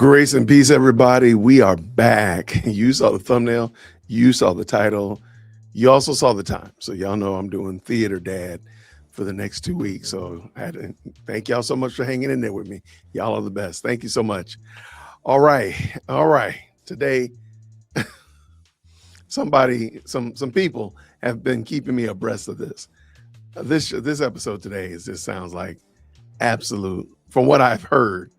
Grace and peace, everybody. We are back. You saw the thumbnail. You saw the title. You also saw the time. So y'all know I'm doing Theater Dad for the next 2 weeks. So I had to thank y'all so much for hanging in there with me. Y'all are the best. Thank you so much. All right. Today, some people have been keeping me abreast of this. This episode today just sounds like absolute, from what I've heard,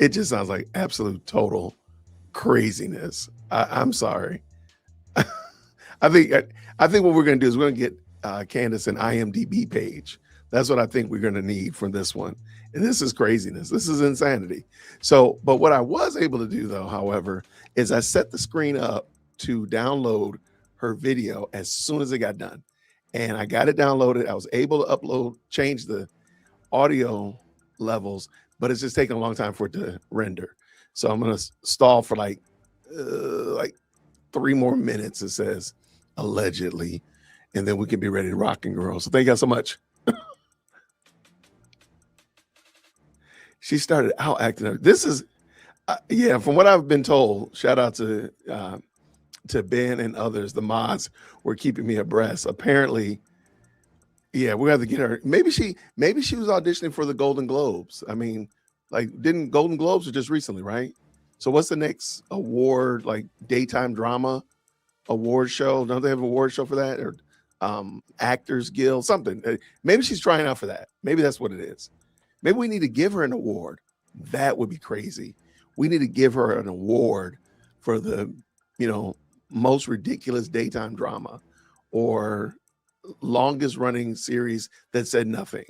it just sounds like absolute total craziness. I'm sorry. I think what we're going to do is we're going to get Candace an IMDb page. That's what I think we're going to need from this one. And this is craziness. This is insanity. So, but what I was able to do though, however, is I set the screen up to download her video as soon as it got done. And I got it downloaded. I was able to change the audio levels, but it's just taking a long time for it to render. So I'm going to stall for like 3 more minutes, it says, allegedly, and then we can be ready to rock and roll. So thank you guys so much. She started out acting. This is, yeah, from what I've been told, shout out to Ben and others, the mods were keeping me abreast. Apparently, yeah, we have to get her. Maybe she was auditioning for the Golden Globes. I mean, like, didn't Golden Globes are just recently, right? So what's the next award, like daytime drama award show? Don't they have an award show for that? Or Actors Guild, something. Maybe she's trying out for that. Maybe that's what it is. Maybe we need to give her an award. That would be crazy. We need to give her an award for the, most ridiculous daytime drama or longest running series that said nothing.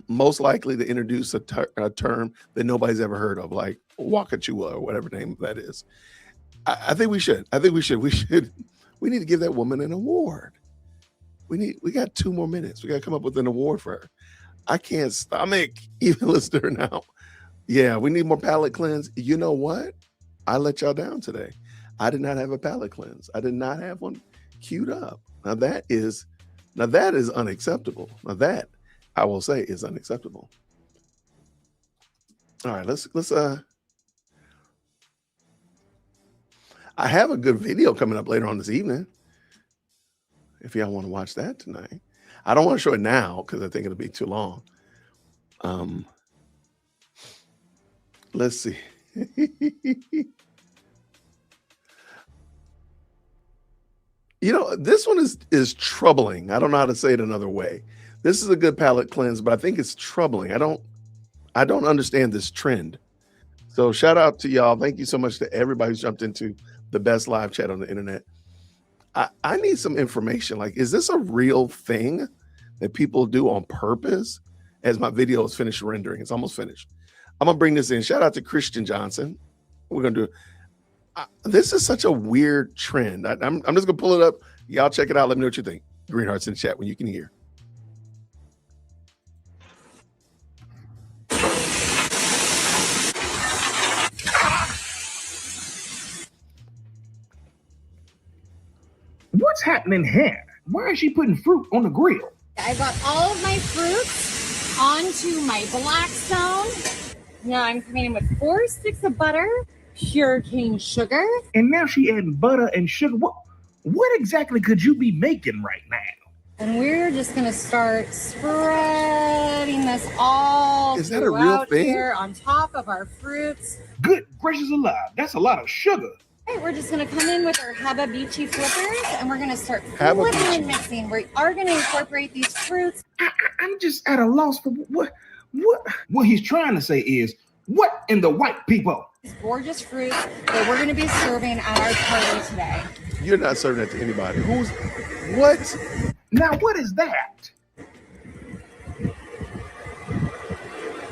Most likely to introduce a term that nobody's ever heard of, like Wakachua or whatever name that is. I think we should. We need to give that woman an award. We got 2 more minutes. We got to come up with an award for her. I can't stomach even listen to her now. Yeah, we need more palate cleanse. You know what? I let y'all down today. I did not have a palate cleanse. I did not have one queued up. Now that is unacceptable. Now that I will say is unacceptable. All right, let's I have a good video coming up later on this evening. If y'all want to watch that tonight. I don't want to show it now because I think it'll be too long. Let's see. This one is troubling. I don't know how to say it another way. This is a good palate cleanse, but I think it's troubling. I don't understand this trend. So shout out to y'all. Thank you so much to everybody who's jumped into the best live chat on the internet. I need some information. Like, is this a real thing that people do on purpose? As my video is finished rendering, it's almost finished. I'm gonna bring this in. Shout out to Christian Johnson. We're gonna do. This is such a weird trend. I'm just gonna pull it up. Y'all check it out. Let me know what you think. Green hearts in the chat when you can hear. What's happening here? Why is she putting fruit on the grill? I got all of my fruits onto my Blackstone. Now I'm coming in with 4 sticks of butter, pure cane sugar. And now she adding butter and sugar. What exactly could you be making right now? And we're just gonna start spreading this all Is that a real thing? Here on top of our fruits. Good gracious alive, that's a lot of sugar. All right, we're just gonna come in with our Hababichi flippers and we're gonna start flipping and mixing. We are gonna incorporate these fruits. I'm just at a loss for what he's trying to say is, what in the white people? These gorgeous fruits that we're gonna be serving at our party today. You're not serving that to anybody. What? Now what is that?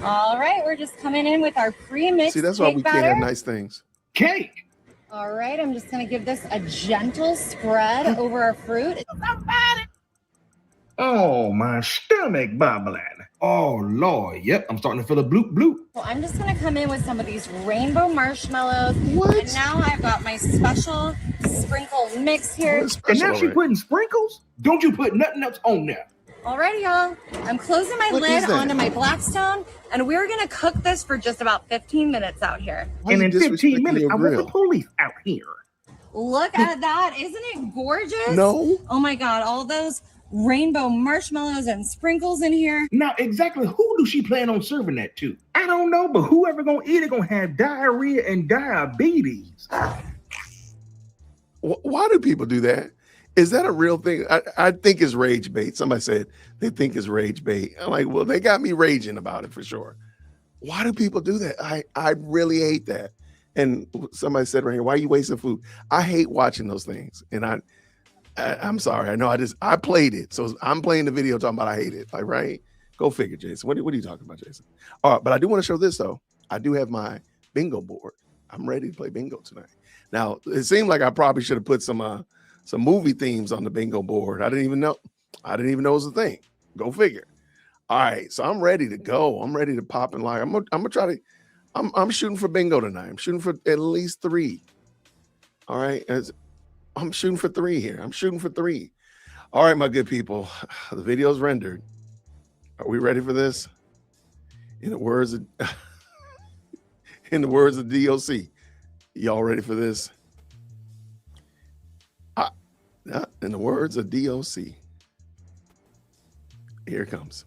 All right, we're just coming in with our pre-mixed. See, that's why we can't have nice things. Cake. All right, I'm just gonna give this a gentle spread over our fruit. Oh, my stomach bubbling. Oh, Lord. Yep, I'm starting to feel a bloop bloop. So I'm just gonna come in with some of these rainbow marshmallows. What? And now I've got my special sprinkle mix here. And now she putting sprinkles? Don't you put nothing else on there. Alrighty, y'all. I'm closing my What is lid that? onto my Blackstone, and we're gonna cook this for just about 15 minutes out here. Why And you in 15 disrespecting minutes, your I want the grill? police out here. Look at that. Isn't it gorgeous? No. Oh my God, all those rainbow marshmallows and sprinkles in here. Now, exactly who do she plan on serving that to? I don't know, but whoever gonna eat it gonna have diarrhea and diabetes. Why do people do that? Is that a real thing? I think it's rage bait. Somebody said they think it's rage bait. I'm like, well, they got me raging about it for sure. Why do people do that? I really hate that. And somebody said right here, why are you wasting food? I hate watching those things. And I'm sorry. I know I played it. So I'm playing the video talking about I hate it. Like, right? Go figure, Jason. What are you talking about, Jason? All right, but I do want to show this though. I do have my bingo board. I'm ready to play bingo tonight. Now, it seemed like I probably should have put some movie themes on the bingo board. I didn't even know it was a thing. Go figure. All right, so I'm ready to go. I'm ready to pop and like. I'm gonna try to. I'm shooting for bingo tonight. I'm shooting for at least 3. All right, I'm shooting for 3 here. I'm shooting for 3. All right, my good people. The video's rendered. Are we ready for this? In the words of DOC, y'all ready for this? In the words of DOC, here it comes.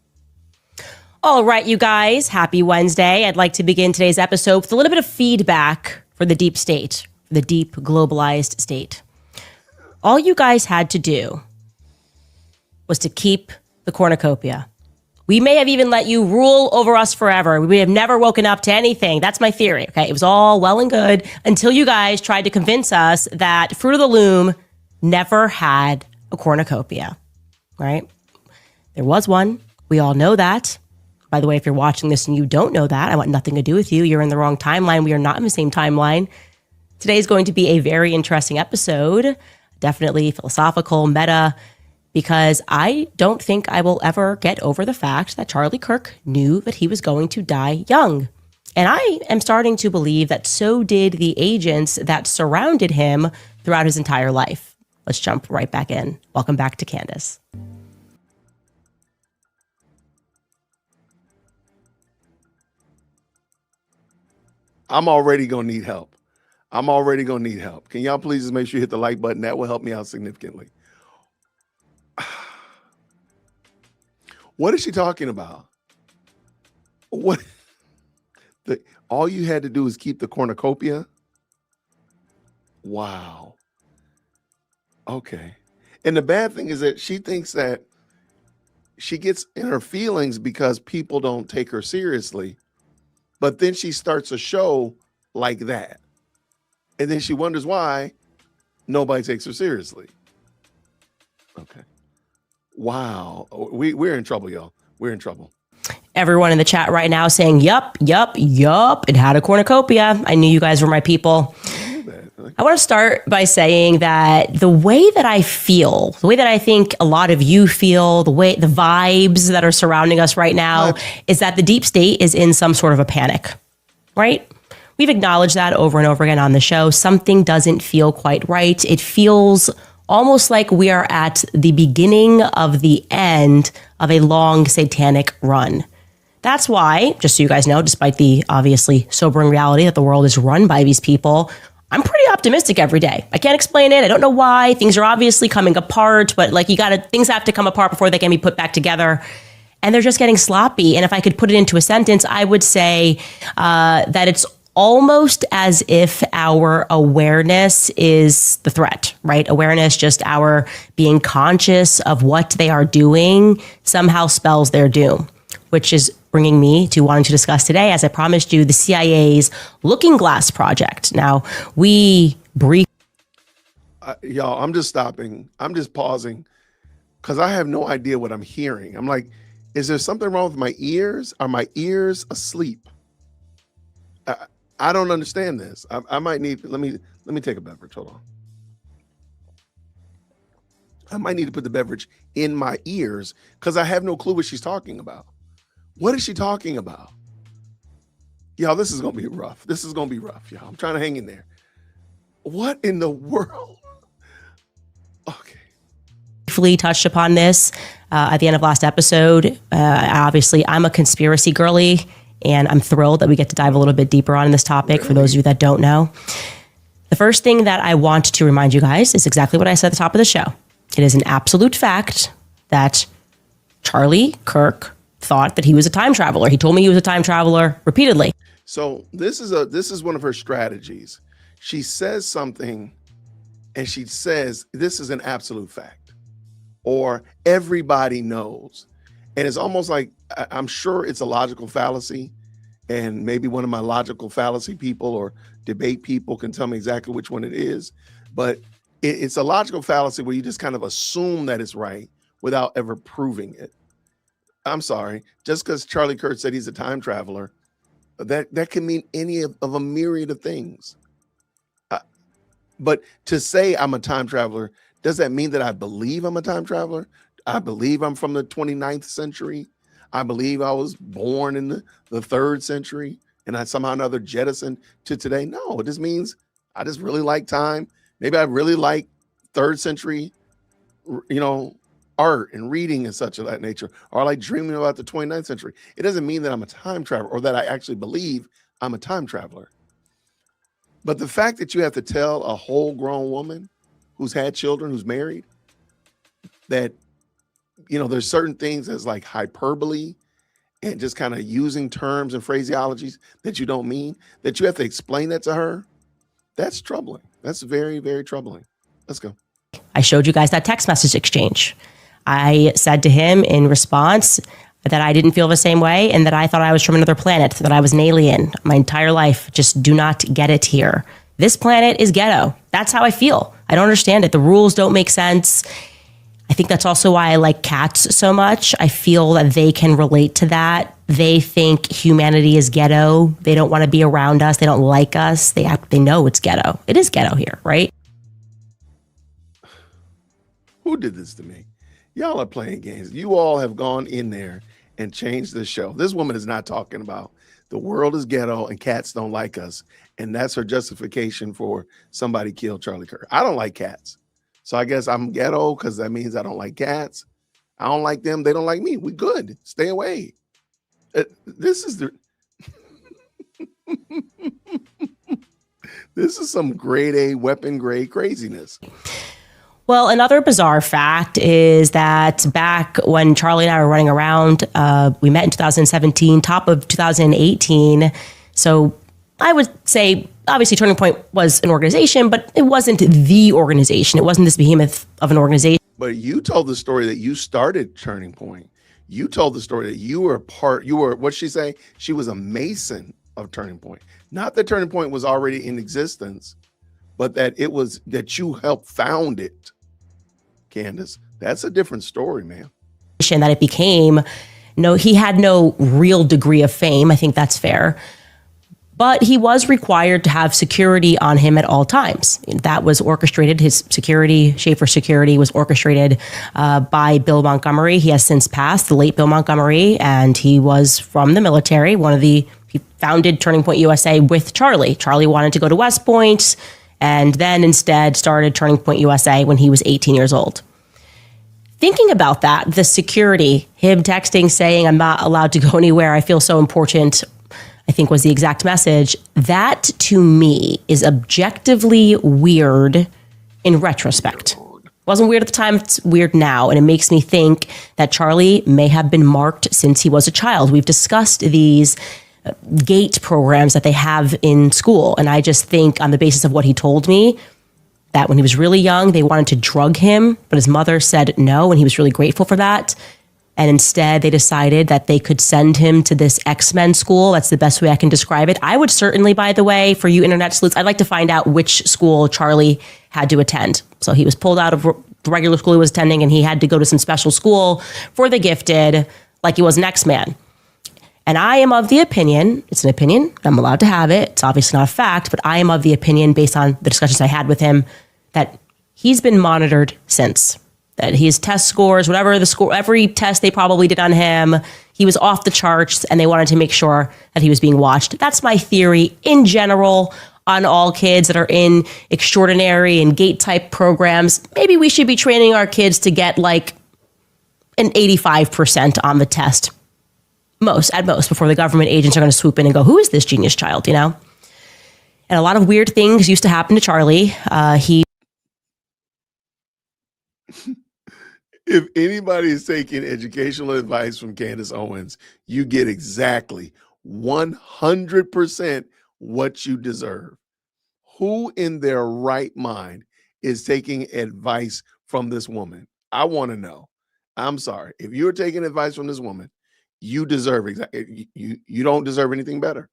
All right, you guys, happy Wednesday. I'd like to begin today's episode with a little bit of feedback for the deep state, the deep globalized state. All you guys had to do was to keep the cornucopia. We may have even let you rule over us forever. We have never woken up to anything. That's my theory, okay? It was all well and good until you guys tried to convince us that Fruit of the Loom never had a cornucopia, right? There was one. We all know that. By the way, if you're watching this and you don't know that, I want nothing to do with you. You're in the wrong timeline. We are not in the same timeline. Today is going to be a very interesting episode, definitely philosophical, meta, because I don't think I will ever get over the fact that Charlie Kirk knew that he was going to die young. And I am starting to believe that so did the agents that surrounded him throughout his entire life. Let's jump right back in. Welcome back to Candace. I'm already going to need help. Can y'all please just make sure you hit the like button? That will help me out significantly. What is she talking about? What? All you had to do is keep the cornucopia? Wow. Okay. And the bad thing is that she thinks that she gets in her feelings because people don't take her seriously. But then she starts a show like that. And then she wonders why nobody takes her seriously. Okay. Wow. We're in trouble, y'all. We're in trouble. Everyone in the chat right now saying, yup, it had a cornucopia. I knew you guys were my people. I want to start by saying that the way that I feel, the way that I think a lot of you feel, the vibes that are surrounding us right now is that the deep state is in some sort of a panic, right? We've acknowledged that over and over again on the show. Something doesn't feel quite right. It feels almost like we are at the beginning of the end of a long satanic run. That's why, just so you guys know, despite the obviously sobering reality that the world is run by these people, I'm pretty optimistic every day. I can't explain it. I don't know why. Things are obviously coming apart, but like things have to come apart before they can be put back together. And they're just getting sloppy. And if I could put it into a sentence, I would say that it's almost as if our awareness is the threat, right? Awareness, just our being conscious of what they are doing somehow spells their doom, which is bringing me to wanting to discuss today, as I promised you, the CIA's Looking Glass Project. Now, we briefly... Y'all, I'm just stopping. I'm just pausing because I have no idea what I'm hearing. I'm like, is there something wrong with my ears? Are my ears asleep? I don't understand this. I might need, let me take a beverage. Hold on. I might need to put the beverage in my ears because I have no clue what she's talking about. What is she talking about? Y'all, this is going to be rough. Y'all. I'm trying to hang in there. What in the world? Okay. Briefly touched upon this at the end of last episode. Obviously, I'm a conspiracy girly, and I'm thrilled that we get to dive a little bit deeper on this topic for those of you that don't know. The first thing that I want to remind you guys is exactly what I said at the top of the show. It is an absolute fact that Charlie Kirk thought that he was a time traveler. He told me he was a time traveler repeatedly. So this is one of her strategies. She says something and she says, this is an absolute fact, or everybody knows. And it's almost like, I'm sure it's a logical fallacy, and maybe one of my logical fallacy people or debate people can tell me exactly which one it is. But it's a logical fallacy where you just kind of assume that it's right without ever proving it. I'm sorry, just because Charlie Kirk said he's a time traveler, that can mean any of a myriad of things. But to say I'm a time traveler, does that mean that I believe I'm a time traveler? I believe I'm from the 29th century. I believe I was born in the 3rd century and I somehow or another jettisoned to today. No, it just means I just really like time. Maybe I really like 3rd century, art and reading and such of that nature, or I like dreaming about the 29th century. It doesn't mean that I'm a time traveler or that I actually believe I'm a time traveler. But the fact that you have to tell a whole grown woman who's had children, who's married, that, there's certain things as like hyperbole and just kind of using terms and phraseologies that you don't mean, that you have to explain that to her, that's troubling. That's very, very troubling. Let's go. I showed you guys that text message exchange. I said to him in response that I didn't feel the same way and that I thought I was from another planet, that I was an alien my entire life. Just do not get it here. This planet is ghetto. That's how I feel. I don't understand it. The rules don't make sense. I think that's also why I like cats so much. I feel that they can relate to that. They think humanity is ghetto. They don't want to be around us. They don't like us. They know it's ghetto. It is ghetto here, right? Who did this to me? Y'all are playing games. You all have gone in there and changed the show. This woman is not talking about the world is ghetto and cats don't like us. And that's her justification for somebody killed Charlie Kirk. I don't like cats. So I guess I'm ghetto because that means I don't like cats. I don't like them. They don't like me. We good. Stay away. This is this is some grade A weapon grade craziness. Well, another bizarre fact is that back when Charlie and I were running around, we met in 2017, top of 2018. So I would say, obviously, Turning Point was an organization, but it wasn't the organization. It wasn't this behemoth of an organization. But you told the story that you started Turning Point. You told the story that you were what'd she say? She was a mason of Turning Point. Not that Turning Point was already in existence, but that you helped found it. Candace, that's a different story, man. That it became, he had no real degree of fame. I think that's fair. But he was required to have security on him at all times. That was orchestrated. His security, Schaefer Security, was orchestrated by Bill Montgomery. He has since passed, the late Bill Montgomery, and he was from the military. He founded Turning Point USA with Charlie. Charlie wanted to go to West Point, and then instead started Turning Point USA when he was 18 years old. Thinking about that, the security, him texting saying, I'm not allowed to go anywhere, I feel so important, I think was the exact message. That, to me, is objectively weird in retrospect. It wasn't weird at the time, it's weird now. And it makes me think that Charlie may have been marked since he was a child. We've discussed these GATE programs that they have in school. And I just think on the basis of what he told me, that when he was really young, they wanted to drug him, but his mother said no, and he was really grateful for that. And instead, they decided that they could send him to this X-Men school. That's the best way I can describe it. I would certainly, by the way, for you internet sleuths, I'd like to find out which school Charlie had to attend. So he was pulled out of the regular school he was attending, and he had to go to some special school for the gifted, like he was an X-Man. And I am of the opinion, it's an opinion, I'm allowed to have it, it's obviously not a fact, but I am of the opinion, based on the discussions I had with him, that he's been monitored since. That his test scores, every test they probably did on him, he was off the charts, and they wanted to make sure that he was being watched. That's my theory in general on all kids that are in extraordinary and GATE type programs. Maybe we should be training our kids to get an 85% on the test. At most, before the government agents are going to swoop in and go, who is this genius child, And a lot of weird things used to happen to Charlie. If anybody is taking educational advice from Candace Owens, you get exactly 100% what you deserve. Who in their right mind is taking advice from this woman? I want to know. I'm sorry. If you're taking advice from this woman, you deserve exactly. You don't deserve anything better.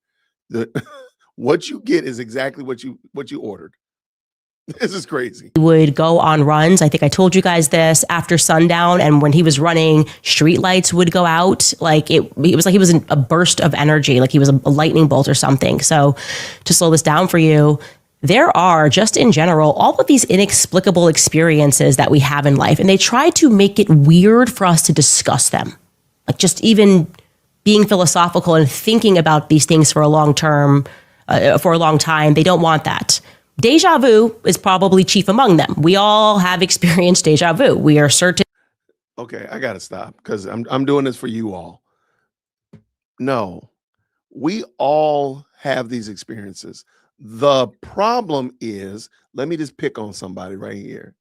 What you get is exactly what you ordered. This is crazy. He would go on runs. I think I told you guys this after sundown. And when he was running, street lights would go out. Like it was like he was in a burst of energy, like he was a lightning bolt or something. So to slow this down for you, there are, just in general, all of these inexplicable experiences that we have in life. And they try to make it weird for us to discuss them. Like just even being philosophical and thinking about these things for a long time, they don't want that. Deja vu is probably chief among them. We all have experienced deja vu. We are certain. Okay, I got to stop because I'm doing this for you all. No, we all have these experiences. The problem is, let me just pick on somebody right here.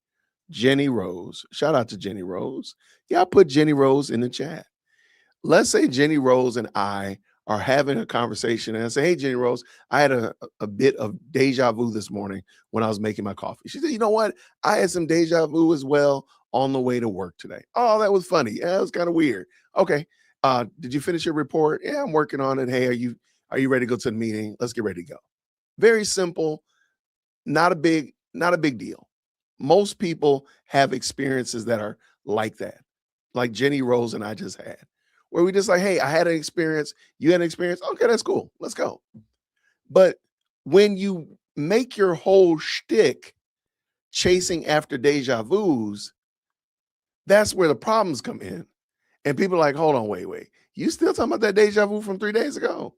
Jenny Rose. Shout out to Jenny Rose. Yeah, I put Jenny Rose in the chat. Let's say Jenny Rose and I are having a conversation and I say, hey, Jenny Rose, I had a bit of deja vu this morning when I was making my coffee. She said, you know what? I had some deja vu as well on the way to work today. Oh, that was funny. Yeah, it was kind of weird. Okay. Did you finish your report? Yeah, I'm working on it. Hey, are you ready to go to the meeting? Let's get ready to go. Very simple. Not a big deal. Most people have experiences that are like that, like Jenny Rose and I just had, where we just like, hey, I had an experience, you had an experience. Okay, that's cool. Let's go. But when you make your whole shtick chasing after deja vus, that's where the problems come in. And people are like, hold on, wait. You still talking about that deja vu from 3 days ago?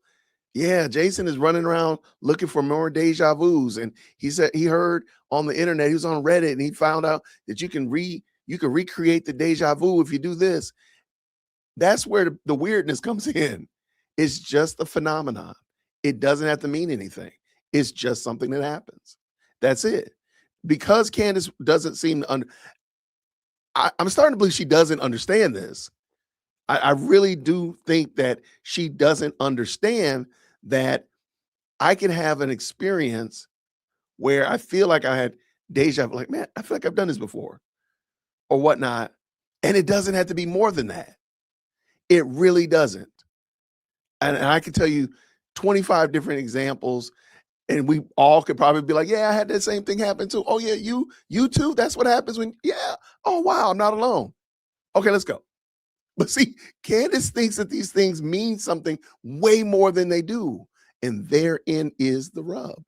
Yeah, Jason is running around looking for more deja vus. And he said he heard on the internet, he was on Reddit, and he found out that you can recreate the deja vu if you do this. That's where the weirdness comes in. It's just a phenomenon. It doesn't have to mean anything. It's just something that happens. That's it. Because Candace doesn't seem to I'm starting to believe she doesn't understand this. I really do think that she doesn't understand that I can have an experience where I feel like I had deja vu, like, man, I feel like I've done this before or whatnot. And it doesn't have to be more than that. It really doesn't. And I can tell you 25 different examples, and we all could probably be like, yeah, I had that same thing happen too. Oh yeah, you too? That's what happens when, yeah. Oh wow, I'm not alone. Okay, let's go. But see, Candace thinks that these things mean something way more than they do. And therein is the rub.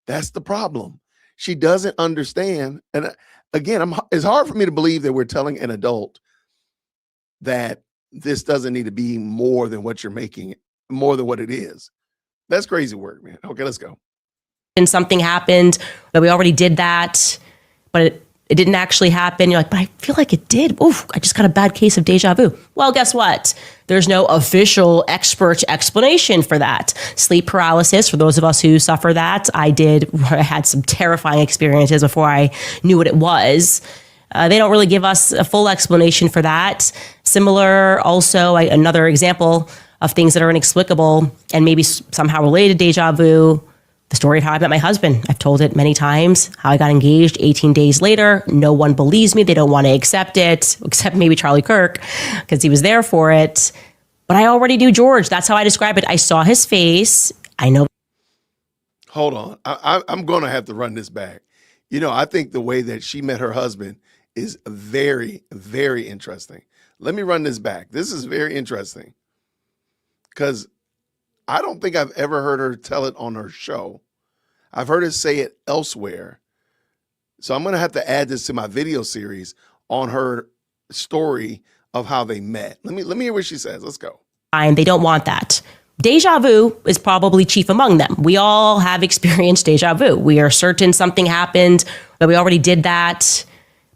That's the problem. She doesn't understand. And again, it's hard for me to believe that we're telling an adult that this doesn't need to be more than what you're making it, more than what it is. That's crazy work, man. Okay, let's go. And something happened, but we already did that, but it didn't actually happen. You're like, but I feel like it did. Oof, I just got a bad case of deja vu. Well, guess what? There's no official expert explanation for that. Sleep paralysis, for those of us who suffer that, I had some terrifying experiences before I knew what it was. They don't really give us a full explanation for that. Similar, also, another example of things that are inexplicable and maybe somehow related to deja vu, the story of how I met my husband. I've told it many times, how I got engaged 18 days later. No one believes me. They don't want to accept it, except maybe Charlie Kirk, because he was there for it. But I already knew George. That's how I describe it. I saw his face. I know. Hold on. I'm going to have to run this back. I think the way that she met her husband is very, very interesting. Let me run this back. This is very interesting because I don't think I've ever heard her tell it on her show. I've heard her say it elsewhere. So I'm going to have to add this to my video series on her story of how they met. Let me hear what she says. Let's go. They don't want that. Deja vu is probably chief among them. We all have experienced deja vu. We are certain something happened, that we already did that,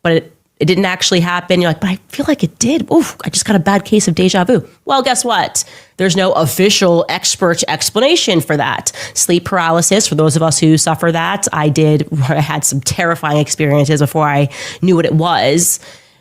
but it didn't actually happen. You're like, but I feel like it did. Oof, I just got a bad case of deja vu. Well, guess what? There's no official expert explanation for that. Sleep paralysis, for those of us who suffer that, I had some terrifying experiences before I knew what it was.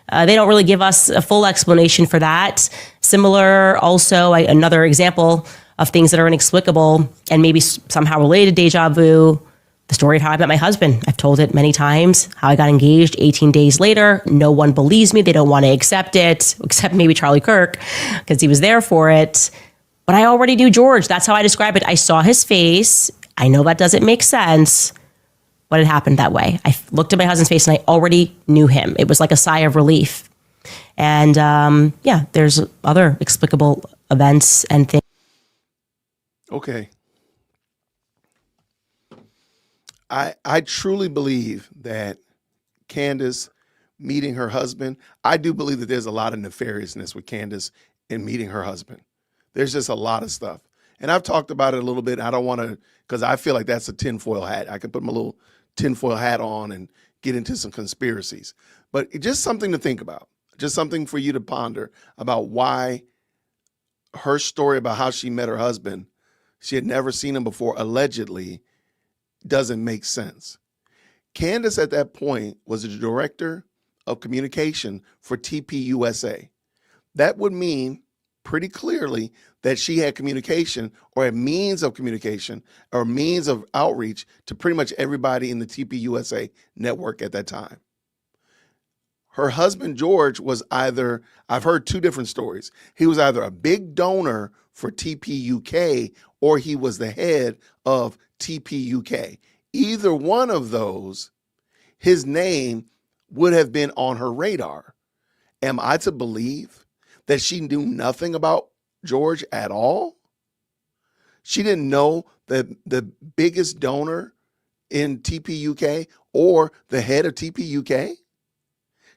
They don't really give us a full explanation for that. Similar, also, another example of things that are inexplicable and maybe somehow related to deja vu, the story of how I met my husband. I've told it many times, how I got engaged 18 days later. No one believes me. They don't want to accept it, except maybe Charlie Kirk, because he was there for it. But I already knew George. That's how I describe it. I saw his face. I know that doesn't make sense, but it happened that way. I looked at my husband's face and I already knew him. It was like a sigh of relief. And there's other explicable events and things. Okay. I truly believe that Candace meeting her husband, I do believe that there's a lot of nefariousness with Candace in meeting her husband. There's just a lot of stuff. And I've talked about it a little bit. I don't want to, because I feel like that's a tinfoil hat. I could put my little tinfoil hat on and get into some conspiracies. But just something to think about. Just something for you to ponder about why her story about how she met her husband, she had never seen him before, allegedly, doesn't make sense. Candace at that point was the director of communication for TPUSA. That would mean pretty clearly that she had communication or a means of communication or means of outreach to pretty much everybody in the TPUSA network at that time. Her husband, George, was either, I've heard two different stories. He was either a big donor for TPUK or he was the head of TPUK. Either one of those, his name would have been on her radar. Am I to believe that she knew nothing about George at all? She didn't know the biggest donor in TPUK or the head of TPUK?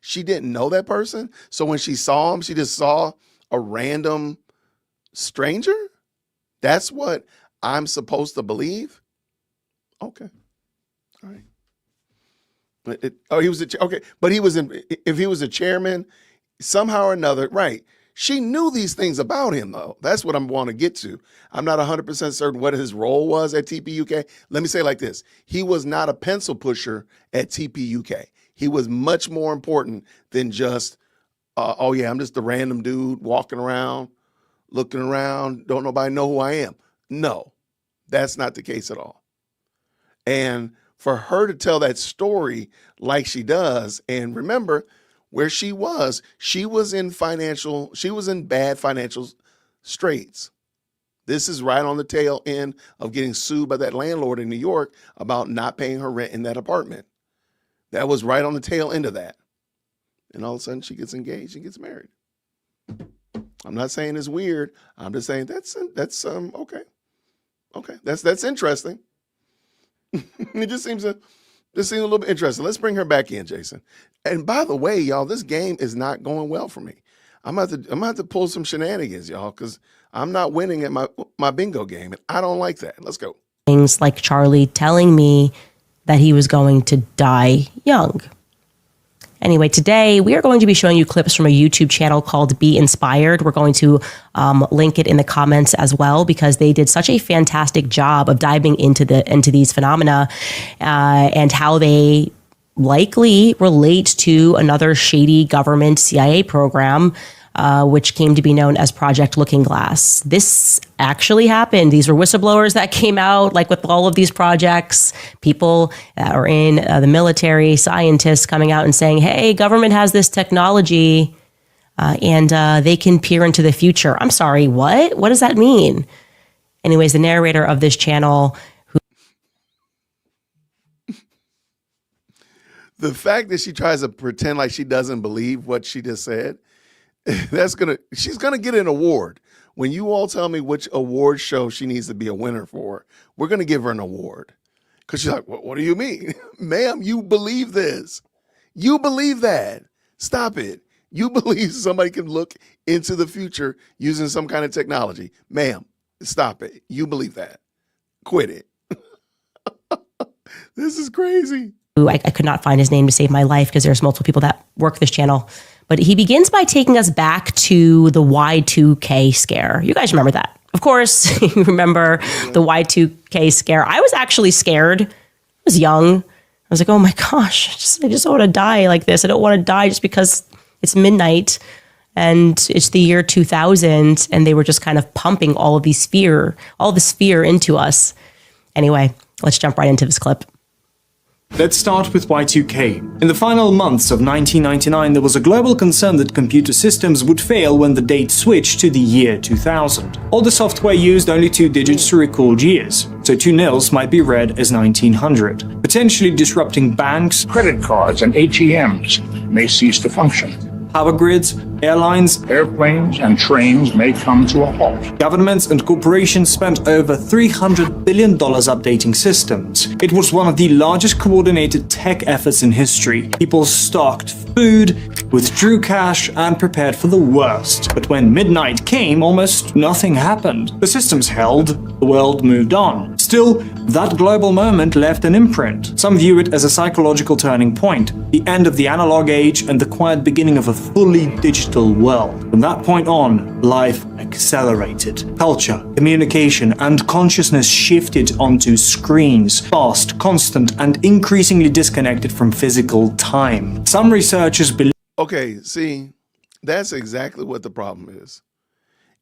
She didn't know that person? So when she saw him, she just saw a random stranger? That's what I'm supposed to believe? Okay. All right. He was okay. But if he was a chairman, somehow or another, right. She knew these things about him, though. That's what I want to get to. I'm not 100% certain what his role was at TPUK. Let me say it like this. He was not a pencil pusher at TPUK. He was much more important than just, I'm just a random dude walking around, looking around, don't nobody know who I am. No, that's not the case at all. And for her to tell that story like she does, and remember where she was in bad financial straits. This is right on the tail end of getting sued by that landlord in New York about not paying her rent in that apartment. That was right on the tail end of that. And all of a sudden she gets engaged and gets married. I'm not saying it's weird. I'm just saying that's okay. Okay, that's interesting. It just seems a little bit interesting. Let's bring her back in, Jason. And by the way, y'all, this game is not going well for me. I'm gonna have to pull some shenanigans, y'all, because I'm not winning at my bingo game, and I don't like that. Let's go. Things like Charlie telling me that he was going to die young. Anyway, today we are going to be showing you clips from a YouTube channel called Be Inspired. We're going to link it in the comments as well because they did such a fantastic job of diving into these phenomena and how they likely relate to another shady government CIA program, which came to be known as Project Looking Glass. This actually happened. These were whistleblowers that came out, like with all of these projects, people that are in the military, scientists coming out and saying, hey, government has this technology and they can peer into the future. I'm sorry, what? What does that mean? Anyways, the narrator of this channel, the fact that she tries to pretend like she doesn't believe what she just said, she's gonna get an award. When you all tell me which award show she needs to be a winner for, we're gonna give her an award. Because she's like, what do you mean? Ma'am, you believe this. You believe that. Stop it. You believe somebody can look into the future using some kind of technology. Ma'am, stop it. You believe that. Quit it. This is crazy. who I could not find his name to save my life because there's multiple people that work this channel. But he begins by taking us back to the Y2K scare. You guys remember that? Of course, you remember the Y2K scare. I was actually scared. I was young. I was like, oh my gosh, I just don't want to die like this. I don't want to die just because it's midnight and it's the year 2000 and they were just kind of pumping all this fear into us. Anyway, let's jump right into this clip. Let's start with Y2K. In the final months of 1999, there was a global concern that computer systems would fail when the date switched to the year 2000. All the software used only 2 digits to record years, so 2 nils might be read as 1900, potentially disrupting banks, Credit cards and ATMs may cease to function. power grids, airlines, Airplanes and trains may come to a halt. governments and corporations spent over $300 billion updating systems. It was one of the largest coordinated tech efforts in history. People stocked food, withdrew cash, and prepared for the worst. But when midnight came, almost nothing happened. The systems held, the world moved on. Still, that global moment left an imprint. Some view it as a psychological turning point, the end of the analog age and the quiet beginning of a fully digital world. From that point on, life accelerated. Culture, communication, and consciousness shifted onto screens, fast, constant, and increasingly disconnected from physical time. Some researchers believe Okay, see, that's exactly what the problem is.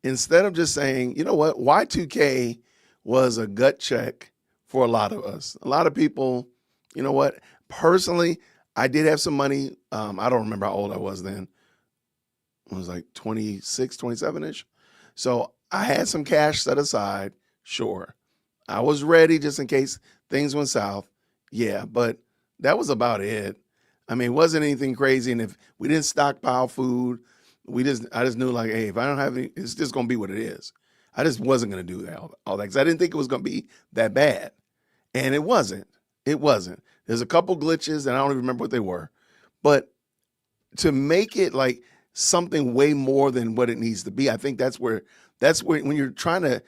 Instead of just saying, you know what, Y2K was a gut check for a lot of us. A lot of people, you know what, personally, I did have some money. I don't remember how old I was then. I was like 26, 27-ish. So I had some cash set aside, sure. I was ready just in case things went south. Yeah, but that was about it. I mean, it wasn't anything crazy. And if we didn't stockpile food, I just knew like, hey, if I don't have any, it's just going to be what it is. I just wasn't going to do that, all that, because I didn't think it was going to be that bad. And it wasn't. It wasn't. There's a couple glitches, and I don't even remember what they were. But to make it like something way more than what it needs to be, I think that's where when you're trying to,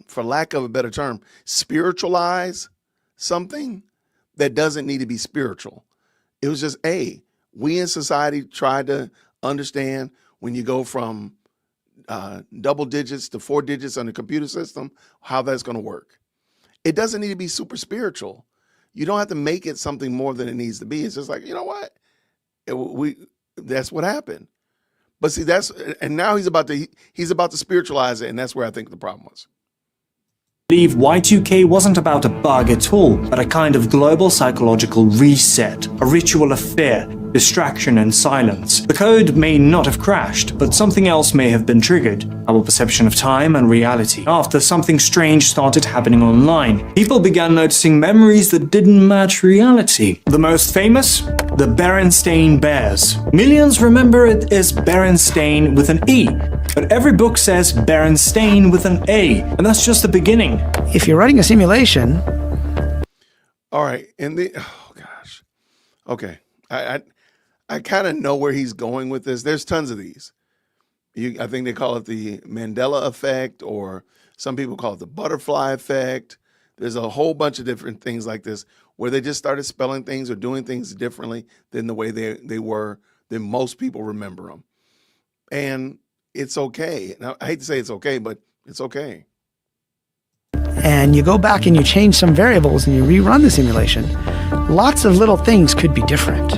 for lack of a better term, spiritualize something that doesn't need to be spiritual. It was just, we in society tried to understand when you go from double digits to 4 digits on the computer system, how that's going to work. It doesn't need to be super spiritual. You don't have to make it something more than it needs to be. It's just like, you know what? That's what happened. But see, and now he's about to spiritualize it, and that's where I think the problem was. Y2K wasn't about a bug at all, but a kind of global psychological reset, a ritual of fear, distraction, and silence. The code may not have crashed, but something else may have been triggered, our perception of time and reality. After something strange started happening online, people began noticing memories that didn't match reality. The most famous? The Berenstain Bears. Millions remember it as Berenstain with an E, but every book says Berenstain with an A, and that's just the beginning. If you're running a simulation. All right. Oh gosh. Okay. I kind of know where he's going with this. There's tons of these. I think they call it the Mandela effect, or some people call it the butterfly effect. There's a whole bunch of different things like this where they just started spelling things or doing things differently than the way they were, than most people remember them. And it's okay. Now, I hate to say it's okay, but it's okay. And you go back and you change some variables and you rerun the simulation, lots of little things could be different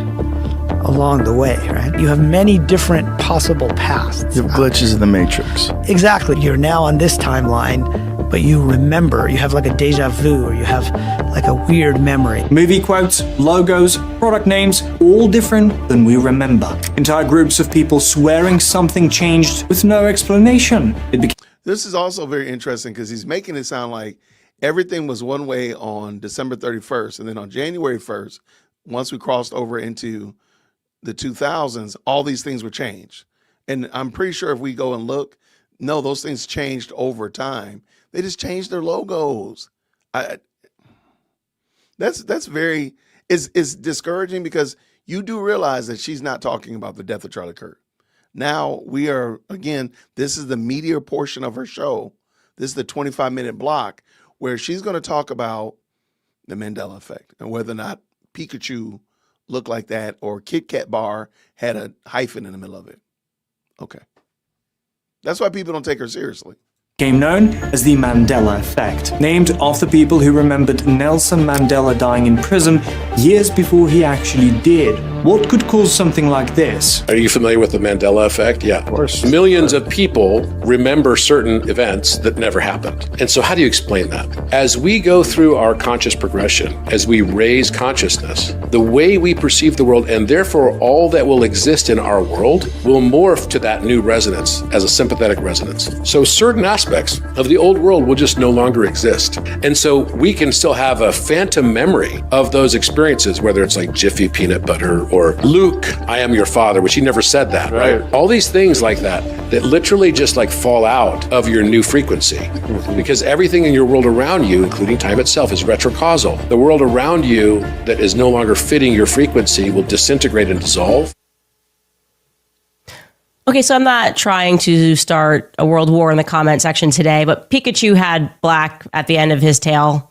along the way, right? You have many different possible paths. You have glitches in the matrix. Exactly. You're now on this timeline, but you remember, you have like a deja vu, or you have like a weird memory. Movie quotes, logos, product names, all different than we remember. Entire groups of people swearing something changed with no explanation. This is also very interesting because he's making it sound like everything was one way on December 31st. And then on January 1st, once we crossed over into the 2000s, all these things were changed. And I'm pretty sure if we go and look, no, those things changed over time. They just changed their logos. That's very, it's discouraging because you do realize that she's not talking about the death of Charlie Kirk. Now we are, again, this is the meteor portion of her show. This is the 25-minute block where she's going to talk about the Mandela effect, and whether or not Pikachu looked like that or Kit Kat bar had a hyphen in the middle of it. Okay. That's why people don't take her seriously. Became known as the Mandela effect, named after people who remembered Nelson Mandela dying in prison years before he actually did. What could cause something like this? Are you familiar with the Mandela effect? Yeah. Of course. Millions of people remember certain events that never happened. And so how do you explain that? As we go through our conscious progression, as we raise consciousness, the way we perceive the world, and therefore all that will exist in our world, will morph to that new resonance as a sympathetic resonance. So certain aspects of the old world will just no longer exist. And so we can still have a phantom memory of those experiences, whether it's like Jiffy peanut butter or Luke, I am your father, which he never said that, right? All these things like that literally just like fall out of your new frequency. Because everything in your world around you, including time itself, is retrocausal. The world around you that is no longer fitting your frequency will disintegrate and dissolve. Okay, so I'm not trying to start a world war in the comment section today, but Pikachu had black at the end of his tail.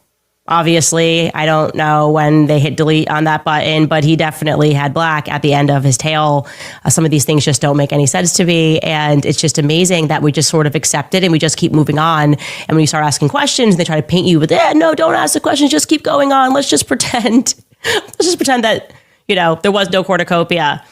Obviously, I don't know when they hit delete on that button, but he definitely had black at the end of his tail. Some of these things just don't make any sense to me. And it's just amazing that we just sort of accept it and we just keep moving on. And when you start asking questions, they try to paint you with, no, don't ask the questions, just keep going on. Let's just pretend. Let's just pretend that, there was no cornucopia.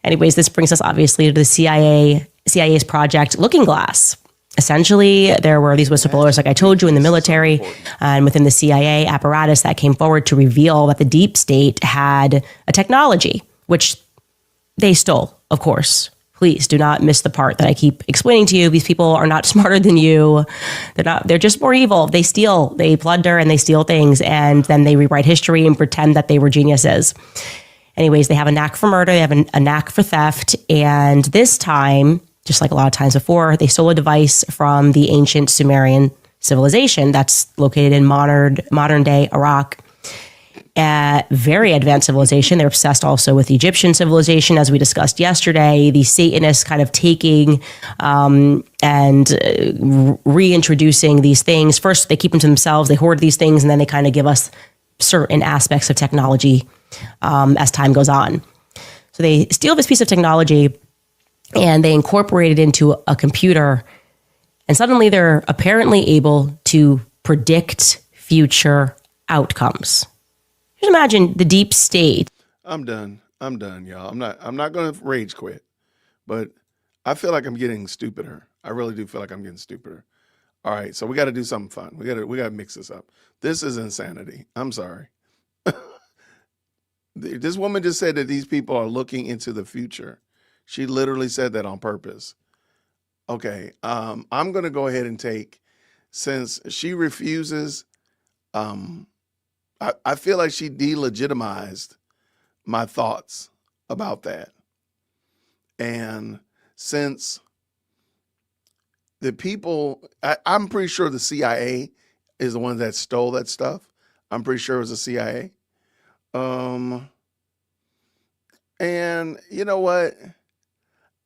Anyways, this brings us obviously to the CIA's project Looking Glass. Essentially, there were these whistleblowers, like I told you, in the military and within the CIA apparatus that came forward to reveal that the deep state had a technology, which they stole, of course. Please do not miss the part that I keep explaining to you. These people are not smarter than you. They're just more evil. They steal, they plunder, and they steal things, and then they rewrite history and pretend that they were geniuses. Anyways, they have a knack for murder, they have a knack for theft, and this time, just like a lot of times before, they stole a device from the ancient Sumerian civilization that's located in modern day Iraq. Very advanced civilization. They're obsessed also with Egyptian civilization, as we discussed yesterday. The Satanists kind of taking and reintroducing these things. First, they keep them to themselves, they hoard these things, and then they kind of give us certain aspects of technology as time goes on. So they steal this piece of technology and they incorporate it into a computer, and suddenly they're apparently able to predict future outcomes. Just imagine the deep state. I'm done, y'all. I'm not going to rage quit, but I feel like I'm getting stupider. I really do feel like I'm getting stupider. All right, so we got to do something fun. We got to mix this up. This is insanity. I'm sorry. This woman just said that these people are looking into the future. She literally said that on purpose. Okay, I'm going to go ahead and take, since she refuses, I feel like she delegitimized my thoughts about that. And since the people, I'm pretty sure the CIA is the one that stole that stuff. I'm pretty sure it was the CIA. And you know what?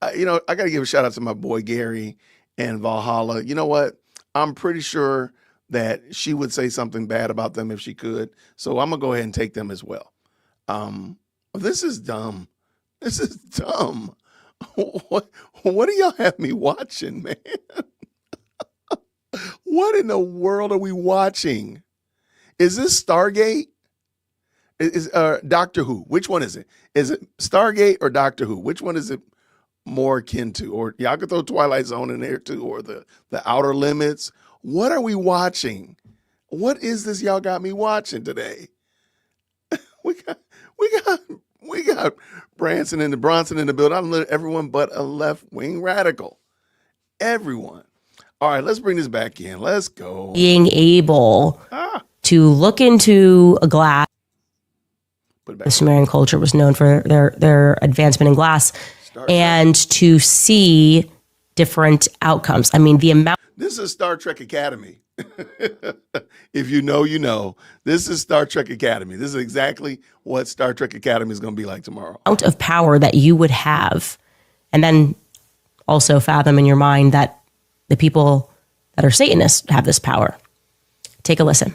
I got to give a shout out to my boy Gary and Valhalla. You know what? I'm pretty sure that she would say something bad about them if she could. So I'm going to go ahead and take them as well. This is dumb. This is dumb. What do y'all have me watching, man? What in the world are we watching? Is this Stargate? Is Doctor Who? Which one is it? Is it Stargate or Doctor Who? Which one is it more akin to? Or y'all could throw Twilight Zone in there too, or the Outer Limits. What are we watching? What is this y'all got me watching today? we got Bronson in the building. I'm everyone but a left-wing radical. Everyone. All right, let's bring this back in. Let's go. Being able to look into a glass. The Sumerian culture was known for their advancement in glass, and to see different outcomes. I mean, the amount. This is Star Trek Academy. If you know, you know. This is Star Trek Academy. This is exactly what Star Trek Academy is going to be like tomorrow. Amount of power that you would have, and then also fathom in your mind that the people that are Satanists have this power. Take a listen.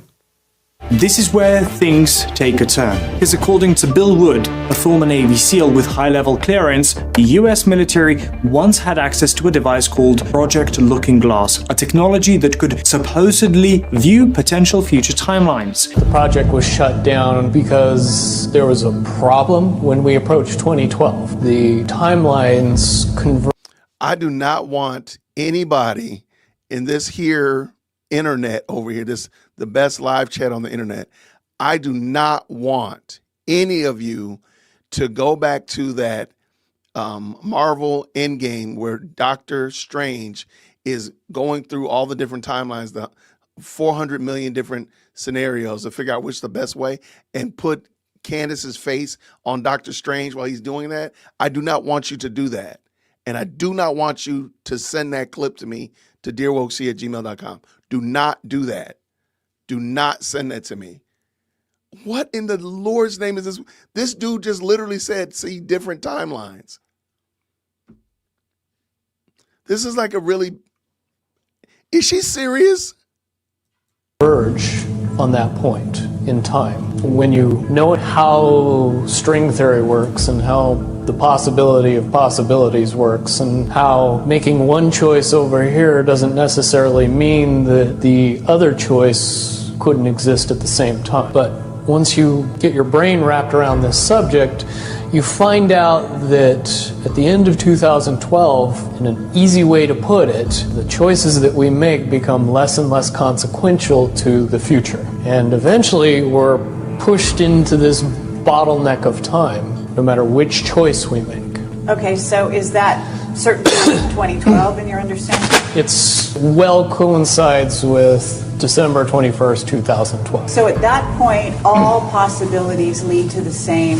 This is where things take a turn. Because according to Bill Wood, a former Navy SEAL with high-level clearance, the US military once had access to a device called Project Looking Glass, a technology that could supposedly view potential future timelines. The project was shut down because there was a problem when we approached 2012. The timelines converged. I do not want anybody in this here internet over here, the best live chat on the internet. I do not want any of you to go back to that Marvel Endgame where Doctor Strange is going through all the different timelines, the 400 million different scenarios to figure out which the best way, and put Candace's face on Doctor Strange while he's doing that. I do not want you to do that. And I do not want you to send that clip to me to dearwokec@gmail.com. Do not do that. Do not send that to me. What in the Lord's name is this? This dude just literally said, see different timelines. This is like a really, is she serious? Verge on that point in time. When you know how string theory works and how the possibility of possibilities works and how making one choice over here doesn't necessarily mean that the other choice couldn't exist at the same time. But once you get your brain wrapped around this subject, you find out that at the end of 2012, in an easy way to put it, the choices that we make become less and less consequential to the future. And eventually we're pushed into this bottleneck of time, no matter which choice we make. Okay, so is that certainly 2012 in your understanding? It's well coincides with December 21st, 2012. So at that point, all possibilities lead to the same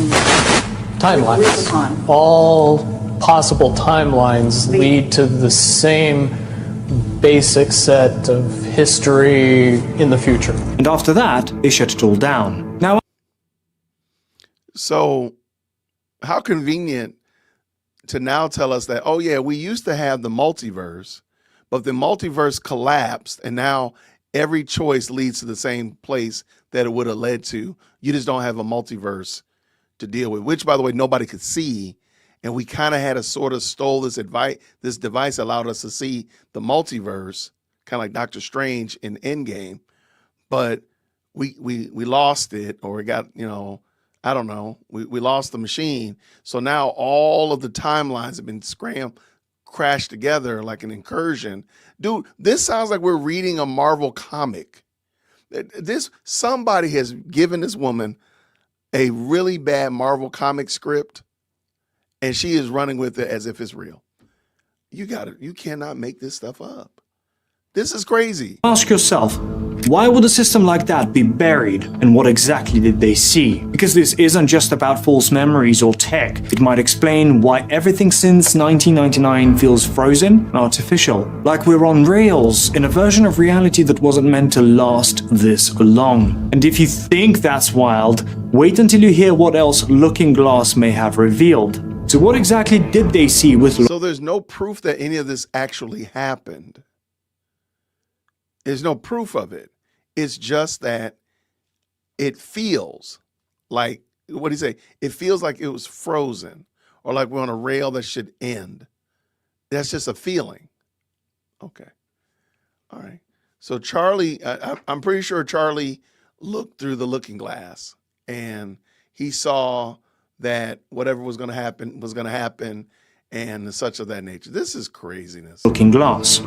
timelines. All possible timelines lead to the same basic set of history in the future. And after that, they shut it all down. Now, so how convenient to now tell us that, oh yeah, we used to have the multiverse, but the multiverse collapsed and now every choice leads to the same place that it would have led to. You just don't have a multiverse to deal with, which by the way, nobody could see. And we kind of had to sort of stole this advice. This device allowed us to see the multiverse, kind of like Doctor Strange in Endgame, but we lost it, or it got, I don't know. We lost the machine. So now all of the timelines have been crashed together like an incursion. Dude, this sounds like we're reading a Marvel comic. Somebody has given this woman a really bad Marvel comic script, and she is running with it as if it's real. You cannot make this stuff up. This is crazy. Ask yourself, why would a system like that be buried, and what exactly did they see? Because this isn't just about false memories or tech. It might explain why everything since 1999 feels frozen and artificial, like we're on rails in a version of reality that wasn't meant to last this long. And if you think that's wild, wait until you hear what else Looking Glass may have revealed. So what exactly did they see with... So there's no proof that any of this actually happened. There's no proof of it. It's just that it feels like, what do you say? It feels like it was frozen, or like we're on a rail that should end. That's just a feeling. Okay. All right. So Charlie, I'm pretty sure Charlie looked through the looking glass and he saw that whatever was going to happen and such of that nature. This is craziness. Looking Glass.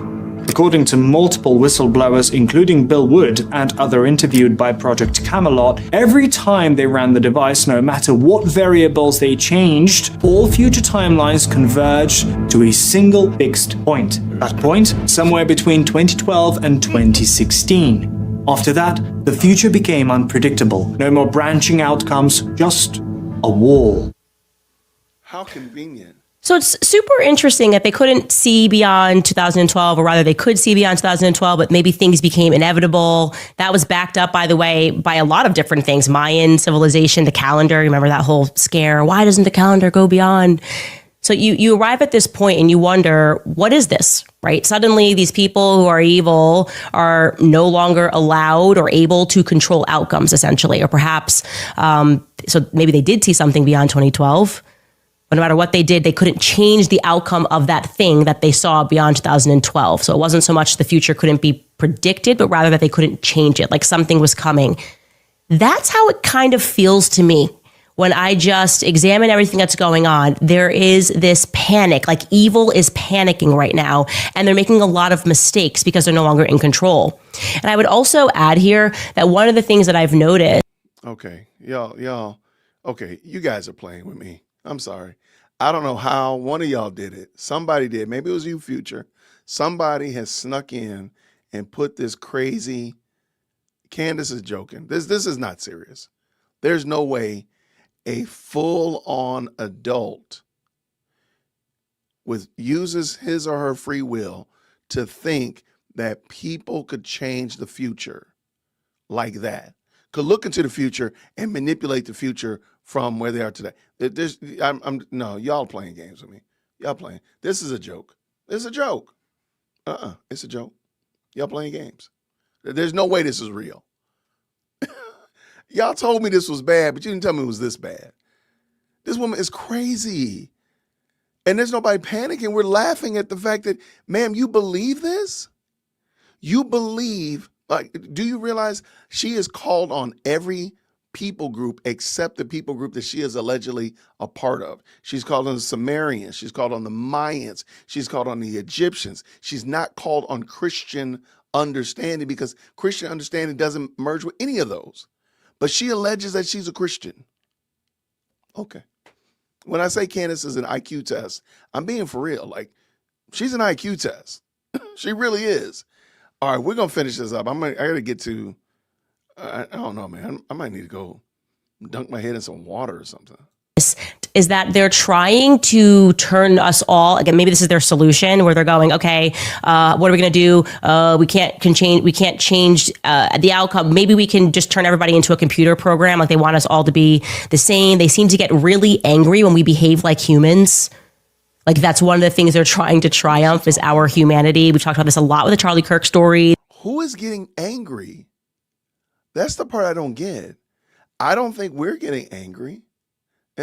According to multiple whistleblowers, including Bill Wood and other interviewed by Project Camelot, every time they ran the device, no matter what variables they changed, all future timelines converged to a single fixed point. That point, somewhere between 2012 and 2016. After that, the future became unpredictable. No more branching outcomes, just a wall. How convenient. So it's super interesting that they couldn't see beyond 2012, or rather they could see beyond 2012, but maybe things became inevitable. That was backed up, by the way, by a lot of different things. Mayan civilization, the calendar, remember that whole scare? Why doesn't the calendar go beyond? So you arrive at this point and you wonder, what is this, right? Suddenly these people who are evil are no longer allowed or able to control outcomes, essentially, or perhaps, so maybe they did see something beyond 2012, but no matter what they did, they couldn't change the outcome of that thing that they saw beyond 2012. So it wasn't so much the future couldn't be predicted, but rather that they couldn't change it, like something was coming. That's how it kind of feels to me. When I just examine everything that's going on, there is this panic, like evil is panicking right now, and they're making a lot of mistakes because they're no longer in control. And I would also add here that one of the things that I've noticed. Okay, y'all, okay, you guys are playing with me. I'm sorry. I don't know how one of y'all did it. Somebody did. Maybe it was you, Future. Somebody has snuck in and put this crazy, Candace is joking. This is not serious. There's no way a full-on adult uses his or her free will to think that people could change the future like that, could look into the future and manipulate the future from where they are today. No, y'all playing games with me. Y'all playing. This is a joke. This is a joke. It's a joke. Y'all playing games. There's no way this is real. Y'all told me this was bad, but you didn't tell me it was this bad. This woman is crazy. And there's nobody panicking. We're laughing at the fact that, ma'am, you believe this? You believe, do you realize she is called on every people group except the people group that she is allegedly a part of? She's called on the Sumerians. She's called on the Mayans. She's called on the Egyptians. She's not called on Christian understanding because Christian understanding doesn't merge with any of those. But she alleges that she's a Christian. Okay. When I say Candace is an IQ test, I'm being for real. Like, she's an IQ test. She really is. All right, we're going to finish this up. I got to get to, I don't know, man. I might need to go dunk my head in some water or something. Is that they're trying to turn us all, again, maybe this is their solution where they're going, okay, what are we going to do? We can't change the outcome. Maybe we can just turn everybody into a computer program. Like they want us all to be the same. They seem to get really angry when we behave like humans. Like that's one of the things they're trying to triumph is our humanity. We talked about this a lot with the Charlie Kirk story. Who is getting angry? That's the part I don't get. I don't think we're getting angry.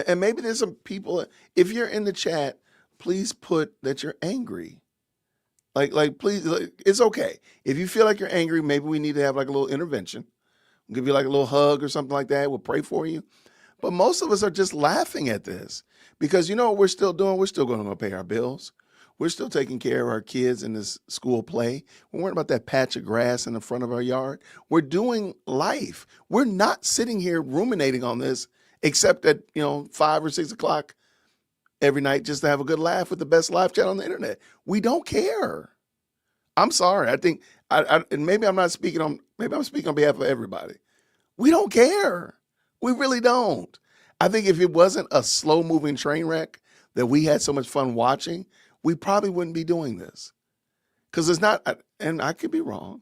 And maybe there's some people, if you're in the chat, please put that you're angry. Like please, it's okay. If you feel like you're angry, maybe we need to have like a little intervention. We'll give you like a little hug or something like that. We'll pray for you. But most of us are just laughing at this because you know what we're still doing? We're still going to pay our bills. We're still taking care of our kids in this school play. We're worried about that patch of grass in the front of our yard. We're doing life. We're not sitting here ruminating on this except at 5 or 6 o'clock every night just to have a good laugh with the best live chat on the internet. We don't care. I'm sorry. I think and maybe I'm speaking on behalf of everybody. We don't care. We really don't. I think if it wasn't a slow moving train wreck that we had so much fun watching, we probably wouldn't be doing this. Because it's not, and I could be wrong.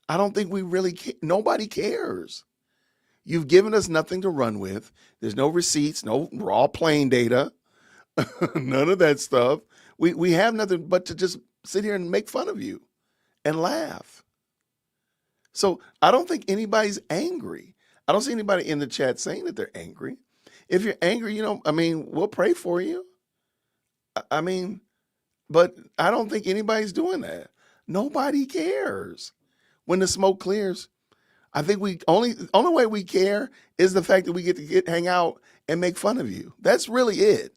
I don't think we really nobody cares. You've given us nothing to run with. There's no receipts, no raw plane data, none of that stuff. We have nothing but to just sit here and make fun of you and laugh. So I don't think anybody's angry. I don't see anybody in the chat saying that they're angry. If you're angry, we'll pray for you. But I don't think anybody's doing that. Nobody cares. When the smoke clears, I think only way we care is the fact that we get to hang out and make fun of you. That's really it.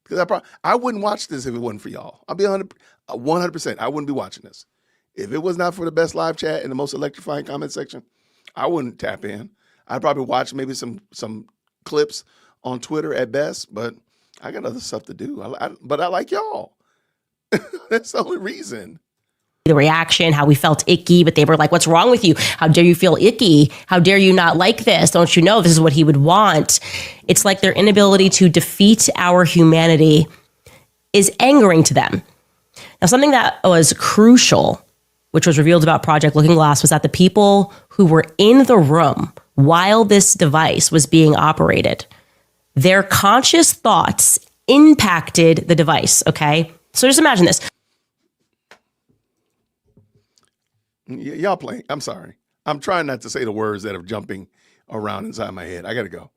Because I wouldn't watch this if it wasn't for y'all. I'll be 100%. I wouldn't be watching this. If it was not for the best live chat and the most electrifying comment section, I wouldn't tap in. I'd probably watch maybe some clips on Twitter at best, but I got other stuff to do. But I like y'all. That's the only reason. The reaction, how we felt icky, but they were like, what's wrong with you? How dare you feel icky? How dare you not like this? Don't you know this is what he would want? It's like their inability to defeat our humanity is angering to them. Now, something that was crucial, which was revealed about Project Looking Glass, was that the people who were in the room while this device was being operated, their conscious thoughts impacted the device. Okay. So just imagine this. Y'all playing. I'm sorry. I'm trying not to say the words that are jumping around inside my head. I got to go.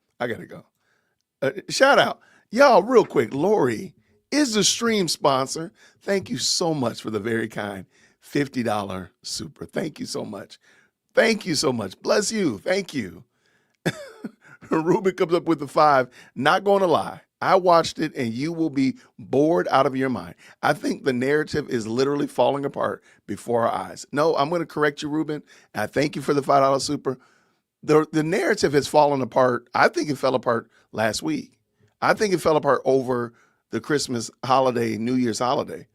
Shout out. Y'all, real quick. Lori is the stream sponsor. Thank you so much for the very kind $50 super. Thank you so much. Thank you so much. Bless you. Thank you. Ruben comes up with the 5. Not going to lie. I watched it and you will be bored out of your mind. I think the narrative is literally falling apart before our eyes. No, I'm going to correct you, Ruben. I thank you for the $5 super. The narrative has fallen apart. I think it fell apart last week. I think it fell apart over the Christmas holiday, New Year's holiday,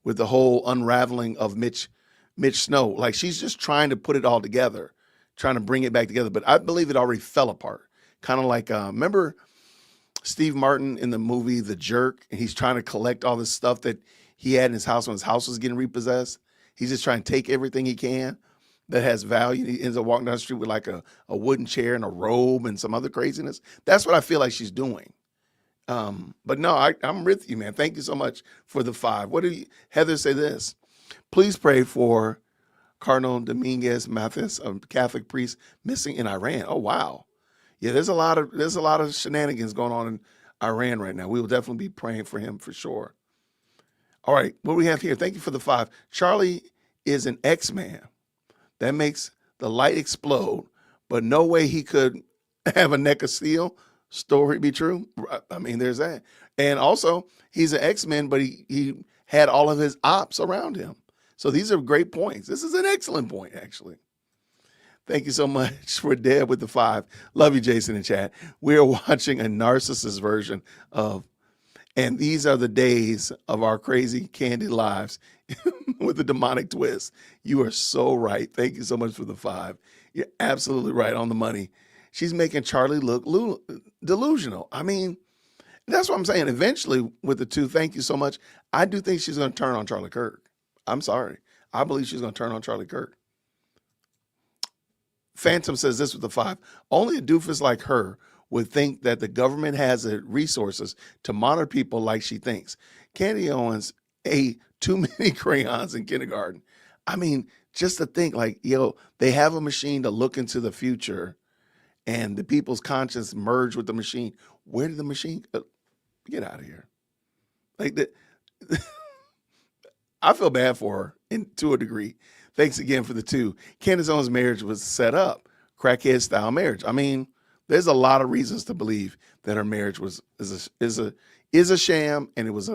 with the whole unraveling of Mitch Snow. Like, she's just trying to put it all together, trying to bring it back together. But I believe it already fell apart. Kind of like, remember Steve Martin in the movie The Jerk, and he's trying to collect all this stuff that he had in his house when his house was getting repossessed. He's just trying to take everything he can that has value. He ends up walking down the street with like a wooden chair and a robe and some other craziness. That's what I feel like she's doing. But no, I'm with you, man. Thank you so much for the 5. What do you, Heather, say this? Please pray for Cardinal Dominguez Mathis, a Catholic priest missing in Iran. Oh, wow. Yeah, there's a lot of shenanigans going on in Iran right now. We will definitely be praying for him for sure. All right, what do we have here? Thank you for the 5. Charlie is an X-Man. That makes the light explode, but no way he could have a neck of steel. Story be true. I mean, there's that. And also, he's an X-Men, but he had all of his ops around him. So these are great points. This is an excellent point, actually. Thank you so much for Deb with the 5. Love you, Jason, in chat. We are watching a narcissist version of, and these are the days of our crazy candy lives with a demonic twist. You are so right. Thank you so much for the 5. You're absolutely right, on the money. She's making Charlie look delusional. I mean, that's what I'm saying. Eventually, with the 2, thank you so much. I do think she's going to turn on Charlie Kirk. I'm sorry. I believe she's going to turn on Charlie Kirk. Phantom says this with the 5. Only a doofus like her would think that the government has the resources to monitor people like she thinks. Candy Owens ate too many crayons in kindergarten. I mean, just to think like, they have a machine to look into the future and the people's conscience merge with the machine. Where did the machine get out of here? Like that. I feel bad for her to a degree. Thanks again for the 2. Candace Owens' marriage was set up, crackhead style marriage. I mean, there's a lot of reasons to believe that her marriage is a sham, and it was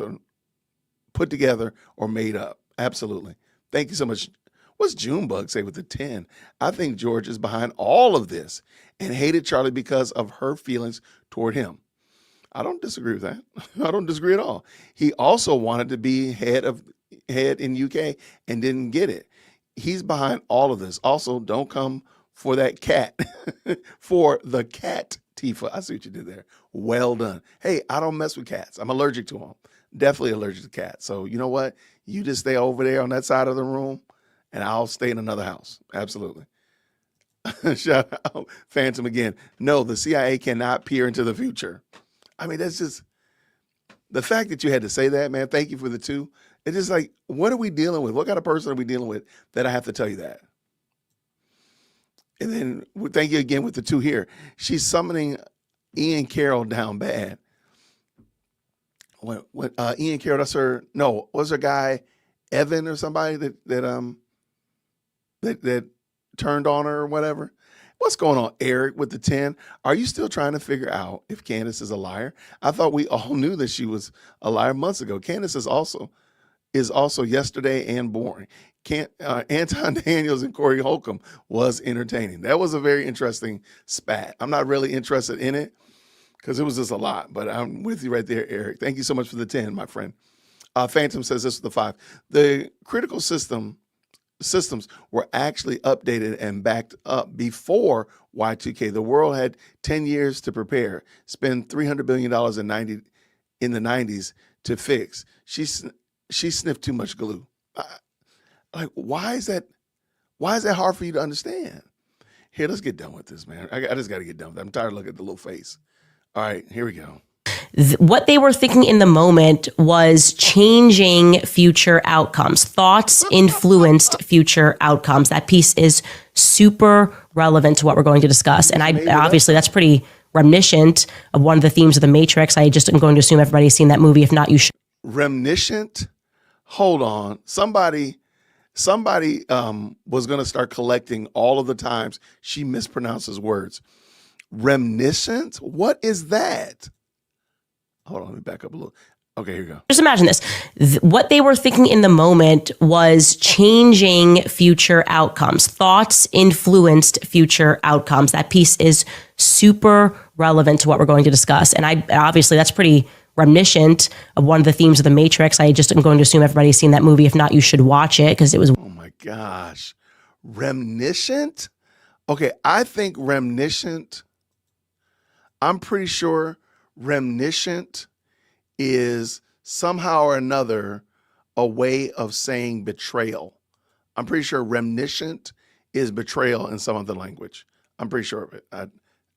put together or made up. Absolutely. Thank you so much. What's Junebug say with the 10? I think George is behind all of this and hated Charlie because of her feelings toward him. I don't disagree with that. I don't disagree at all. He also wanted to be head in UK and didn't get it. He's behind all of this. Also, don't come for that cat. For the cat, Tifa. I see what you did there. Well done. Hey, I don't mess with cats. I'm allergic to them. Definitely allergic to cats. So you know what? You just stay over there on that side of the room, and I'll stay in another house. Absolutely. Shout out Phantom again. No, the CIA cannot peer into the future. I mean, that's just the fact that you had to say that, man. Thank you for the 2. It's just like, what are we dealing with? What kind of person are we dealing with that I have to tell you that? And then thank you again with the 2 here. She's summoning Ian Carroll down bad. What Ian Carroll, that's her, no, was her guy Evan or somebody that turned on her or whatever? What's going on, Eric, with the 10? Are you still trying to figure out if Candace is a liar? I thought we all knew that she was a liar months ago. Candace is also yesterday and boring. Anton Daniels and Corey Holcomb was entertaining. That was a very interesting spat. I'm not really interested in it because it was just a lot, but I'm with you right there, Eric. Thank you so much for the 10, my friend. Phantom says this is the 5. The critical systems were actually updated and backed up before Y2K. The world had 10 years to prepare, spend $300 billion in the 90s to fix. She sniffed too much glue. Like, why is that hard for you to understand? Here, let's get done with this, man. I just got to get done with it. I'm tired of looking at the little face. All right, here we go. What they were thinking in the moment was changing future outcomes. Thoughts influenced future outcomes. That piece is super relevant to what we're going to discuss. And obviously that's pretty reminiscent of one of the themes of The Matrix. I just am going to assume everybody's seen that movie. If not, you should. Reminiscent? Hold on. Somebody was going to start collecting all of the times she mispronounces words. Reminiscent? What is that? Hold on, let me back up a little. Okay, here you go. Just imagine this. What they were thinking in the moment was changing future outcomes. Thoughts influenced future outcomes. That piece is super relevant to what we're going to discuss. And obviously that's pretty reminiscent of one of the themes of The Matrix. I just am going to assume everybody's seen that movie. If not, you should watch it because it was. Oh my gosh. Reminiscent? Okay, I think reminiscent, I'm pretty sure reminiscent is somehow or another a way of saying betrayal. I'm pretty sure reminiscent is betrayal in some other language. I'm pretty sure of it.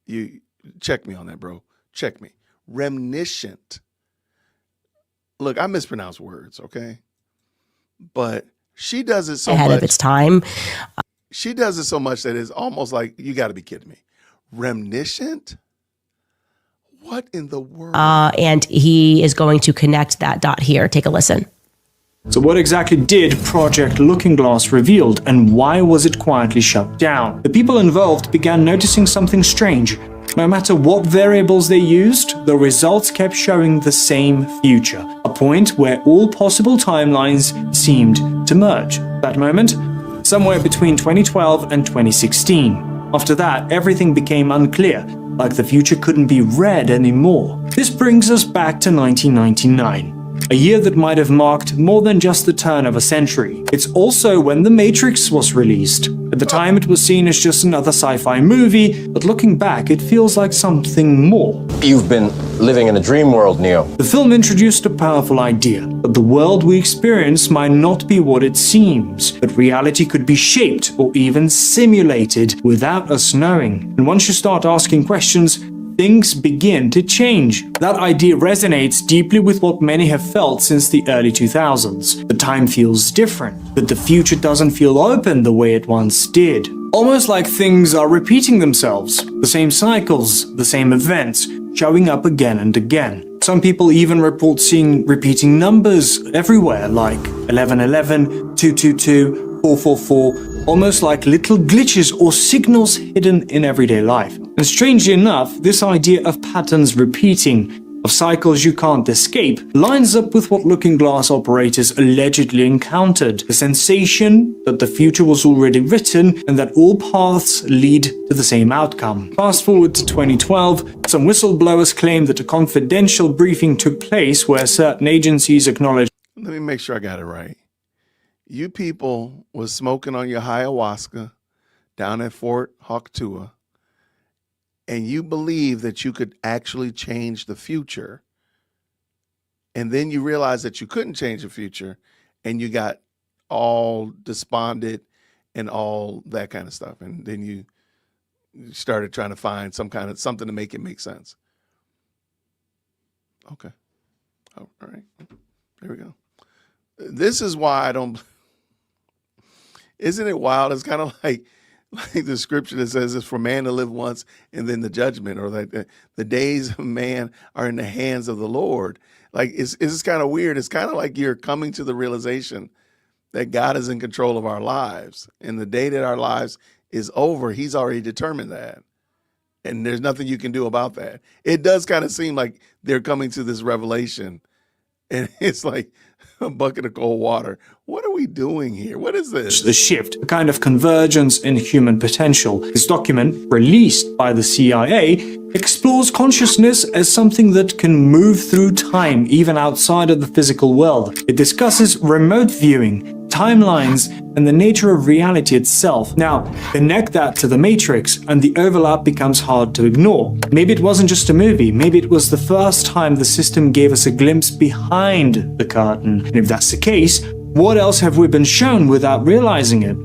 You check me on that, bro. Check me. Reminiscent. Look, I mispronounce words, okay? But she does it so ahead much. Of its time. She does it so much that it's almost like, you got to be kidding me. Reminiscent? What in the world? And he is going to connect that dot here. Take a listen. So what exactly did Project Looking Glass revealed, and why was it quietly shut down? The people involved began noticing something strange. No matter what variables they used, the results kept showing the same future, a point where all possible timelines seemed to merge. That moment, somewhere between 2012 and 2016. After that, everything became unclear, like the future couldn't be read anymore. This brings us back to 1999. A year that might have marked more than just the turn of a century. It's also when The Matrix was released. At the time, it was seen as just another sci-fi movie, but looking back, it feels like something more. You've been living in a dream world, Neo. The film introduced a powerful idea, that the world we experience might not be what it seems, that reality could be shaped or even simulated without us knowing. And once you start asking questions, things begin to change. That idea resonates deeply with what many have felt since the early 2000s. The time feels different, that the future doesn't feel open the way it once did. Almost like things are repeating themselves. The same cycles, the same events, showing up again and again. Some people even report seeing repeating numbers everywhere, like 1111, 222, 444, almost like little glitches or signals hidden in everyday life. And strangely enough, this idea of patterns repeating, of cycles you can't escape, lines up with what Looking Glass operators allegedly encountered. The sensation that the future was already written and that all paths lead to the same outcome. Fast forward to 2012, some whistleblowers claim that a confidential briefing took place where certain agencies acknowledged. Let me make sure I got it right. You people was smoking on your ayahuasca down at Fort Hawktua, and you believe that you could actually change the future. And then you realize that you couldn't change the future, and you got all despondent and all that kind of stuff. And then you started trying to find something to make it make sense. Okay. Oh, all right. There we go. This is why I don't. Isn't it wild? It's kind of like the scripture that says it's for man to live once and then the judgment, or like the days of man are in the hands of the Lord. Like it's kind of weird. It's kind of like you're coming to the realization that God is in control of our lives, and the day that our lives is over, he's already determined that. And there's nothing you can do about that. It does kind of seem like they're coming to this revelation, and it's like a bucket of cold water. What are we doing here? What is this? The shift, a kind of convergence in human potential. This document, released by the CIA, explores consciousness as something that can move through time, even outside of the physical world. It discusses remote viewing, timelines, and the nature of reality itself. Now, connect that to The Matrix, and the overlap becomes hard to ignore. Maybe it wasn't just a movie. Maybe it was the first time the system gave us a glimpse behind the curtain. And if that's the case, what else have we been shown without realizing it?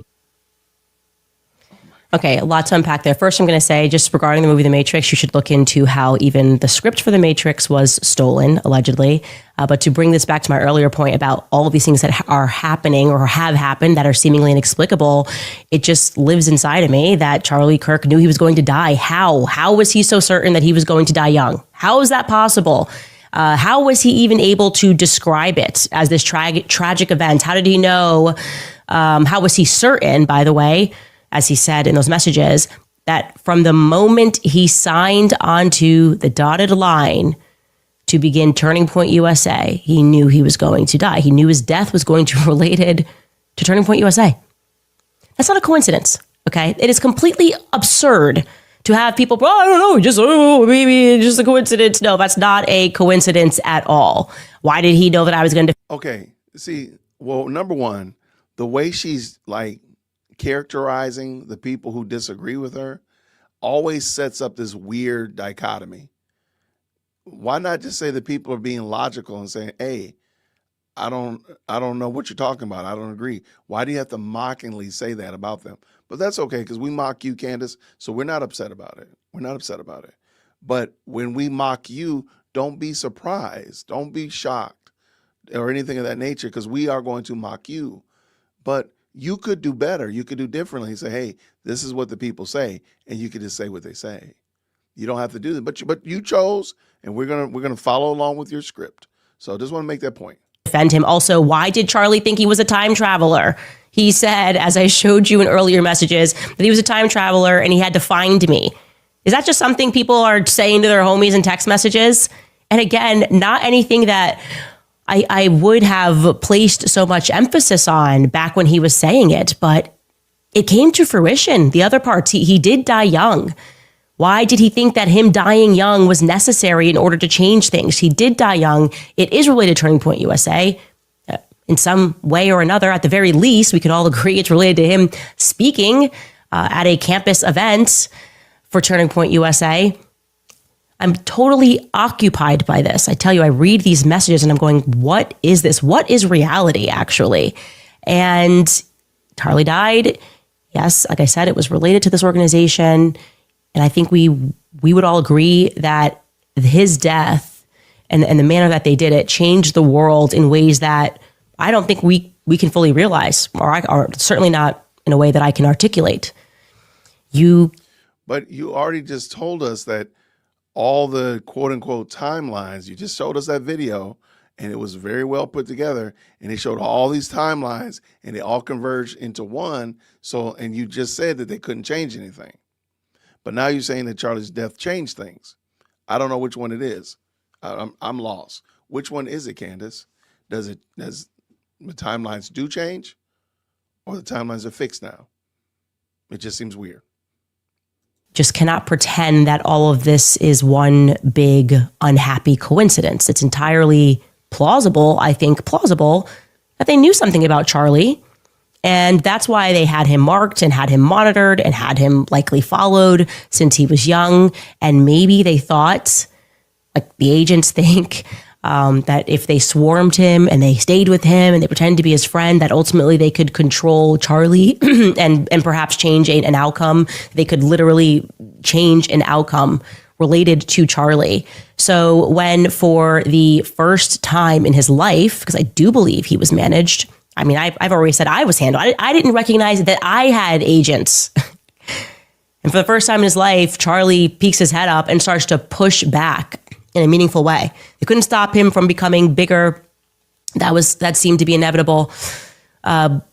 Okay, a lot to unpack there. First, I'm going to say, just regarding the movie The Matrix, you should look into how even the script for The Matrix was stolen, allegedly. But to bring this back to my earlier point about all of these things that are happening or have happened that are seemingly inexplicable, it just lives inside of me that Charlie Kirk knew he was going to die. How? How was he so certain that he was going to die young? How is that possible? How was he even able to describe it as this tragic event? How did he know? How was he certain, by the way, as he said in those messages, that from the moment he signed onto the dotted line to begin Turning Point USA, he knew he was going to die. He knew his death was going to be related to Turning Point USA. That's not a coincidence, okay? It is completely absurd to have people, I don't know, maybe just a coincidence. No, that's not a coincidence at all. Why did he know that I was going to? Okay, see, well, number one, the way she's like characterizing the people who disagree with her always sets up this weird dichotomy. Why not just say that people are being logical and saying, hey, I don't know what you're talking about. I don't agree. Why do you have to mockingly say that about them? But that's okay, because we mock you, Candace, so we're not upset about it. We're not upset about it. But when we mock you, don't be surprised. Don't be shocked or anything of that nature, because we are going to mock you. But you could do better. You could do differently. Say, hey, this is what the people say, and you could just say what they say. You don't have to do that. But you chose, and we're gonna follow along with your script. So I just want to make that point. Defend him. Also, why did Charlie think he was a time traveler? He said, as I showed you in earlier messages, that he was a time traveler and he had to find me. Is that just something people are saying to their homies in text messages? And again, not anything that I would have placed so much emphasis on back when he was saying it, but it came to fruition. The other parts, he did die young. Why did he think that him dying young was necessary in order to change things? He did die young. It is related to Turning Point USA. In some way or another, at the very least, we can all agree it's related to him speaking at a campus event for Turning Point USA. I'm totally occupied by this. I tell you, I read these messages and I'm going, what is this? What is reality, actually? And Charlie died. Yes, like I said, it was related to this organization. And I think we would all agree that his death and the manner that they did it changed the world in ways that I don't think we can fully realize, or certainly not in a way that I can articulate. But you already just told us that all the quote unquote timelines, you just showed us that video and it was very well put together, and they showed all these timelines and they all converged into one. So, and you just said that they couldn't change anything. But now you're saying that Charlie's death changed things. I don't know which one it is. I'm lost. Which one is it, Candace? Does the timelines do change, or the timelines are fixed now? It just seems weird. Just cannot pretend that all of this is one big unhappy coincidence. It's entirely plausible, I think plausible, that they knew something about Charlie. And that's why they had him marked and had him monitored and had him likely followed since he was young. And maybe they thought, like the agents think, that if they swarmed him and they stayed with him and they pretended to be his friend, that ultimately they could control Charlie and perhaps change an outcome. They could literally change an outcome related to Charlie. So when for the first time in his life, because I do believe he was managed, I mean, I've already said I was handled. I didn't recognize that I had agents. And for the first time in his life, Charlie peeks his head up and starts to push back in a meaningful way. They couldn't stop him from becoming bigger. That seemed to be inevitable. But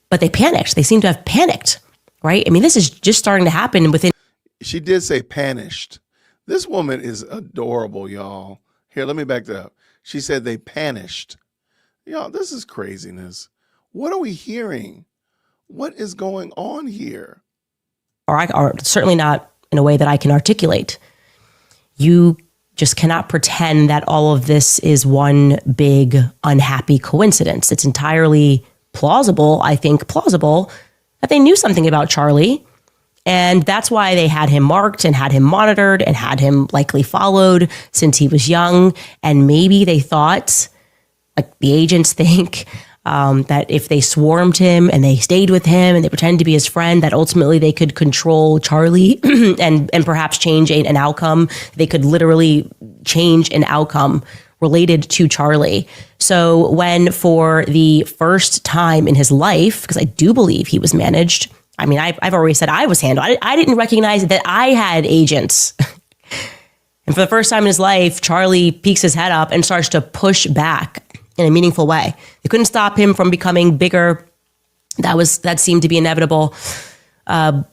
they panicked. They seemed to have panicked, right? I mean, this is just starting to happen within. She did say panished. This woman is adorable, y'all. Here, let me back that up. She said they panished. Y'all, this is craziness. What are we hearing? What is going on here? Or certainly not in a way that I can articulate. You just cannot pretend that all of this is one big unhappy coincidence. It's entirely plausible, I think plausible, that they knew something about Charlie. And that's why they had him marked and had him monitored and had him likely followed since he was young. And maybe they thought, like the agents think, that if they swarmed him and they stayed with him and they pretended to be his friend, that ultimately they could control Charlie and perhaps change an outcome. They could literally change an outcome related to Charlie. So when for the first time in his life, because I do believe he was managed, I mean, I've already said I was handled. I didn't recognize that I had agents. And for the first time in his life, Charlie peeks his head up and starts to push back in a meaningful way. They couldn't stop him from becoming bigger. That seemed to be inevitable. But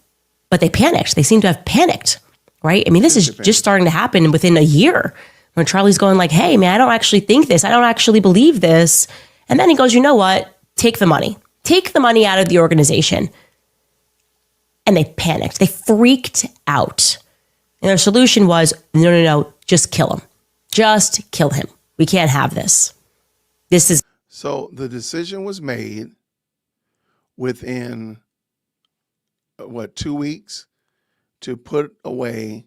they panicked. They seem to have panicked, right? I mean, this is just starting to happen within a year when Charlie's going like, hey, man, I don't actually think this. I don't actually believe this. And then he goes, you know what? Take the money. Take the money out of the organization. And they panicked. They freaked out. And their solution was, no, just kill him. Just kill him. We can't have this. So the decision was made within, 2 weeks to put away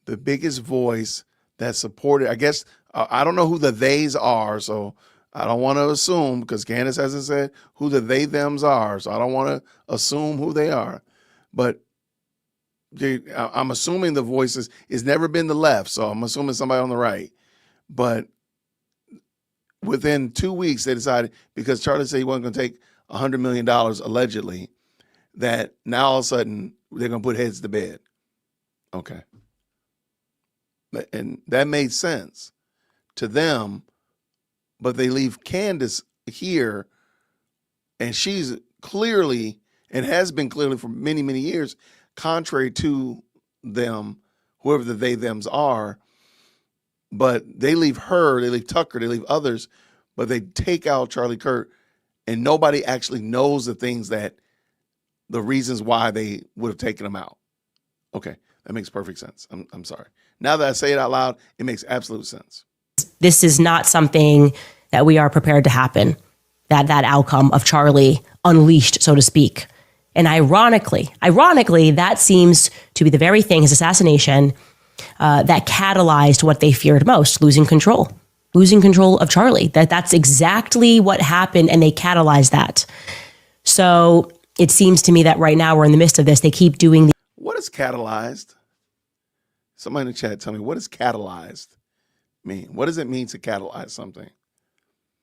the biggest voice that supported, I guess, I don't know who the theys are, so I don't want to assume, because Candace hasn't said who the they thems are, so I don't want to assume who they are. But I'm assuming the voices, it's never been the left, so I'm assuming somebody on the right. But within 2 weeks, they decided, because Charlie said he wasn't going to take $100 million allegedly, that now all of a sudden they're going to put heads to bed. Okay. And that made sense to them, but they leave Candace here, and she's clearly, and has been clearly for many, many years, contrary to them, whoever the they thems are. But they leave her, they leave Tucker, they leave others, but they take out Charlie Kirk, and nobody actually knows the reasons why they would have taken him out. Okay, that makes perfect sense. I'm sorry. Now that I say it out loud, it makes absolute sense. This is not something that we are prepared to happen, that outcome of Charlie unleashed, so to speak. And ironically, that seems to be the very thing, his assassination, that catalyzed what they feared most, losing control of Charlie. That's exactly what happened, and they catalyzed that. So it seems to me that right now we're in the midst of this. They keep doing What is catalyzed? Somebody in the chat, tell me, what does catalyzed mean? What does it mean to catalyze something?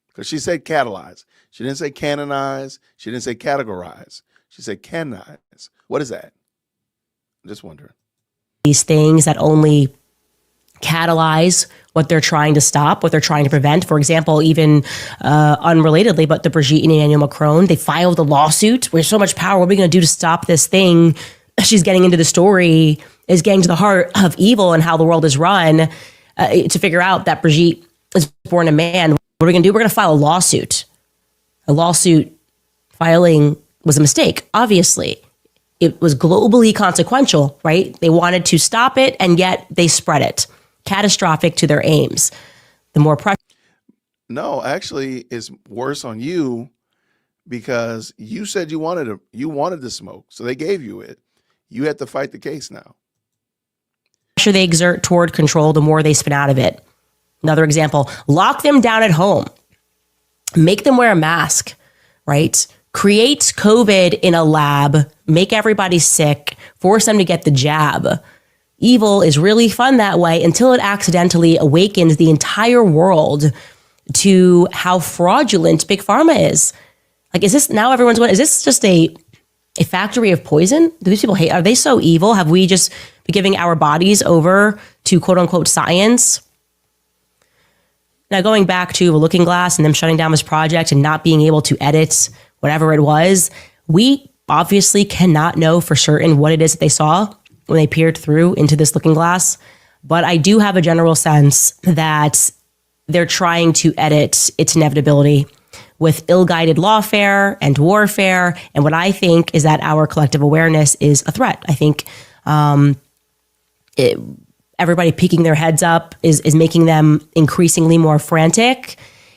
Because she said catalyze. She didn't say canonize. She didn't say categorize. She said canonize. What is that? I'm just wondering. These things that only catalyze what they're trying to stop, what they're trying to prevent. For example, even unrelatedly, but the Brigitte and Emmanuel Macron, they filed a lawsuit. We have so much power. What are we going to do to stop this thing? She's getting into the story, is getting to the heart of evil and how the world is run, to figure out that Brigitte is born a man. What are we going to do? We're going to file a lawsuit. A lawsuit filing was a mistake, obviously. It was globally consequential, right? They wanted to stop it, and yet they spread it. Catastrophic to their aims. The more pressure. No, actually, it's worse on you, because you said you wanted the smoke, so they gave you it. You had to fight the case now. Pressure they exert toward control, the more they spin out of it. Another example: lock them down at home, make them wear a mask, right? Create COVID in a lab, make everybody sick, force them to get the jab. Evil is really fun that way until it accidentally awakens the entire world to how fraudulent Big Pharma is. Like, is this now everyone's going, is this just a factory of poison? Do these people hate? Are they so evil? Have we just been giving our bodies over to quote unquote science? Now, going back to Looking Glass and them shutting down this project and not being able to edit whatever it was, we obviously cannot know for certain what it is that they saw when they peered through into this looking glass. But I do have a general sense that they're trying to edit its inevitability with ill-guided lawfare and warfare. And what I think is that our collective awareness is a threat. I think everybody peeking their heads up is making them increasingly more frantic.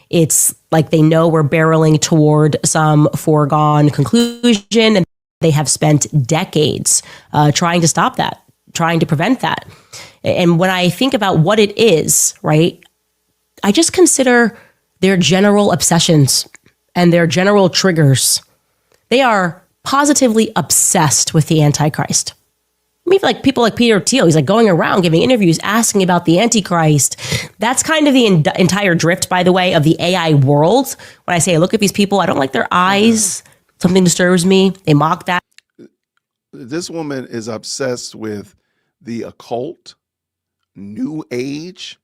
It's like they know we're barreling toward some foregone conclusion, and they have spent decades trying to stop that, trying to prevent that. And when I think about what it is, right, I just consider their general obsessions and their general triggers. They are positively obsessed with the Antichrist. I mean, like people like Peter Thiel, he's like going around giving interviews asking about the Antichrist. That's kind of the entire drift, by the way, of the AI world. When I say I look at these people, I don't like their eyes. Something disturbs me. They mock that. This woman is obsessed with the occult, New Age.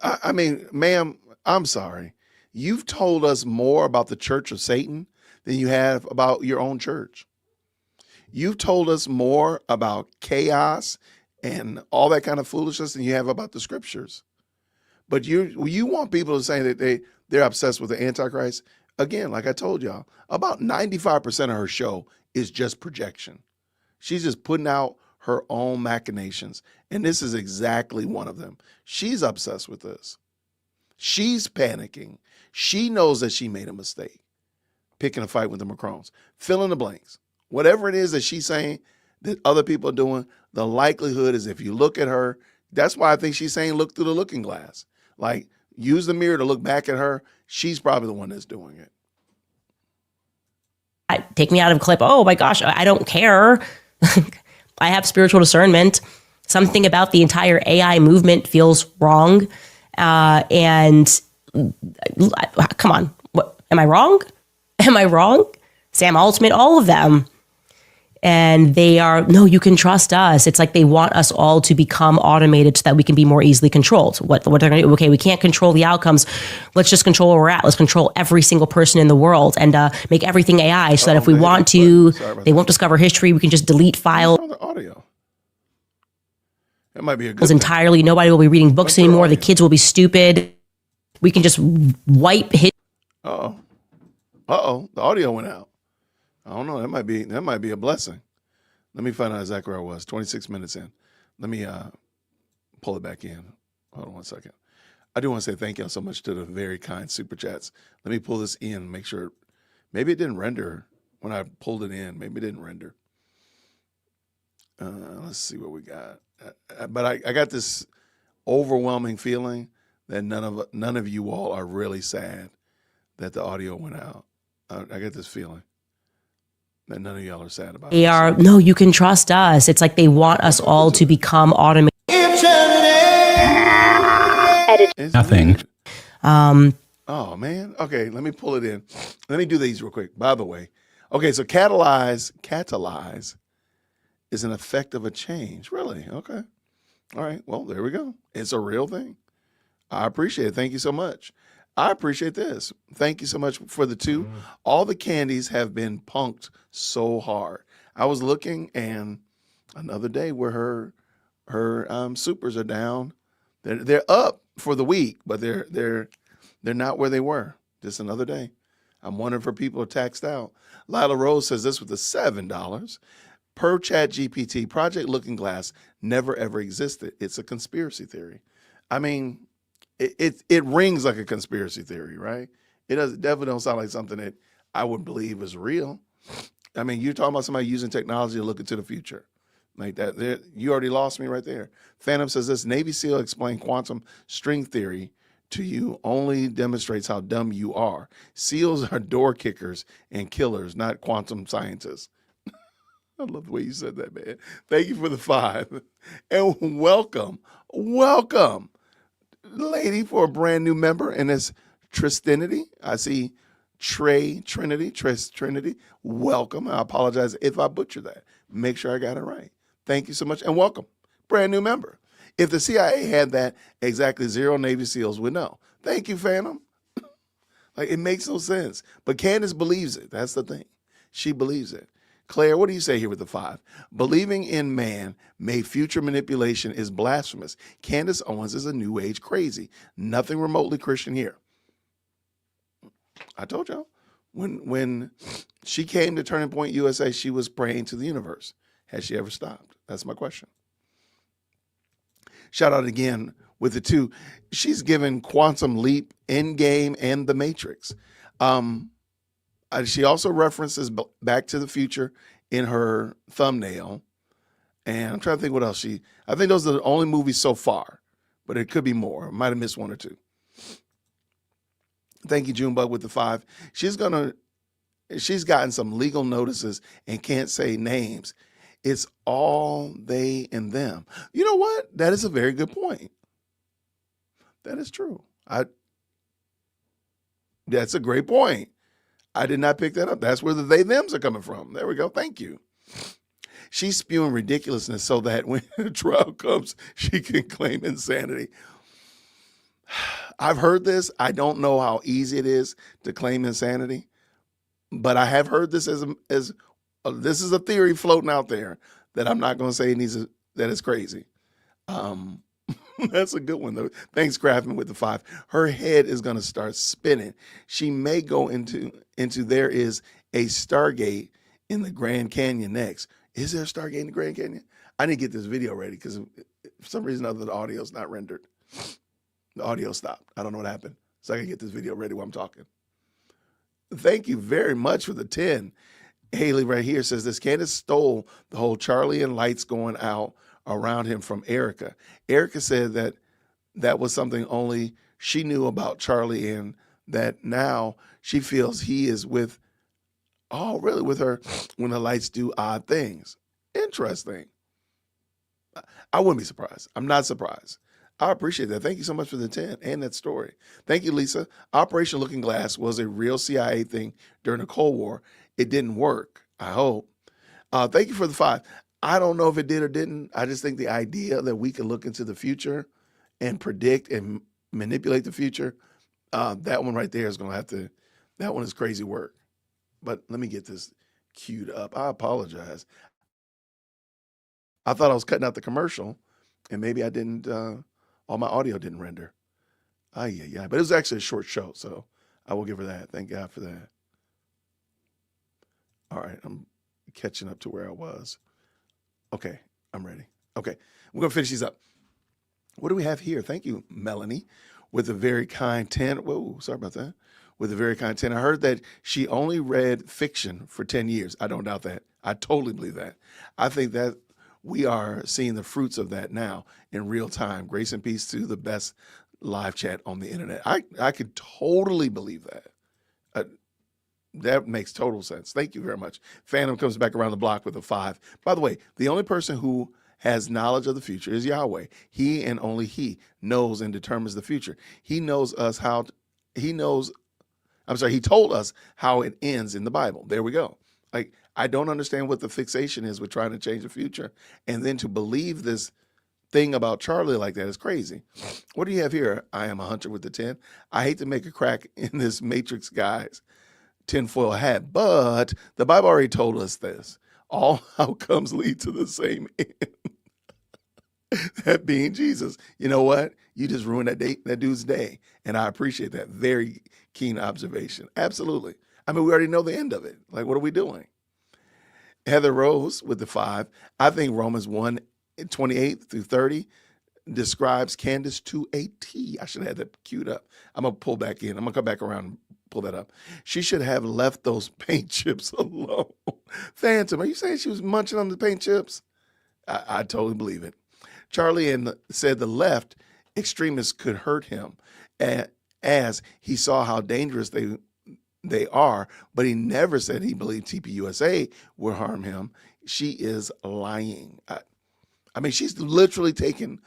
I mean, ma'am, I'm sorry. You've told us more about the Church of Satan than you have about your own church. You've told us more about chaos and all that kind of foolishness than you have about the scriptures. But you want people to say that they're obsessed with the Antichrist. Again, like I told y'all, about 95% of her show is just projection. She's just putting out her own machinations. And this is exactly one of them. She's obsessed with this. She's panicking. She knows that she made a mistake picking a fight with the Macrons. Fill in the blanks. Whatever it is that she's saying that other people are doing, the likelihood is if you look at her, that's why I think she's saying look through the looking glass. Like, use the mirror to look back at her. She's probably the one that's doing it. Take me out of a clip. Oh my gosh, I don't care. I have spiritual discernment. Something about the entire AI movement feels wrong. And come on, what, am I wrong? Am I wrong? Sam Altman, all of them. And they are, no, you can trust us. It's like they want us all to become automated so that we can be more easily controlled. What they're going to do, okay, we can't control the outcomes. Let's just control where we're at. Let's control every single person in the world and make everything AI so that if we want to, they won't discover history. We can just delete files. The audio. That might be a good entirely. Nobody will be reading books anymore. The kids will be stupid. We can just wipe his. Uh-oh. The audio went out. I don't know. That might be a blessing. Let me find out exactly where I was. 26 minutes in. Let me pull it back in. Hold on one second. I do want to say thank you so much to the very kind super chats. Let me pull this in, make sure. Maybe it didn't render when I pulled it in. Maybe it didn't render. Let's see what we got. But I got this overwhelming feeling that none of you all are really sad that the audio went out. I get this feeling that none of y'all are sad about it. They are, no, you can trust us. It's like they want us all to become automated. Nothing. Oh, man. Okay, let me pull it in. Let me do these real quick, by the way. Okay, so catalyze is an effect of a change. Really? Okay. All right. Well, there we go. It's a real thing. I appreciate it. Thank you so much. I appreciate this. Thank you so much for the two. All the candies have been punked so hard. I was looking, and another day where her supers are down. They're up for the week, but they're not where they were. Just another day. I'm wondering if people are taxed out. Lila Rose says this with the $7. Per Chat GPT, Project Looking Glass never ever existed. It's a conspiracy theory. I mean, it rings like a conspiracy theory, right? It definitely don't sound like something that I would believe is real. I mean, you're talking about somebody using technology to look into the future. Like that, you already lost me right there. Phantom says this, Navy SEAL explained quantum string theory to you only demonstrates how dumb you are. SEALs are door kickers and killers, not quantum scientists. I love the way you said that, man. Thank you for the 5. And welcome, lady, for a brand new member. And it's Tristinity. I see Trinity. Welcome. I apologize if I butchered that. Make sure I got it right. Thank you so much. And welcome, brand new member. If the CIA had that, exactly 0 Navy SEALs would know. Thank you, Phantom. Like, it makes no sense. But Candace believes it. That's the thing. She believes it. Claire, what do you say here with the 5? Believing in man made future manipulation is blasphemous. Candace Owens is a new age crazy. Nothing remotely Christian here. I told y'all. When she came to Turning Point USA, she was praying to the universe. Has she ever stopped? That's my question. Shout out again with the 2. She's given Quantum Leap, Endgame, and The Matrix. She also references Back to the Future in her thumbnail. And I'm trying to think what else I think those are the only movies so far, but it could be more. I might have missed 1 or 2. Thank you, Junebug, with the 5. She's gotten some legal notices and can't say names. It's all they and them. You know what? That is a very good point. That is true. That's a great point. I did not pick that up. That's where the they thems are coming from. There we go. Thank you. She's spewing ridiculousness so that when the trial comes, she can claim insanity. I've heard this. I don't know how easy it is to claim insanity, but I have heard this as this is a theory floating out there that I'm not going to say that it's crazy. That's a good one, though. Thanks, Craftman, with the 5. Her head is going to start spinning. She may go into there is a Stargate in the Grand Canyon next. Is there a Stargate in the Grand Canyon? I need to get this video ready because for some reason or other, the audio's not rendered. The audio stopped. I don't know what happened. So I can get this video ready while I'm talking. Thank you very much for the 10. Haley right here says this. Candace stole the whole Charlie and lights going out around him from Erica. Erica said that was something only she knew about Charlie, and that now she feels he is with her when the lights do odd things. Interesting. I wouldn't be surprised. I'm not surprised. I appreciate that. Thank you so much for the 10 and that story. Thank you, Lisa. Operation Looking Glass was a real CIA thing during the Cold War. It didn't work, I hope. Thank you for the 5. I don't know if it did or didn't. I just think the idea that we can look into the future and predict and manipulate the future, that one right there is going to have to, that one is crazy work. But let me get this queued up. I apologize. I thought I was cutting out the commercial, and maybe I didn't, all my audio didn't render. But it was actually a short show, so I will give her that. Thank God for that. All right, I'm catching up to where I was. Okay, I'm ready. Okay, we're going to finish these up. What do we have here? Thank you, Melanie, with a very kind 10. Whoa, sorry about that. With a very kind 10. I heard that she only read fiction for 10 years. I don't doubt that. I totally believe that. I think that we are seeing the fruits of that now in real time. Grace and peace to the best live chat on the internet. I could totally believe that. That makes total sense. Thank you very much. Phantom comes back around the block with a 5. By the way, the only person who has knowledge of the future is Yahweh. He and only he knows and determines the future. He knows he told us how it ends in the Bible. There we go. Like, I don't understand what the fixation is with trying to change the future. And then to believe this thing about Charlie like that is crazy. What do you have here? I am a hunter with the 10. I hate to make a crack in this Matrix guy's tinfoil hat, but the Bible already told us this. All outcomes lead to the same end. That being Jesus. You know what? You just ruined that dude's day. And I appreciate that. Very keen observation. Absolutely. I mean, we already know the end of it. Like, what are we doing? Heather Rose with the 5. I think Romans 1:28 through 30 describes Candace to a T. I should have had that queued up. I'm going to pull back in. I'm going to come back around and pull that up. She should have left those paint chips alone. Phantom, are you saying she was munching on the paint chips? I totally believe it. Charlie said the left extremists could hurt him as he saw how dangerous they are, but he never said he believed TPUSA would harm him. She is lying. I mean, she's literally taken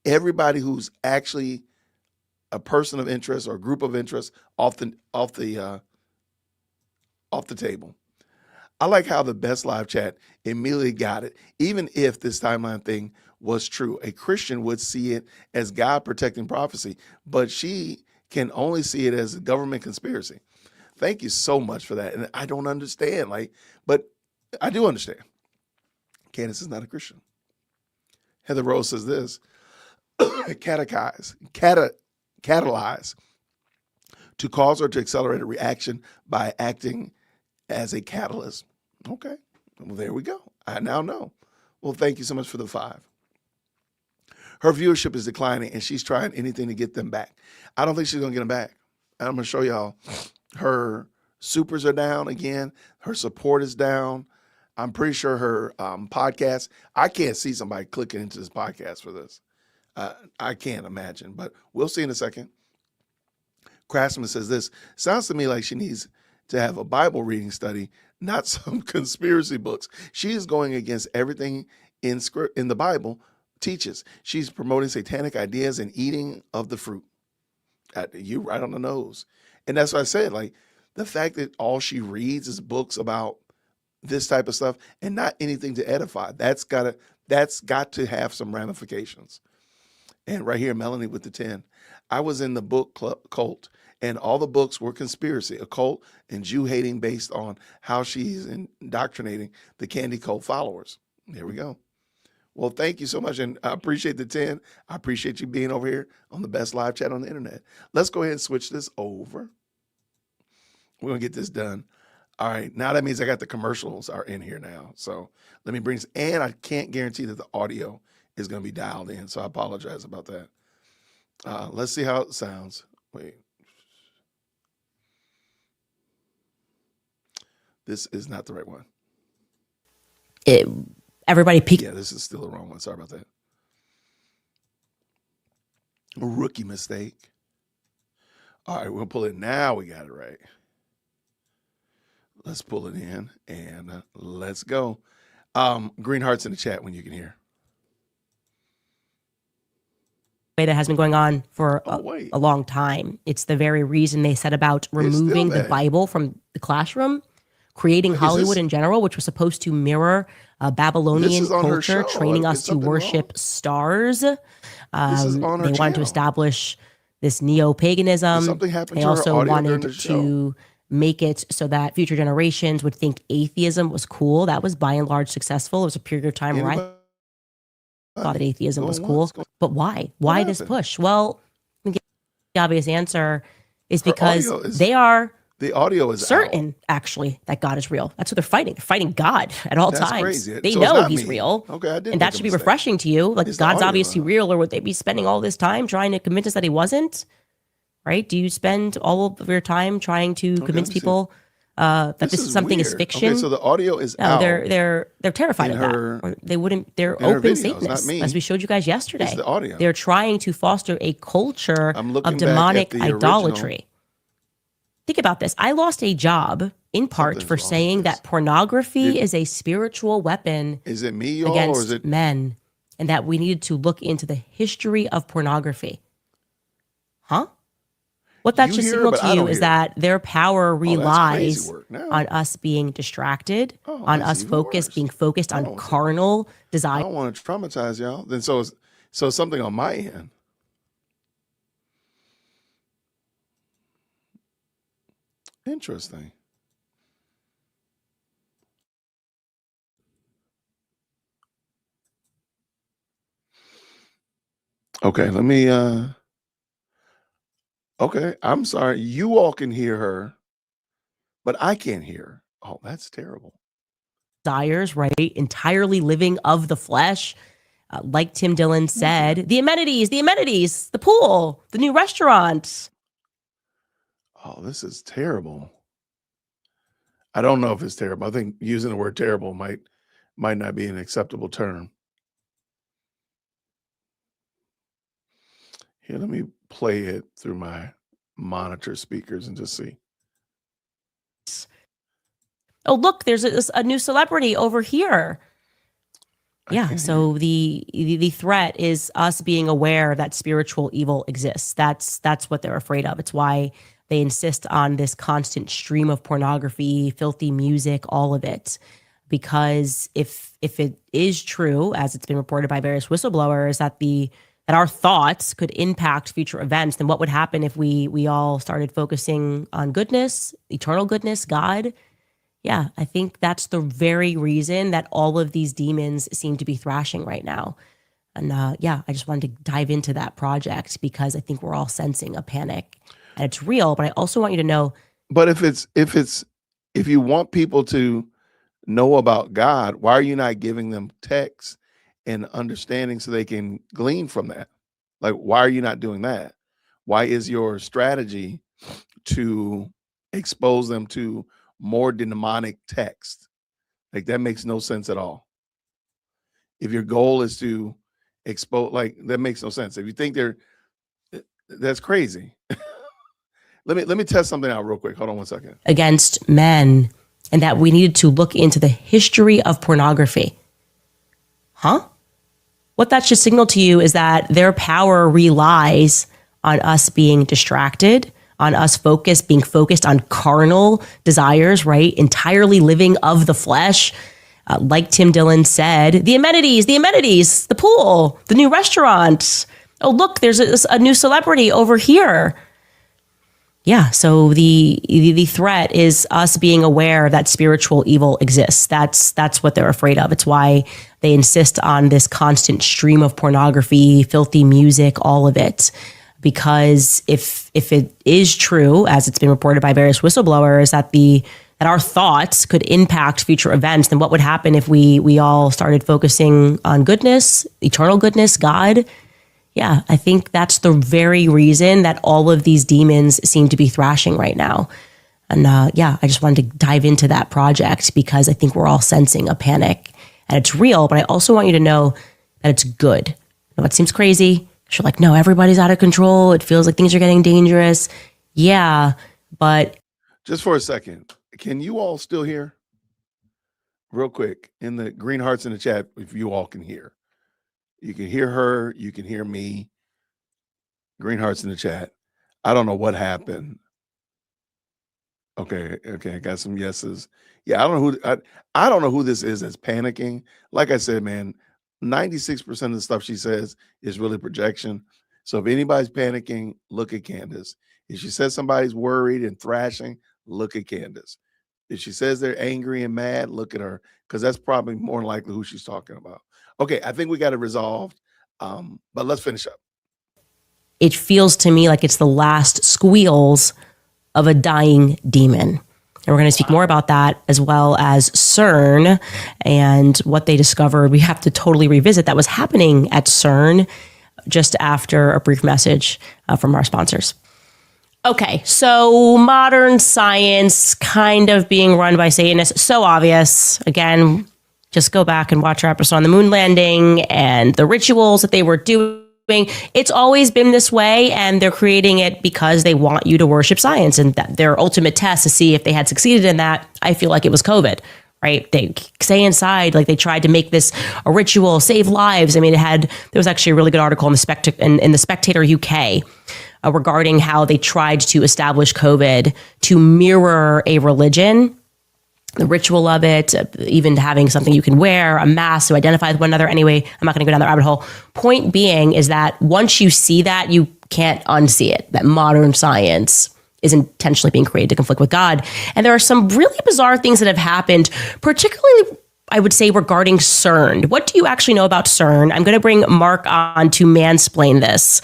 everybody who's actually a person of interest or a group of interest off the table. I like how the best live chat immediately got it. Even if this timeline thing was true, a Christian would see it as God protecting prophecy, but she can only see it as a government conspiracy. Thank you so much for that. And I don't understand, but I do understand. Candace is not a Christian. Heather Rose says this, catalyze to cause or to accelerate a reaction by acting as a catalyst. Okay, well, there we go. I now know. Well, thank you so much for the 5. Her viewership is declining, and she's trying anything to get them back. I don't think she's going to get them back. I'm going to show y'all. Her supers are down again. Her support is down. I'm pretty sure her podcast, I can't see somebody clicking into this podcast for this. I can't imagine, but we'll see in a second. Craftsman says this, sounds to me like she needs to have a Bible reading study, not some conspiracy books. She is going against everything in the Bible teaches. She's promoting satanic ideas and eating of the fruit. You right on the nose. And that's what I said, like the fact that all she reads is books about this type of stuff and not anything to edify. That's got to have some ramifications. And right here, Melanie with the 10. I was in the book club cult, and all the books were conspiracy, occult, and Jew hating based on how she's indoctrinating the candy cult followers. There we go. Well, thank you so much. And I appreciate the 10. I appreciate you being over here on the best live chat on the internet. Let's go ahead and switch this over. We're going to get this done. All right. Now that means I got the commercials are in here now. So let me bring this. And I can't guarantee that the audio is going to be dialed in. So I apologize about that. Let's see how it sounds. Wait. This is not the right one. Everybody peek. Yeah, this is still the wrong one. Sorry about that. A rookie mistake. All right, we'll pull it now. We got it right. Let's pull it in and let's go. Green hearts in the chat when you can hear. That has been going on for a long time. It's the very reason they set about removing the Bible from the classroom, creating Hollywood in general, which was supposed to mirror Babylonian culture, training us to worship stars. They wanted to establish this neo-paganism. They also wanted to make it so that future generations would think atheism was cool. That was by and large successful. It was a period of time where I thought that atheism was cool. But why? Why this push? Well, the obvious answer is because they are the audio is certain, actually, that God is real. That's what they're fighting. They're fighting God at all times. Crazy. They know he's real. Okay, I did. And that should be refreshing to you. Like, God's obviously real, or would they be spending all this time trying to convince us that he wasn't? Right? Do you spend all of your time trying to convince people that this is something weird. is fiction? Okay, so the audio is no, out. They're terrified of that. Or they wouldn't. They're open Satanists, as we showed you guys yesterday. It's the audio. They're trying to foster a culture of demonic idolatry. Original. Think about this. I lost a job in part for saying that pornography is a spiritual weapon is it me, y'all, against or is it men, and that we needed to look into the history of pornography. Huh? What that should signal to you is that their power relies on us being distracted, on us being focused on carnal desire. I don't want to traumatize y'all. Then so something on my end. Interesting. Okay, let me okay, I'm sorry. You all can hear her, but I can't hear her. Oh, that's terrible. Desires, right? Entirely living of the flesh. Like Tim Dillon said, the amenities, the pool, the new restaurant. Oh, this is terrible. I don't know if it's terrible. I think using the word terrible might not be an acceptable term. Here, let me play it through my monitor speakers and just see. Oh, look, there's a new celebrity over here. Yeah, so the threat is us being aware that spiritual evil exists. That's what they're afraid of. It's why they insist on this constant stream of pornography, filthy music, all of it. Because if it is true, as it's been reported by various whistleblowers, that our thoughts could impact future events, then what would happen if we all started focusing on goodness, eternal goodness, God? Yeah, I think that's the very reason that all of these demons seem to be thrashing right now. And I just wanted to dive into that project because I think we're all sensing a panic. And it's real, but I also want you to know. But if you want people to know about God, why are you not giving them text and understanding so they can glean from that? Like, why are you not doing that? Why is your strategy to expose them to more demonic text? Like, that makes no sense at all. If your goal is to expose, like, that makes no sense. If you think that's crazy. Let me test something out real quick. Hold on one second. Against men, and that we needed to look into the history of pornography. Huh? What that should signal to you is that their power relies on us being distracted, on us being focused on carnal desires, right? Entirely living of the flesh. Like Tim Dillon said, the amenities, the pool, the new restaurant. Oh, look, there's a new celebrity over here. Yeah, so the threat is us being aware that spiritual evil exists. That's what they're afraid of. It's why they insist on this constant stream of pornography, filthy music, all of it. Because if it is true, as it's been reported by various whistleblowers, that our thoughts could impact future events, then what would happen if we all started focusing on goodness, eternal goodness, God? Yeah, I think that's the very reason that all of these demons seem to be thrashing right now. And I just wanted to dive into that project because I think we're all sensing a panic and it's real, but I also want you to know that it's good. I know it seems crazy. You're like, no, everybody's out of control. It feels like things are getting dangerous. Yeah, but... Just for a second, can you all still hear? Real quick, in the green hearts in the chat, if you all can hear. You can hear her. You can hear me. Green hearts in the chat. I don't know what happened. Okay. I got some yeses. Yeah, I don't know who this is that's panicking. Like I said, man, 96% of the stuff she says is really projection. So if anybody's panicking, look at Candace. If she says somebody's worried and thrashing, look at Candace. If she says they're angry and mad, look at her, because that's probably more likely who she's talking about. Okay, I think we got it resolved, but let's finish up. It feels to me like it's the last squeals of a dying demon. And we're going to speak more about that, as well as CERN and what they discovered. We have to totally revisit that was happening at CERN just after a brief message from our sponsors. Okay, so modern science kind of being run by Satanists, so obvious. Again, just go back and watch our episode on the moon landing and the rituals that they were doing. It's always been this way, and they're creating it because they want you to worship science. And that their ultimate test to see if they had succeeded in that, I feel like it was COVID, right? They stay inside, like they tried to make this a ritual, save lives. I mean, there was actually a really good article in the Spectator UK regarding how they tried to establish COVID to mirror a religion. The ritual of it, even having something you can wear, a mask to identify with one another. Anyway, I'm not going to go down that rabbit hole. Point being is that once you see that, you can't unsee it, that modern science is intentionally being created to conflict with God. And there are some really bizarre things that have happened, particularly, I would say, regarding CERN. What do you actually know about CERN? I'm going to bring Mark on to mansplain this.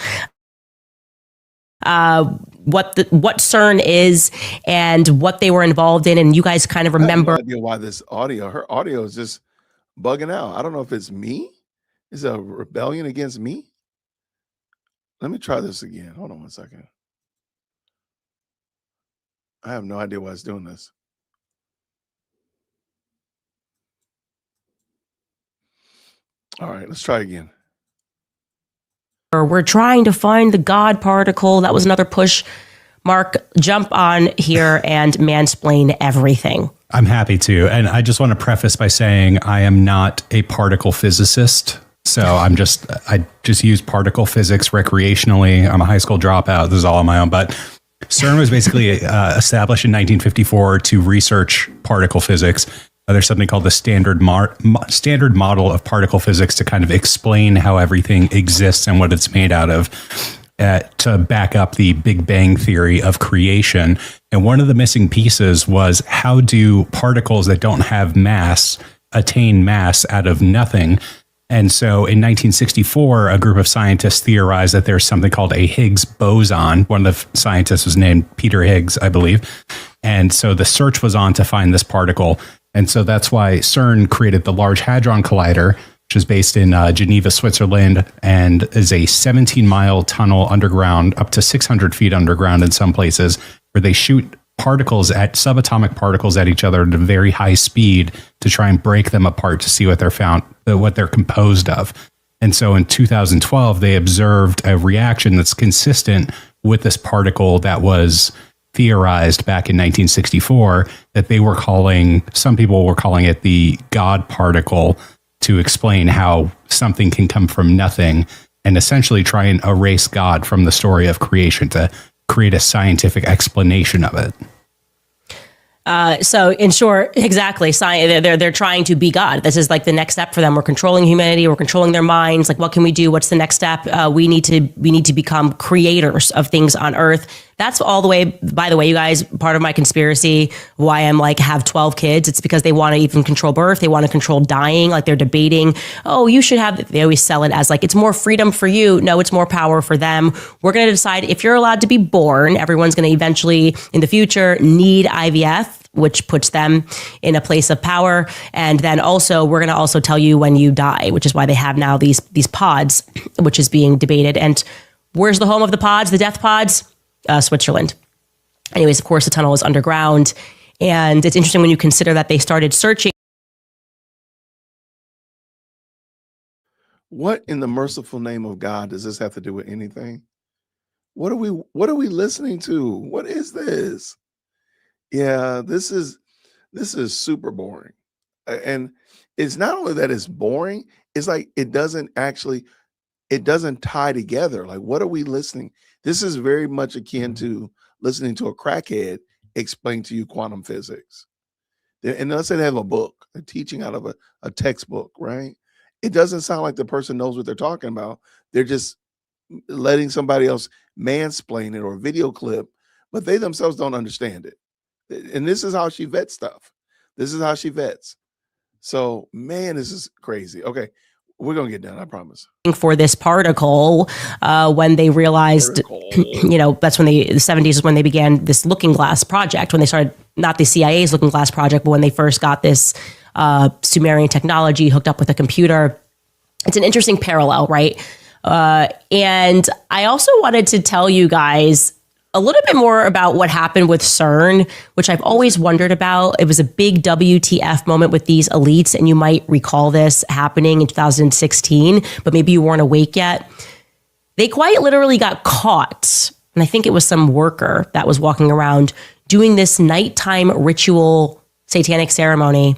What CERN is and what they were involved in, and you guys kind of remember. I have no idea why her audio is just bugging out. I don't know if it's me. Is it a rebellion against me? Let me try this again. Hold on one second. I have no idea why it's doing this. All right, let's try again. We're trying to find the God particle. That was another push. Mark, jump on here and mansplain everything. I'm happy to. And I just want to preface by saying I am not a particle physicist. So I just use particle physics recreationally. I'm a high school dropout. This is all on my own. But CERN was basically established in 1954 to research particle physics. There's something called the standard model of particle physics to kind of explain how everything exists and what it's made out of, to back up the Big Bang theory of creation. And one of the missing pieces was, how do particles that don't have mass attain mass out of nothing? And so in 1964, a group of scientists theorized that there's something called a Higgs boson. One of the scientists was named Peter Higgs, I believe. And so the search was on to find this particle. And so that's why CERN created the Large Hadron Collider, which is based in Geneva, Switzerland, and is a 17-mile tunnel underground, up to 600 feet underground in some places, where they shoot subatomic particles at each other at a very high speed to try and break them apart to see what they're composed of. And so in 2012, they observed a reaction that's consistent with this particle that was theorized back in 1964 that they were calling, some people were calling it the God particle, to explain how something can come from nothing and essentially try and erase God from the story of creation to create a scientific explanation of it. So in short, exactly, they're trying to be God. This is like the next step for them. We're controlling humanity. We're controlling their minds. Like, what can we do? What's the next step? We need to become creators of things on Earth. That's all the way. By the way, you guys, part of my conspiracy, why I'm like have 12 kids. It's because they want to even control birth. They want to control dying. Like, they're debating. Oh, you should have. They always sell it as like it's more freedom for you. No, it's more power for them. We're going to decide if you're allowed to be born. Everyone's going to eventually in the future need IVF, which puts them in a place of power. And then also, we're going to also tell you when you die, which is why they have now these pods, which is being debated. And where's the home of the pods, the death pods? Switzerland. Anyways, of course, the tunnel is underground. And it's interesting when you consider that they started searching. What in the merciful name of God does this have to do with anything? What are we listening to? What is this? Yeah, this is super boring. And it's not only that it's boring, it's like it doesn't tie together. Like, what are we listening? This is very much akin to listening to a crackhead explain to you quantum physics. And let's say they have a book, a teaching out of a textbook, right? It doesn't sound like the person knows what they're talking about. They're just letting somebody else mansplain it or video clip, but they themselves don't understand it. And this is how she vets stuff. This is how she vets. So, man, this is crazy. Okay, we're going to get done, I promise. For this particle, when they realized, that's when the 70s is when they began this Looking Glass project, when they started, not the CIA's Looking Glass project, but when they first got this Sumerian technology hooked up with a computer. It's an interesting parallel, right? And I also wanted to tell you guys a little bit more about what happened with CERN, which I've always wondered about. It was a big WTF moment with these elites, and you might recall this happening in 2016, but maybe you weren't awake yet. They quite literally got caught, and I think it was some worker that was walking around doing this nighttime ritual satanic ceremony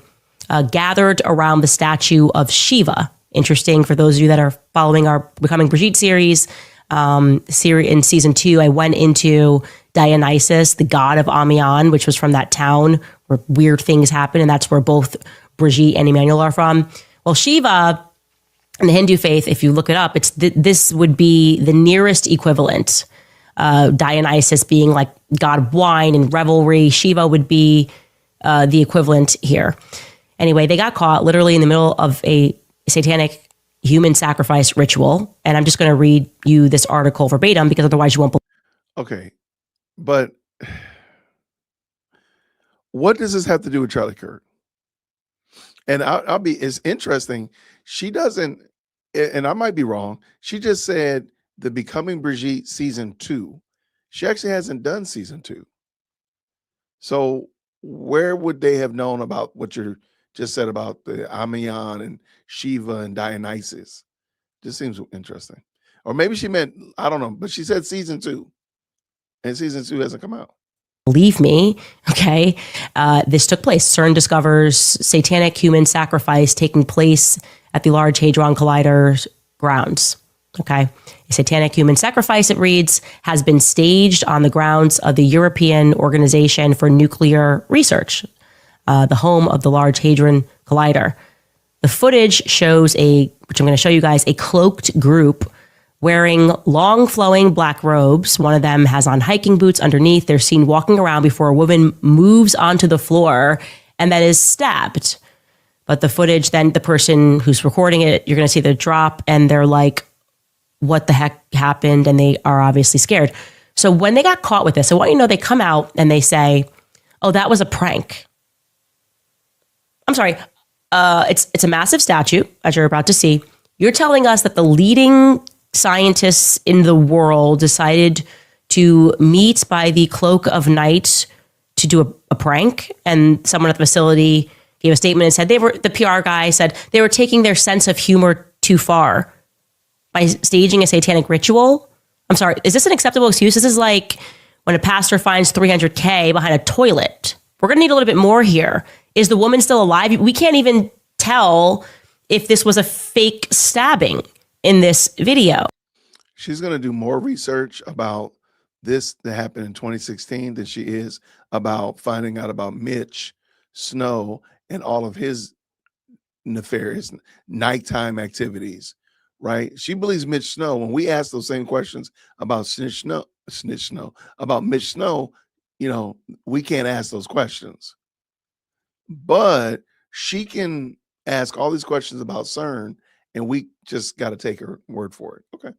gathered around the statue of Shiva. Interesting for those of you that are following our Becoming Brigitte series. In season 2, I went into Dionysus, the god of Amiens, which was from that town where weird things happen, and that's where both Brigitte and Emmanuel are from. Well, Shiva in the Hindu faith, if you look it up, it's this would be the nearest equivalent. Dionysus being like god of wine and revelry, Shiva would be the equivalent here. Anyway, they got caught literally in the middle of a satanic human sacrifice ritual. And I'm just going to read you this article verbatim because otherwise you won't believe. Okay. But what does this have to do with Charlie Kirk? And it's interesting. She doesn't, and I might be wrong. She just said the Becoming Brigitte season 2. She actually hasn't done season 2. So where would they have known about what you're just said about the Amiens and Shiva and Dionysus? Just seems interesting. Or maybe she meant, I don't know, but she said season 2. And season 2 hasn't come out. Believe me, okay? This took place. CERN discovers satanic human sacrifice taking place at the Large Hadron Collider grounds, okay? A satanic human sacrifice, it reads, has been staged on the grounds of the European Organization for Nuclear Research, the home of the Large Hadron Collider. The footage shows which I'm going to show you guys, a cloaked group wearing long flowing black robes. One of them has on hiking boots underneath. They're seen walking around before a woman moves onto the floor and then is stabbed. But the footage, then the person who's recording it, you're going to see the drop and they're like, what the heck happened? And they are obviously scared. So when they got caught with this, I want you to know they come out and they say, oh, that was a prank. I'm sorry. It's a massive statue, as you're about to see. You're telling us that the leading scientists in the world decided to meet by the cloak of night to do a prank, and someone at the facility gave a statement and said the PR guy said they were taking their sense of humor too far by staging a satanic ritual. I'm sorry, is this an acceptable excuse? This is like when a pastor finds $300K behind a toilet. We're going to need a little bit more here. Is the woman still alive? We can't even tell if this was a fake stabbing in this video. She's going to do more research about this that happened in 2016 than she is about finding out about Mitch Snow and all of his nefarious nighttime activities, right? She believes Mitch Snow. When we ask those same questions about Mitch Snow, you know, we can't ask those questions. But she can ask all these questions about CERN, and we just got to take her word for it. Okay.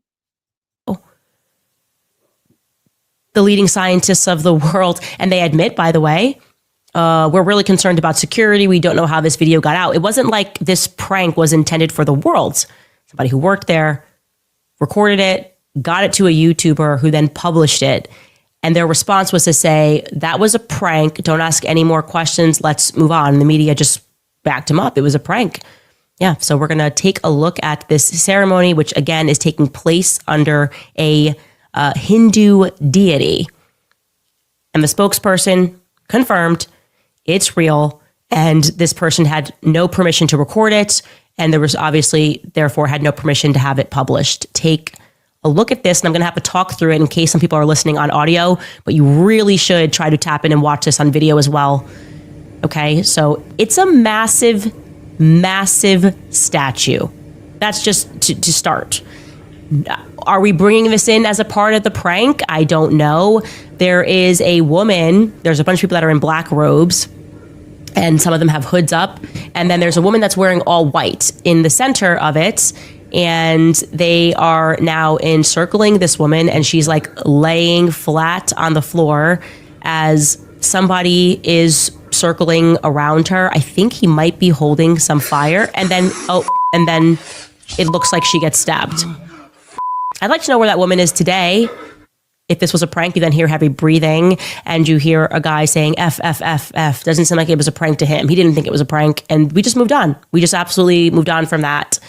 The leading scientists of the world, and they admit, by the way, we're really concerned about security. We don't know how this video got out. It wasn't like this prank was intended for the world. Somebody who worked there recorded it, got it to a YouTuber who then published it. And their response was to say, that was a prank. Don't ask any more questions. Let's move on. And the media just backed him up. It was a prank. Yeah. So we're going to take a look at this ceremony, which again is taking place under a Hindu deity. And the spokesperson confirmed it's real. And this person had no permission to record it. And there was obviously, therefore, had no permission to have it published. Take a look at this, and I'm going to have to talk through it in case some people are listening on audio, but you really should try to tap in and watch this on video as well. Okay, so it's a massive, massive statue. That's just to start. Are we bringing this in as a part of the prank? I don't know. There is a woman, there's a bunch of people that are in black robes, and some of them have hoods up. And then there's a woman that's wearing all white in the center of it. And they are now encircling this woman, and she's like laying flat on the floor as somebody is circling around her. I think he might be holding some fire. And then it looks like she gets stabbed. I'd like to know where that woman is today. If this was a prank, you then hear heavy breathing and you hear a guy saying F, F, F, F. Doesn't seem like it was a prank to him. He didn't think it was a prank. And we just moved on. We just absolutely moved on from that,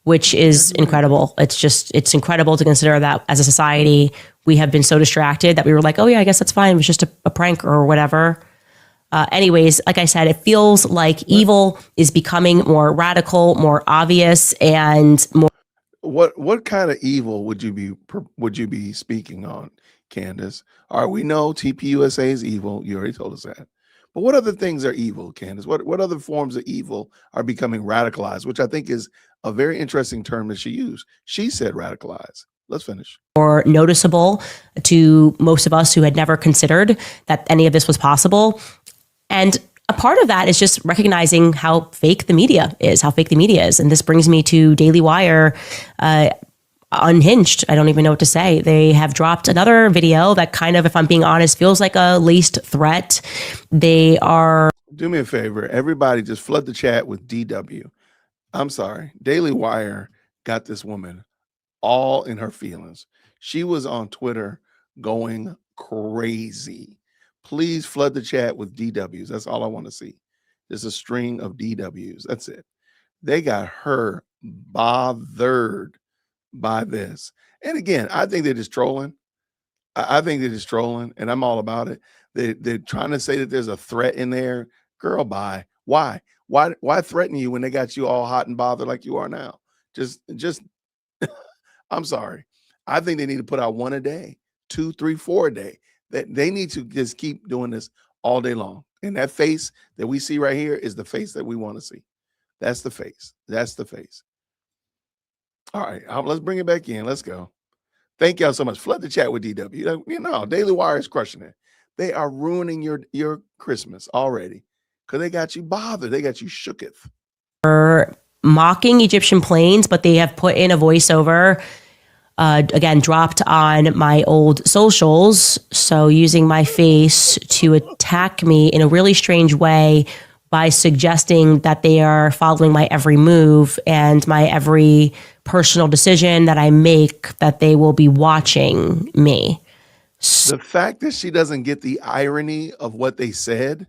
which is incredible. It's incredible to consider that as a society, we have been so distracted that we were like, oh yeah, I guess that's fine. It was just a prank or whatever. Anyways, like I said, it feels like evil is becoming more radical, more obvious, and more. What kind of evil would you be speaking on, Candace? All right, we know TPUSA is evil. You already told us that. But what other things are evil, Candace? What other forms of evil are becoming radicalized, which I think is a very interesting term that she used. She said radicalized. Let's finish. More noticeable to most of us who had never considered that any of this was possible. And a part of that is just recognizing how fake the media is. And this brings me to Daily Wire, Unhinged. I don't even know what to say. They have dropped another video that kind of, if I'm being honest, feels like a laced threat. They are... Do me a favor. Everybody just flood the chat with DW. I'm sorry. Daily Wire got this woman all in her feelings. She was on Twitter going crazy. Please flood the chat with DWs. That's all I want to see. There's a string of DWs. That's it. They got her bothered by this. And again, I think they're just trolling. I think they're just trolling, and I'm all about it. They're trying to say that there's a threat in there. Girl, bye. Why? Why threaten you when they got you all hot and bothered like you are now? Just I'm sorry. I think they need to put out one a day, 2, 3, 4 a day. That they need to just keep doing this all day long. And that face that we see right here is the face that we want to see. That's the face. That's the face. All right, let's bring it back in. Let's go. Thank y'all so much. Flood the chat with DW. You know, Daily Wire is crushing it. They are ruining your Christmas already because they got you bothered. They got you shooketh. Mocking Egyptian planes, but they have put in a voiceover, again, dropped on my old socials. So using my face to attack me in a really strange way by suggesting that they are following my every move and my every personal decision that I make, that they will be watching me. The fact that she doesn't get the irony of what they said,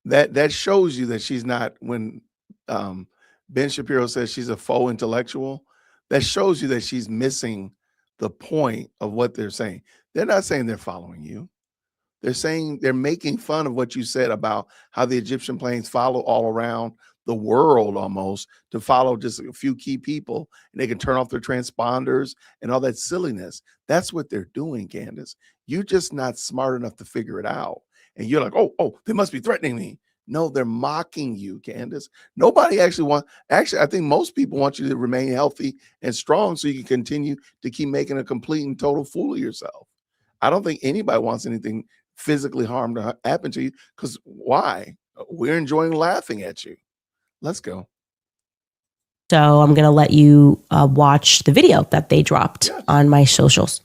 that shows you that she's not, when Ben Shapiro says she's a faux intellectual, that shows you that she's missing the point of what they're saying. They're not saying they're following you. They're saying they're making fun of what you said about how the Egyptian planes follow all around the world almost to follow just a few key people, and they can turn off their transponders and all that silliness. That's what they're doing, Candace. You're just not smart enough to figure it out. And you're like, oh, they must be threatening me. No, they're mocking you, Candace. Nobody actually, I think most people want you to remain healthy and strong so you can continue to keep making a complete and total fool of yourself. I don't think anybody wants anything physically harm to happen to you, because why? We're enjoying laughing at you. Let's go. So I'm going to let you watch the video that they dropped on my socials.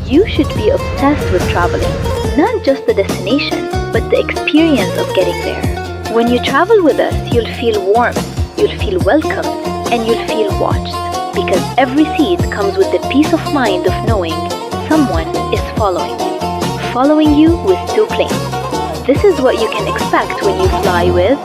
You should be obsessed with traveling, not just the destination, but the experience of getting there. When you travel with us, you'll feel warm, you'll feel welcomed, and you'll feel watched, because every seat comes with the peace of mind of knowing someone is following you with 2 planes. This is what you can expect when you fly with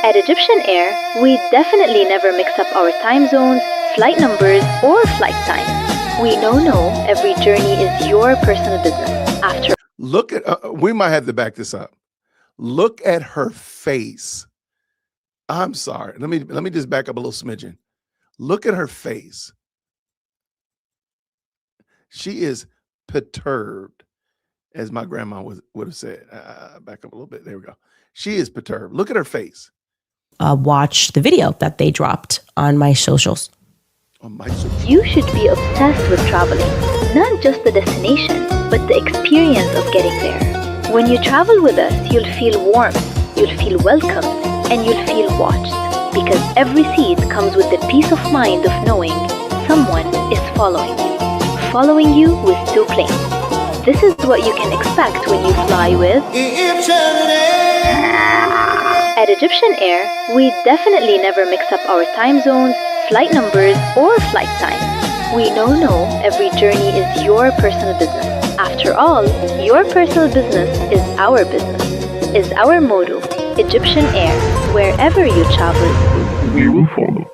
At Egyptian Air, we definitely never mix up our time zones, flight numbers, or flight times. We know every journey is your personal business. After look at, we might have to back this up. Look at her face. I'm sorry. Let me just back up a little smidgen. Look at her face. She is perturbed, as my grandma would have said. Back up a little bit. There we go. She is perturbed. Look at her face. Watch the video that they dropped on my socials. You should be obsessed with traveling, not just the destination, but the experience of getting there. When you travel with us, you'll feel warm, you'll feel welcomed, and you'll feel watched, because every seat comes with the peace of mind of knowing someone is following you with 2 planes. This is what you can expect when you fly with At Egyptian Air, we definitely never mix up our time zones, flight numbers, or flight times. We know every journey is your personal business. After all, your personal business is our business, is our motto. Egyptian Air, wherever you travel, we will follow.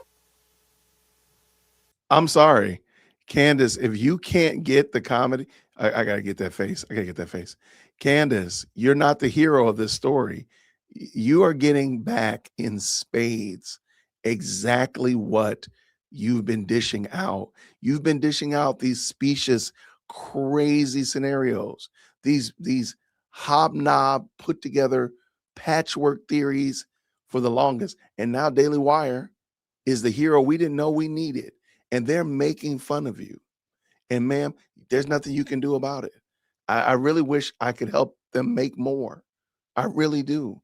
I'm sorry, Candace, if you can't get the comedy, I gotta get that face. I gotta get that face. Candace, you're not the hero of this story. You are getting back in spades exactly what you've been dishing out. You've been dishing out these specious, crazy scenarios, these hobnob put together patchwork theories for the longest. And now Daily Wire is the hero we didn't know we needed. And they're making fun of you. And ma'am, there's nothing you can do about it. I really wish I could help them make more. I really do.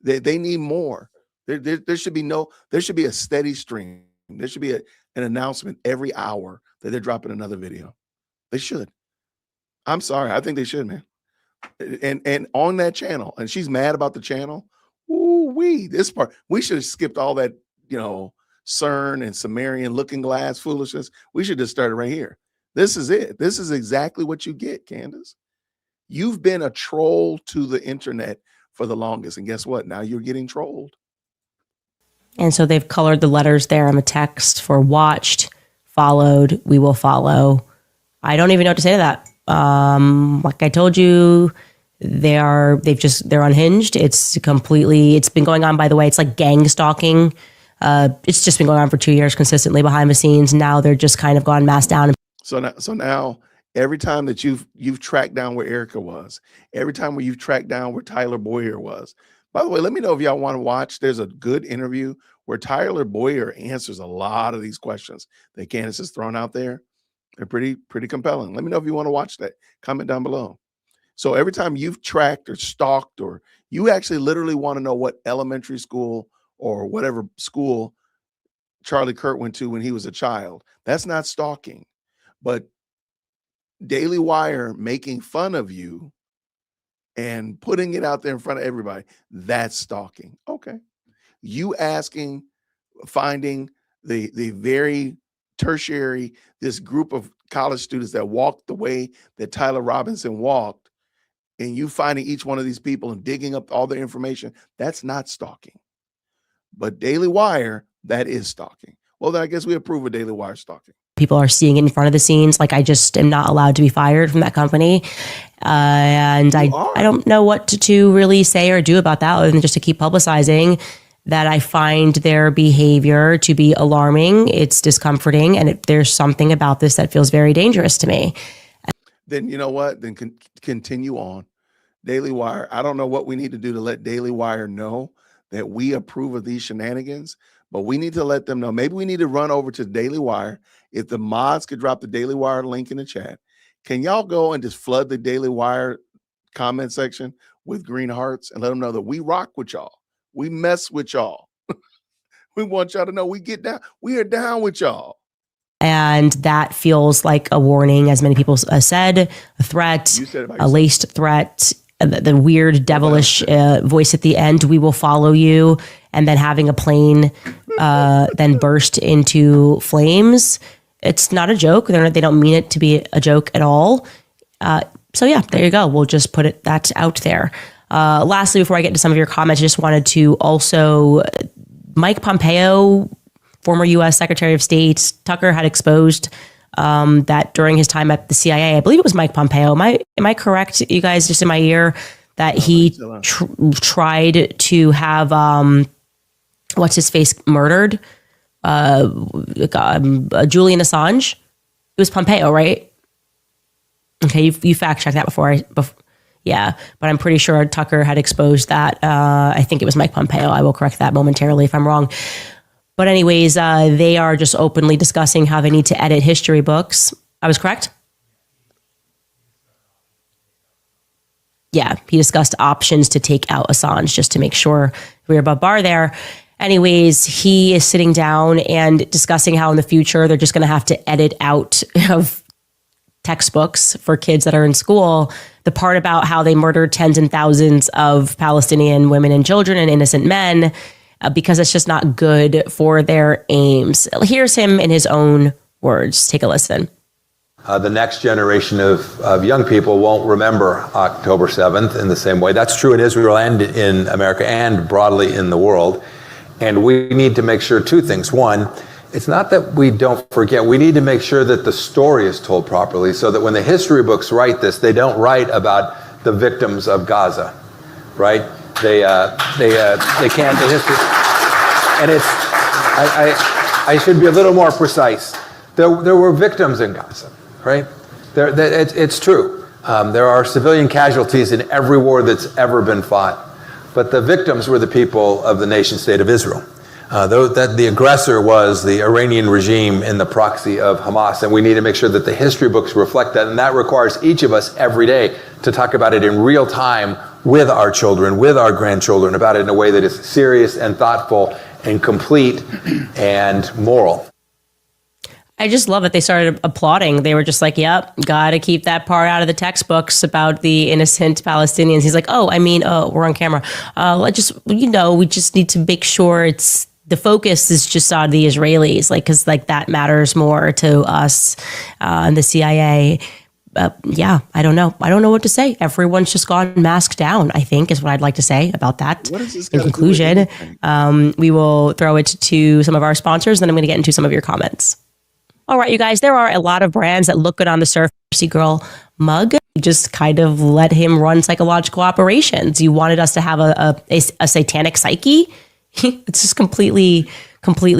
They need more. There should be a steady stream. There should be an announcement every hour that they're dropping another video. They should. I'm sorry. I think they should, man. And on that channel, and she's mad about the channel. Ooh, this part, we should have skipped all that, CERN and Sumerian looking glass foolishness. We should just start right here. This is it. This is exactly what you get, Candace. You've been a troll to the internet for the longest. And guess what? Now you're getting trolled. And so they've colored the letters there on the text for watched, followed, we will follow. I don't even know what to say to that. Like I told you, they're unhinged. It's been going on, by the way. It's like gang stalking. It's just been going on for 2 years consistently behind the scenes. Now they're just kind of gone mass down. So now every time that you've tracked down where Erica was, every time where you've tracked down where Tyler Boyer was. By the way, let me know if y'all want to watch. There's a good interview where Tyler Boyer answers a lot of these questions that Candace has thrown out there. They're pretty compelling. Let me know if you want to watch that. Comment down below. So every time you've tracked or stalked, or you actually literally want to know what elementary school or whatever school Charlie Kirk went to when he was a child, that's not stalking. But Daily Wire making fun of you and putting it out there in front of everybody, that's stalking. Okay. You finding the very tertiary, this group of college students that walked the way that Tyler Robinson walked, and you finding each one of these people and digging up all their information, that's not stalking. But Daily Wire, that is stalking. Well, then I guess we approve of Daily Wire stalking. People are seeing it in front of the scenes. Like, I just am not allowed to be fired from that company. And I don't know what to really say or do about that other than just to keep publicizing that I find their behavior to be alarming. It's discomforting. And there's something about this that feels very dangerous to me. Then you know what? Then continue on. Daily Wire, I don't know what we need to do to let Daily Wire know that we approve of these shenanigans, but we need to let them know. Maybe we need to run over to Daily Wire. If the mods could drop the Daily Wire link in the chat, can y'all go and just flood the Daily Wire comment section with green hearts and let them know that we rock with y'all. We mess with y'all. We want y'all to know we get down. We are down with y'all. And that feels like a warning, as many people said, a threat, a laced threat, the weird devilish voice at the end, we will follow you, and then having a plane then burst into flames. It's not a joke. They don't mean it to be a joke at all. So yeah, there you go. We'll just put that out there. Lastly, before I get to some of your comments, I just wanted to also, Mike Pompeo, former U.S. Secretary of State, Tucker had exposed that during his time at the CIA, I believe it was Mike Pompeo. Am I correct, you guys, just in my ear, that he tried to have, what's his face, murdered? Julian Assange? It was Pompeo, right? Okay, you fact checked that before. Yeah, but I'm pretty sure Tucker had exposed that. I think it was Mike Pompeo. I will correct that momentarily if I'm wrong. But anyways, they are just openly discussing how they need to edit history books. I was correct? Yeah, he discussed options to take out Assange just to make sure we're above bar there. Anyways, he is sitting down and discussing how in the future they're just going to have to edit out of textbooks for kids that are in school the part about how they murdered tens and thousands of Palestinian women and children and innocent men, because it's just not good for their aims. Here's him in his own words. Take a listen. The next generation of young people won't remember October 7th in the same way. That's true in Israel and in America and broadly in the world. And we need to make sure two things. One, it's not that we don't forget. We need to make sure that the story is told properly so that when the history books write this, they don't write about the victims of Gaza, right? They can't. The history, and it's. I should be a little more precise. There were victims in Gaza, right? It's true. There are civilian casualties in every war that's ever been fought, but the victims were the people of the nation state of Israel. That the aggressor was the Iranian regime in the proxy of Hamas, and we need to make sure that the history books reflect that, and that requires each of us every day to talk about it in real time with our children, with our grandchildren, about it in a way that is serious and thoughtful and complete and moral. I just love it. They started applauding. They were just like, yep, got to keep that part out of the textbooks about the innocent Palestinians. He's like, we're on camera. We just need to make sure the focus is just on the Israelis, because that matters more to us and the CIA. I don't know. I don't know what to say. Everyone's just gone mask down, I think, is what I'd like to say about that. In conclusion, we will throw it to some of our sponsors, then I'm going to get into some of your comments. All right, you guys, there are a lot of brands that look good on the surface. Girl mug, you just kind of let him run psychological operations. You wanted us to have a satanic psyche? It's just completely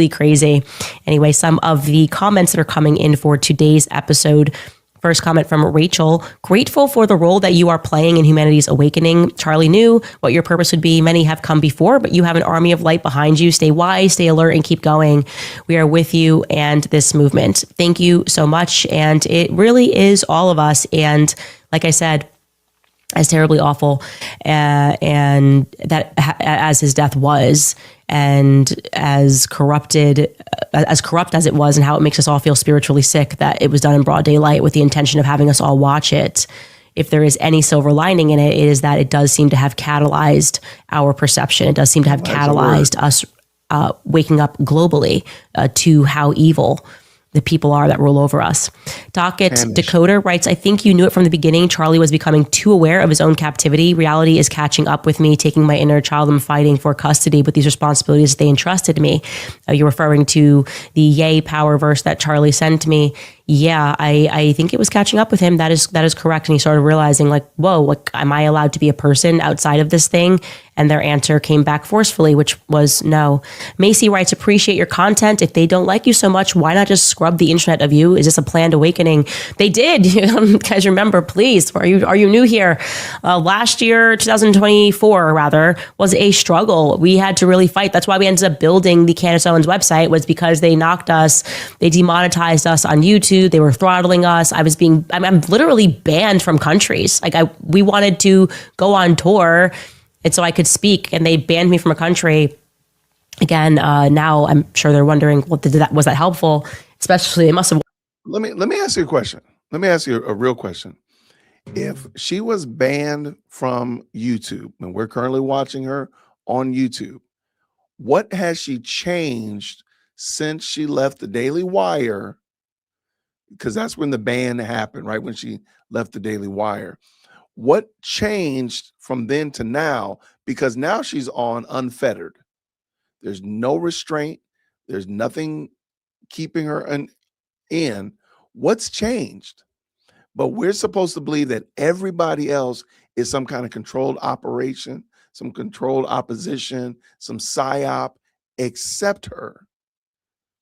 crazy. Anyway, some of the comments that are coming in for today's episode. First comment from Rachel. Grateful for the role that you are playing in humanity's awakening. Charlie knew what your purpose would be. Many have come before, but you have an army of light behind you. Stay wise, stay alert, and keep going. We are with you and this movement. Thank you so much. And it really is all of us. And like I said, as terribly awful and that as his death was, and as corrupt as it was, and how it makes us all feel spiritually sick that it was done in broad daylight with the intention of having us all watch it. If there is any silver lining in it, it is that it does seem to have catalyzed our perception. It does seem to have catalyzed us waking up globally to how evil the people are that rule over us. Docket Candace. Dakota writes, I think you knew it from the beginning. Charlie was becoming too aware of his own captivity. Reality is catching up with me, taking my inner child and fighting for custody with these responsibilities they entrusted me. You're referring to the yay power verse that Charlie sent me. Yeah, I think it was catching up with him. That is correct. And he started realizing like, whoa, like, am I allowed to be a person outside of this thing? And their answer came back forcefully, which was no. Macy writes, appreciate your content. If they don't like you so much, why not just scrub the internet of you? Is this a planned awakening? They did. Guys, remember, please, are you new here? Last year, 2024 rather, was a struggle. We had to really fight. That's why we ended up building the Candace Owens website, was because they knocked us, they demonetized us on YouTube. They were throttling us. I'm literally banned from countries. Like we wanted to go on tour, and so I could speak, and they banned me from a country. Again, now I'm sure they're wondering, was that helpful? Especially, they must have. Let me ask you a question. Let me ask you a real question. If she was banned from YouTube, and we're currently watching her on YouTube, what has she changed since she left the Daily Wire? Because that's when the ban happened, right? When she left the Daily Wire. What changed from then to now? Because now she's on unfettered. There's no restraint. There's nothing keeping her in. What's changed? But we're supposed to believe that everybody else is some kind of controlled operation, some controlled opposition, some psyop, except her.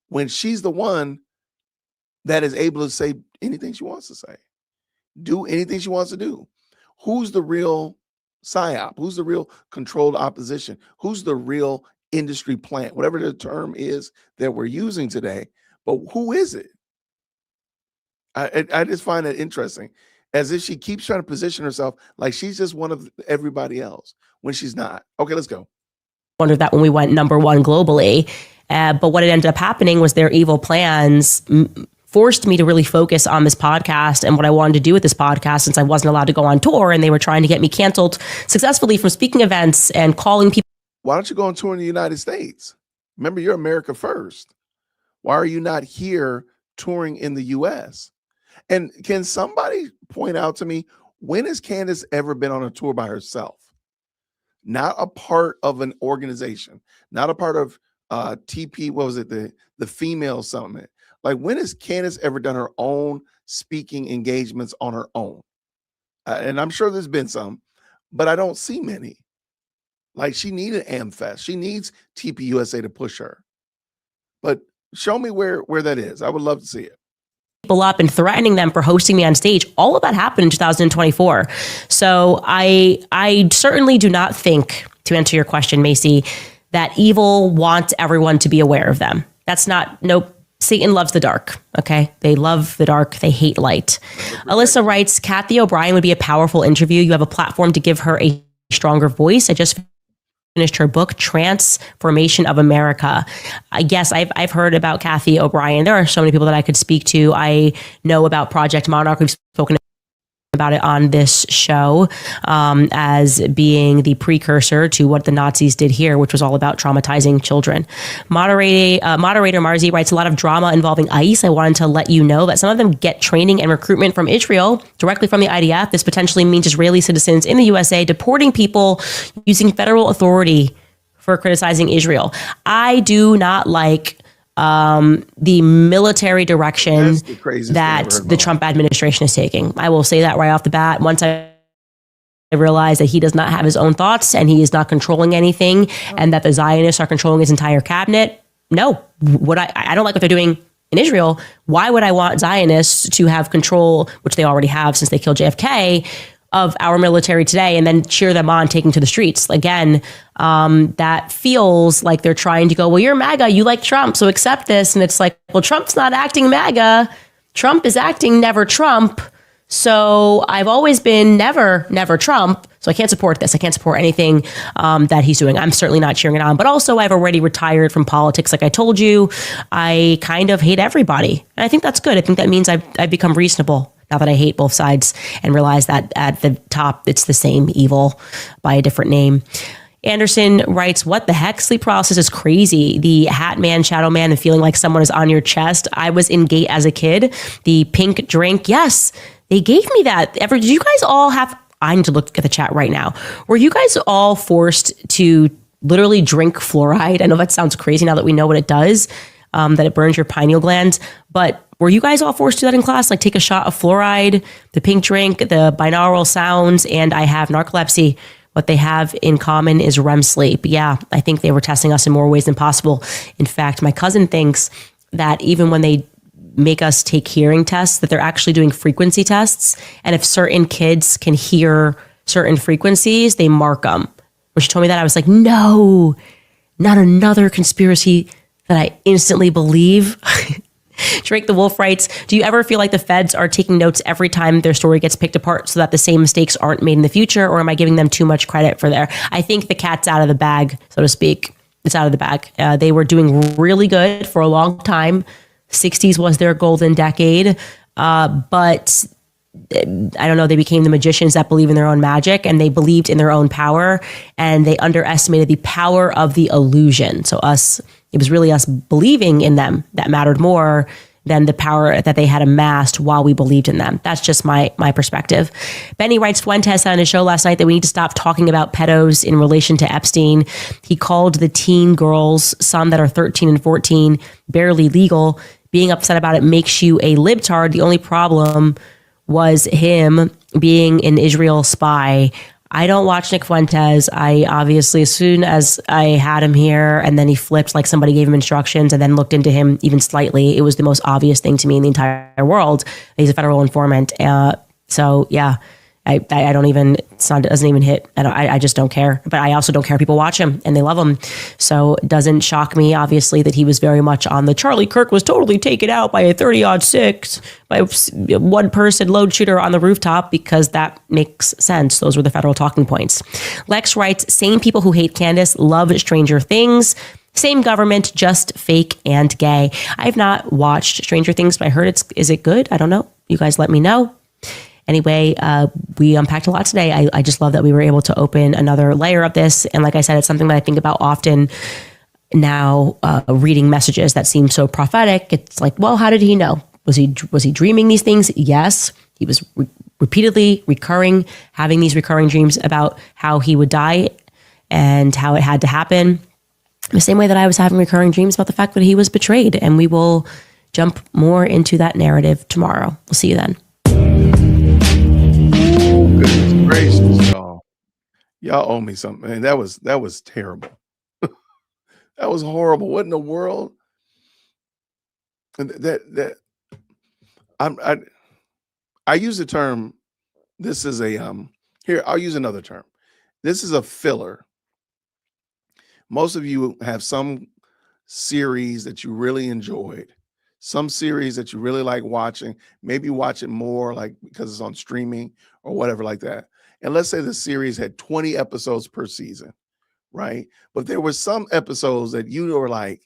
When she's the one that is able to say anything she wants to say, do anything she wants to do. Who's the real psyop? Who's the real controlled opposition? Who's the real industry plant? Whatever the term is that we're using today, but who is it? I just find it interesting, as if she keeps trying to position herself like she's just one of everybody else when she's not. Okay, let's go. Wondered that when we went number one globally, but what ended up happening was their evil plans forced me to really focus on this podcast and what I wanted to do with this podcast, since I wasn't allowed to go on tour and they were trying to get me canceled successfully from speaking events and calling people. Why don't you go on tour in the United States? Remember, you're America first. Why are you not here touring in the US? And can somebody point out to me, when has Candace ever been on a tour by herself? Not a part of an organization, not a part of TP, what was it, the female summit? Like, when has Candace ever done her own speaking engagements on her own? And I'm sure there's been some, but I don't see many. Like, she needed AmFest. She needs TPUSA to push her. But show me where that is. I would love to see it. People up and threatening them for hosting me on stage. All of that happened in 2024. So I certainly do not think, to answer your question, Macy, that evil wants everyone to be aware of them. That's not, nope. Satan loves the dark, okay? They love the dark. They hate light. Alyssa writes, Kathy O'Brien would be a powerful interview. You have a platform to give her a stronger voice. I just finished her book, Transformation of America. Yes, I've heard about Kathy O'Brien. There are so many people that I could speak to. I know about Project Monarch. We've spoken about it on this show as being the precursor to what the Nazis did here, which was all about traumatizing children. Moderator Marzi writes, a lot of drama involving ICE. I wanted to let you know that some of them get training and recruitment from Israel, directly from the IDF. This potentially means Israeli citizens in the USA deporting people using federal authority for criticizing Israel. I do not like the military direction that the Trump administration is taking. I will say that right off the bat. Once I realized that he does not have his own thoughts and he is not controlling anything, and that the Zionists are controlling his entire cabinet. No, I don't like what they're doing in Israel. Why would I want Zionists to have control, which they already have since they killed JFK, of our military today, and then cheer them on taking to the streets? Again, that feels like they're trying to go, well, you're MAGA, you like Trump, so accept this. And it's like, well, Trump's not acting MAGA. Trump is acting never Trump. So I've always been never Trump. So I can't support this. I can't support anything that he's doing. I'm certainly not cheering it on. But also, I've already retired from politics. Like I told you, I kind of hate everybody. And I think that's good. I think that means I've become reasonable now that I hate both sides and realize that at the top, it's the same evil by a different name. Anderson writes, what the heck? Sleep paralysis is crazy. The hat man, shadow man, and feeling like someone is on your chest. I was in gate as a kid. The pink drink. Yes, they gave me that. Did you guys all have, I need to look at the chat right now. Were you guys all forced to literally drink fluoride? I know that sounds crazy now that we know what it does, that it burns your pineal glands. But were you guys all forced to do that in class? Like take a shot of fluoride, the pink drink, the binaural sounds, and I have narcolepsy. What they have in common is REM sleep. Yeah, I think they were testing us in more ways than possible. In fact, my cousin thinks that even when they make us take hearing tests, that they're actually doing frequency tests. And if certain kids can hear certain frequencies, they mark them. When she told me that, I was like, no, not another conspiracy that I instantly believe. Drake the Wolf writes, do you ever feel like the feds are taking notes every time their story gets picked apart so that the same mistakes aren't made in the future? Or am I giving them too much credit for their? I think the cat's out of the bag, so to speak. It's out of the bag. They were doing really good for a long time. 60s was their golden decade. But I don't know, they became the magicians that believe in their own magic, and they believed in their own power, and they underestimated the power of the illusion. So it was really us believing in them that mattered more than the power that they had amassed while we believed in them. That's just my perspective. Benny writes, Fuentes said on his show last night that we need to stop talking about pedos in relation to Epstein. He called the teen girls, some that are 13 and 14, barely legal. Being upset about it makes you a libtard. The only problem was him being an Israel spy. I don't watch Nick Fuentes. I obviously, as soon as I had him here and then he flipped, like somebody gave him instructions and then looked into him even slightly, it was the most obvious thing to me in the entire world. He's a federal informant. So yeah, I don't even, it doesn't even hit. I just don't care. But I also don't care. People watch him and they love him. So it doesn't shock me, obviously, that he was very much on the Charlie Kirk was totally taken out by a 30-06 by one person load shooter on the rooftop, because that makes sense. Those were the federal talking points. Lex writes, same people who hate Candace love Stranger Things. Same government, just fake and gay. I have not watched Stranger Things, but I heard is it good? I don't know. You guys let me know. Anyway, we unpacked a lot today. I just love that we were able to open another layer of this. And like I said, it's something that I think about often now, reading messages that seem so prophetic. It's like, well, how did he know? Was he dreaming these things? Yes. He was repeatedly having these recurring dreams about how he would die and how it had to happen. The same way that I was having recurring dreams about the fact that he was betrayed. And we will jump more into that narrative tomorrow. We'll see you then. Goodness gracious, y'all owe me something. Man, that was terrible. That was horrible. What in the world? And I use the term, this is a here, I'll use another term. This is a filler. Most of you have some series that you really enjoyed, some series that you really like watching, maybe watch it more like because it's on streaming or whatever like that. And let's say the series had 20 episodes per season, right? But there were some episodes that you were like,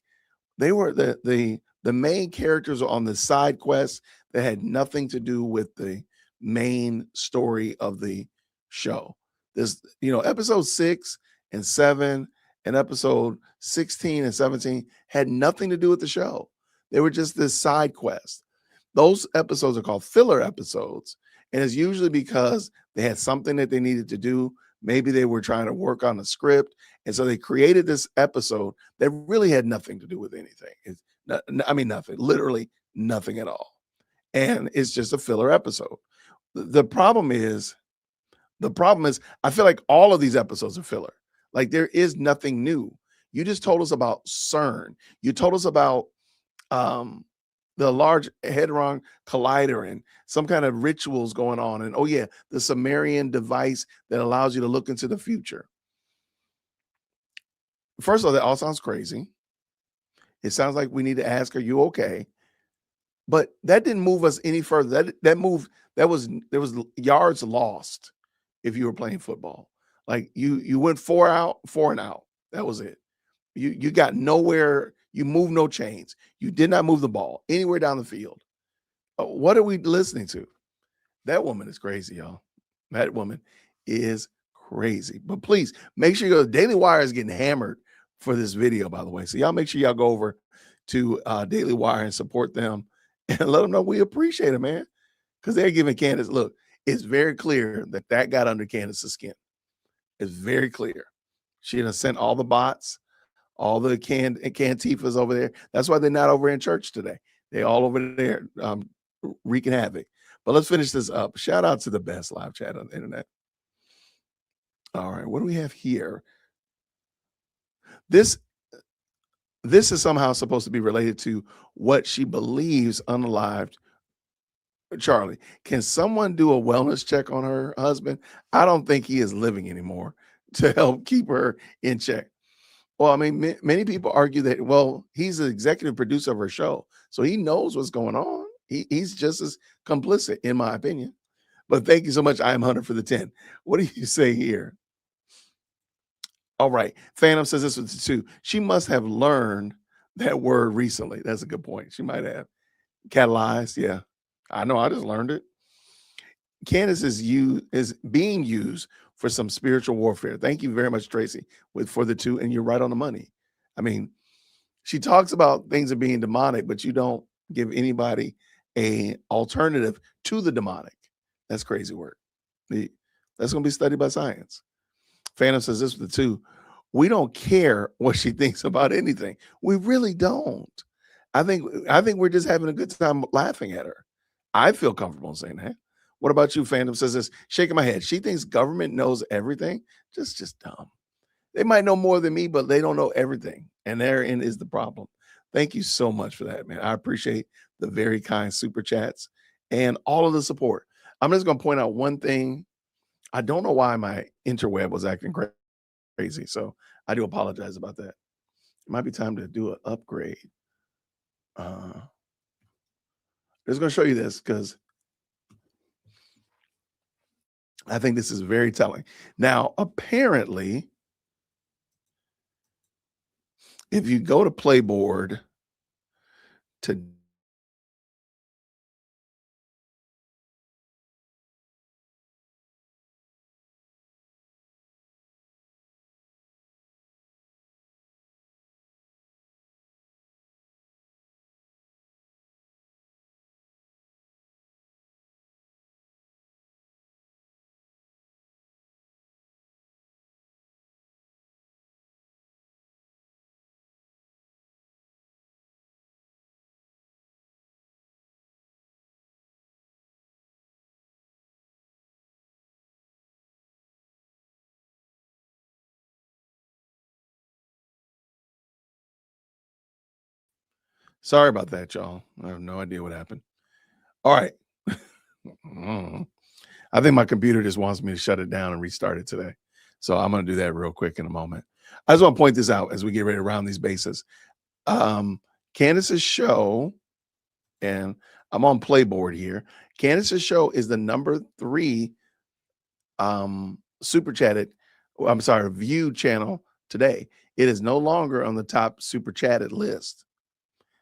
they were the main characters are on the side quests that had nothing to do with the main story of the show. This, episode 6 and 7 and episode 16 and 17 had nothing to do with the show. They were just this side quest. Those episodes are called filler episodes. And it's usually because they had something that they needed to do. Maybe they were trying to work on a script. And so they created this episode that really had nothing to do with anything. Nothing, literally nothing at all. And it's just a filler episode. The problem is, I feel like all of these episodes are filler. Like there is nothing new. You just told us about CERN. You told us about the Large Hadron Collider and some kind of rituals going on. And oh yeah, the Sumerian device that allows you to look into the future. First of all, that all sounds crazy. It sounds like we need to ask, are you okay? But that didn't move us any further. There was yards lost if you were playing football. Like you went 4 and out. That was it. You got nowhere. You moved no chains. You did not move the ball anywhere down the field. What are we listening to? That woman is crazy, y'all. That woman is crazy. But please make sure you go. Daily Wire is getting hammered for this video, by the way. So y'all make sure y'all go over to Daily Wire and support them and let them know we appreciate it, man. Because they're giving Candace, look, it's very clear that got under Candace's skin. It's very clear. She done sent all the bots, all the Cantifas over there. That's why they're not over in church today. They all over there wreaking havoc. But let's finish this up. Shout out to the best live chat on the internet. All right, what do we have here? This is somehow supposed to be related to what she believes unalived Charlie. Can someone do a wellness check on her husband? I don't think he is living anymore to help keep her in check. Well, I mean, many people argue that, well, he's the executive producer of her show, so he knows what's going on. He's just as complicit, in my opinion. But thank you so much. I am Hunter for the 10. What do you say here? All right. Phantom says this was 2. She must have learned that word recently. That's a good point. She might have. Catalyzed. Yeah. I know. I just learned it. Candace is being used for some spiritual warfare. Thank you very much, Tracy, for the 2. And you're right on the money. I mean, she talks about things are being demonic, but you don't give anybody a alternative to the demonic. That's crazy work. That's going to be studied by science. Phantom says this with the 2. We don't care what she thinks about anything. We really don't. I think we're just having a good time laughing at her. I feel comfortable in saying that. What about you? Phantom says this, shaking my head. She thinks government knows everything. Just dumb. They might know more than me, but they don't know everything. And therein is the problem. Thank you so much for that, man. I appreciate the very kind super chats and all of the support. I'm just going to point out one thing. I don't know why my interweb was acting crazy. So I do apologize about that. It might be time to do an upgrade. I'm just going to show you this because I think this is very telling. Now, apparently, if you go to Playboard to sorry about that, y'all. I have no idea what happened. All right. I think my computer just wants me to shut it down and restart it today. So I'm going to do that real quick in a moment. I just want to point this out as we get ready to round these bases. Candace's show, and I'm on Playboard here. Candace's show is the number 3 super chatted, viewed channel today. It is no longer on the top super chatted list.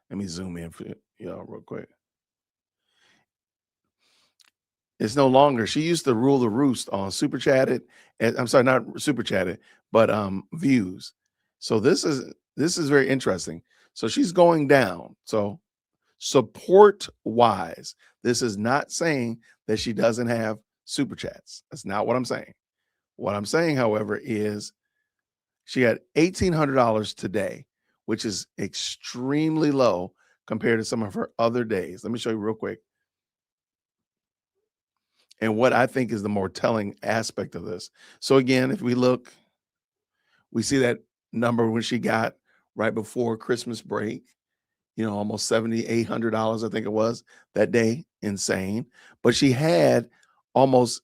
Let me zoom in for y'all real quick. It's no longer. She used to rule the roost on super chatted. I'm sorry, not super chatted, but views. So this is very interesting. So she's going down. So support wise, this is not saying that she doesn't have super chats. That's not what I'm saying. What I'm saying, however, is she had $1,800 today, which is extremely low compared to some of her other days. Let me show you real quick. And what I think is the more telling aspect of this. So again, if we look, we see that number when she got right before Christmas break, almost $7,800, I think it was that day. Insane. But she had almost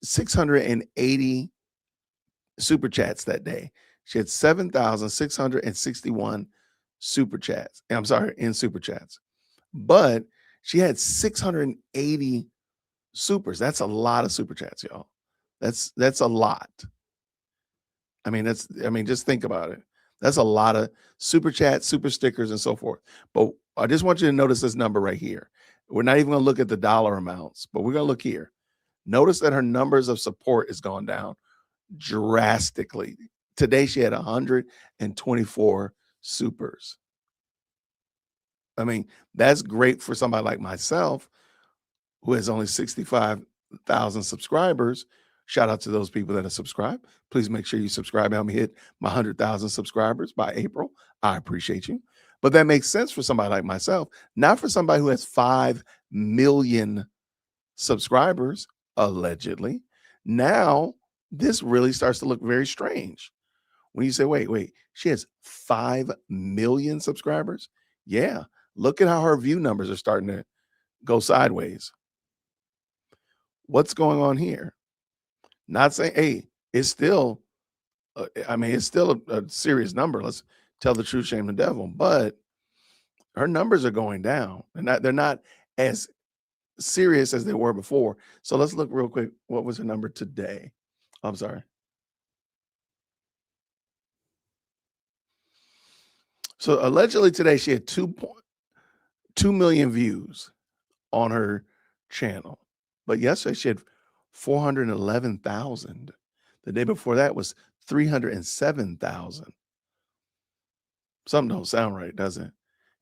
680 super chats that day. She had 7,661 super chats. I'm sorry, in super chats. But she had 680 supers. That's a lot of super chats, y'all. That's a lot. I mean, just think about it. That's a lot of super chats, super stickers, and so forth. But I just want you to notice this number right here. We're not even going to look at the dollar amounts, but we're going to look here. Notice that her numbers of support has gone down drastically. Today she had 124 supers. I mean, that's great for somebody like myself who has only 65,000 subscribers. Shout out to those people that are subscribed. Please make sure you subscribe. Help me hit my 100,000 subscribers by April. I appreciate you. But that makes sense for somebody like myself, not for somebody who has 5 million subscribers, allegedly. Now, this really starts to look very strange. When you say, wait, she has 5 million subscribers? Yeah. Look at how her view numbers are starting to go sideways. What's going on here? Not saying, hey, it's still, it's still a serious number. Let's tell the truth, shame the devil. But her numbers are going down, and they're not as serious as they were before. So let's look real quick. What was her number today? I'm sorry. So allegedly today she had 2 million views on her channel. But yesterday she had 411,000. The day before that was 307,000. Something don't sound right, does it?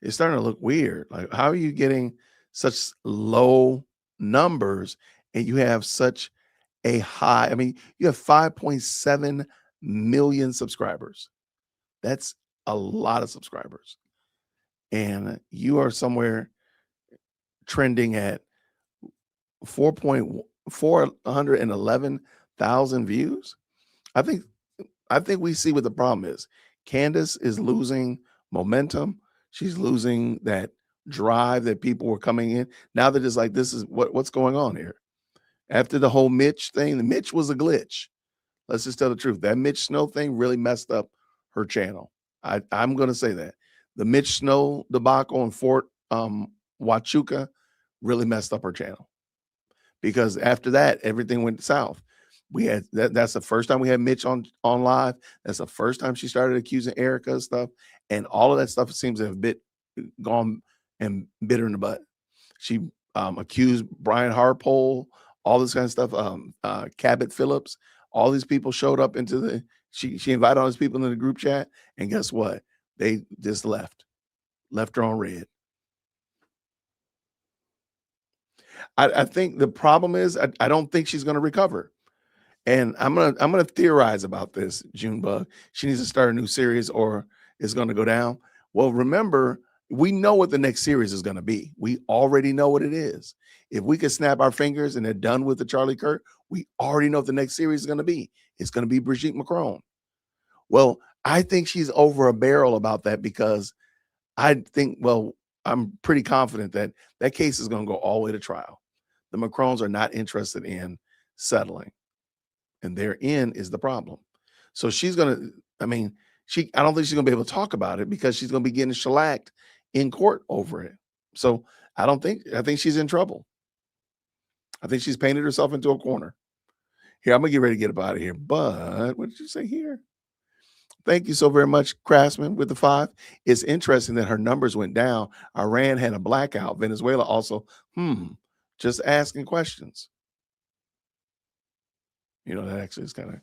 It's starting to look weird. Like, how are you getting such low numbers and you have such a high? I mean, you have 5.7 million subscribers. That's a lot of subscribers. And you are somewhere trending at 411,000 views. I think we see what the problem is. Candace is losing momentum. She's losing that drive that people were coming in. Now they're just like, this is what's going on here. After the whole Mitch thing, the Mitch was a glitch. Let's just tell the truth. That Mitch Snow thing really messed up her channel. I'm going to say that. The Mitch Snow debacle in Fort Huachuca really messed up her channel. Because after that, everything went south. We had that's the first time we had Mitch on live. That's the first time she started accusing Erica of stuff. And all of that stuff seems to have gone and bit her in the butt. She accused Brian Harpole, all this kind of stuff. Cabot Phillips, all these people showed up into she invited all these people into the group chat. And guess what? They just left her on red. I think the problem is I don't think she's going to recover. And I'm gonna theorize about this, Junebug. She needs to start a new series or it's gonna go down. Well, remember, we know what the next series is gonna be. We already know what it is. If we could snap our fingers and they're done with the Charlie Kirk, we already know what the next series is gonna be. It's gonna be Brigitte Macron. Well, I think she's over a barrel about that because I'm pretty confident that that case is gonna go all the way to trial. The Macrons are not interested in settling. And therein is the problem. So she's gonna, I don't think she's gonna be able to talk about it because she's gonna be getting shellacked in court over it. So I think she's in trouble. I think she's painted herself into a corner. Here, I'm gonna get ready to get up out of here. But what did you say here? Thank you so very much, Craftsman, with the 5. It's interesting that her numbers went down. Iran had a blackout. Venezuela also, just asking questions. That actually is kind of,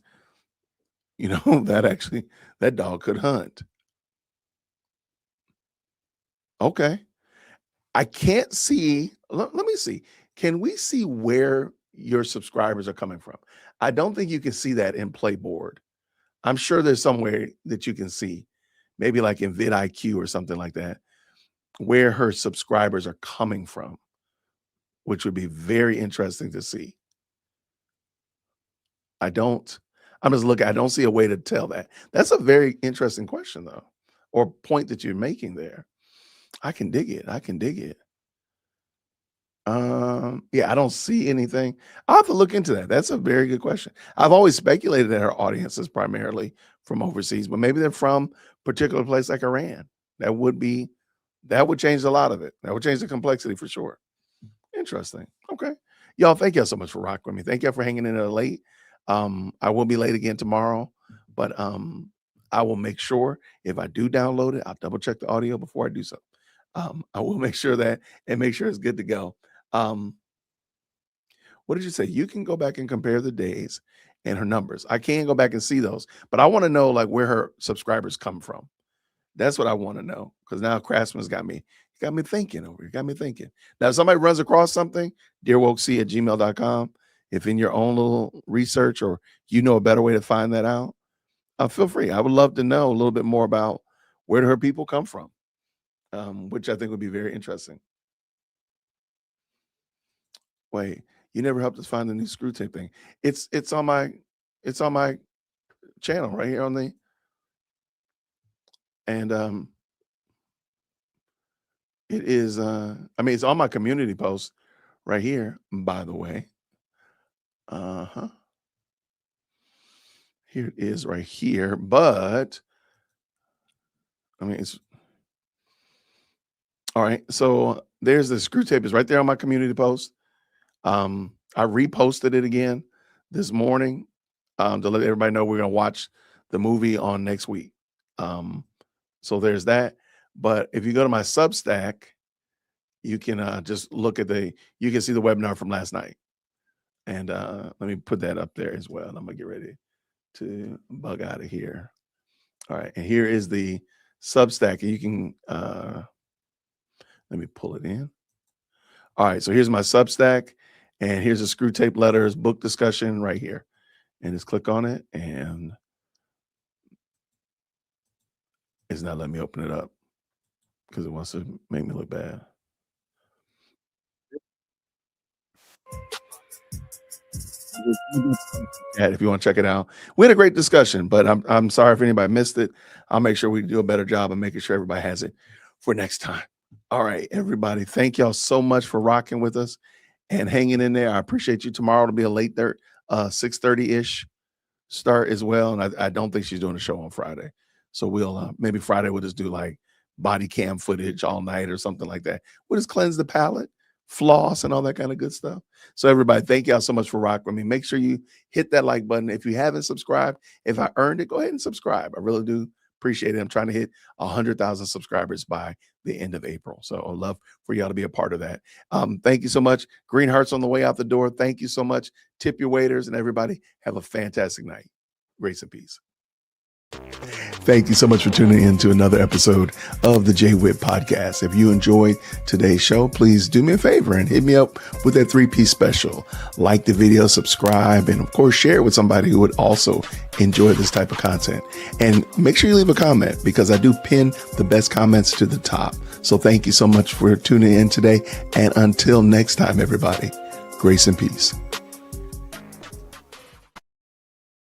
that dog could hunt. Okay. I can't see. Let me see. Can we see where your subscribers are coming from? I don't think you can see that in Playboard. I'm sure there's somewhere that you can see, maybe like in vidIQ or something like that, where her subscribers are coming from, which would be very interesting to see. I'm just looking. I don't see a way to tell that. That's a very interesting question, though, or point that you're making there. I can dig it. Yeah, I don't see anything. I'll have to look into that. That's a very good question. I've always speculated that her audience is primarily from overseas, but maybe they're from a particular place like Iran. That would change a lot of it. That would change the complexity for sure. Interesting. Okay. Y'all, thank y'all so much for rocking with me. Thank y'all for hanging in there late. I will be late again tomorrow, but I will make sure if I do download it, I'll double check the audio before I do so. I will make sure it's good to go. What did you say? You can go back and compare the days and her numbers. I can't go back and see those, but I want to know like where her subscribers come from. That's what I want to know, because now Craftsman's got me thinking over. Got me thinking. Now, if somebody runs across something, dearwokec@gmail.com. If in your own little research or you know a better way to find that out, feel free. I would love to know a little bit more about where do her people come from, which I think would be very interesting. Wait, you never helped us find the new screw tape thing. It's on my channel right here on the and it is it's on my community post right here, by the way. Here it is right here, but it's all right. So there's the screw tape is right there on my community post. I reposted it again this morning to let everybody know we're gonna watch the movie on next week. So there's that. But if you go to my Substack, you can just look at you can see the webinar from last night. And let me put that up there as well. I'm gonna get ready to bug out of here. All right, and here is the Substack, and you can let me pull it in. All right, so here's my Substack, and here's the Screw Tape Letters book discussion right here. And just click on it, and it's not letting me open it up because it wants to make me look bad. If you want to check it out, we had a great discussion, but I'm sorry if anybody missed it. I'll make sure we do a better job of making sure everybody has it for next time. All right, everybody, thank y'all so much for rocking with us and hanging in there. I appreciate you. Tomorrow will be a late 6:30-ish start as well, and I don't think she's doing a show on Friday, so we'll maybe Friday we'll just do like body cam footage all night or something like that. We'll just cleanse the palate, floss, and all that kind of good stuff. So everybody, thank y'all so much for rocking with me. Make sure you hit that like button. If you haven't subscribed, if I earned it, go ahead and subscribe. I really do appreciate it. I'm trying to hit 100,000 subscribers by the end of April. So I'd love for y'all to be a part of that. Thank you so much. Green hearts on the way out the door. Thank you so much. Tip your waiters, and everybody have a fantastic night. Grace and peace. Thank you so much for tuning in to another episode of the Jay Witt Podcast. If you enjoyed today's show, please do me a favor and hit me up with that 3-piece special. Like the video, subscribe, and of course, share it with somebody who would also enjoy this type of content. And make sure you leave a comment, because I do pin the best comments to the top. So thank you so much for tuning in today. And until next time, everybody, grace and peace.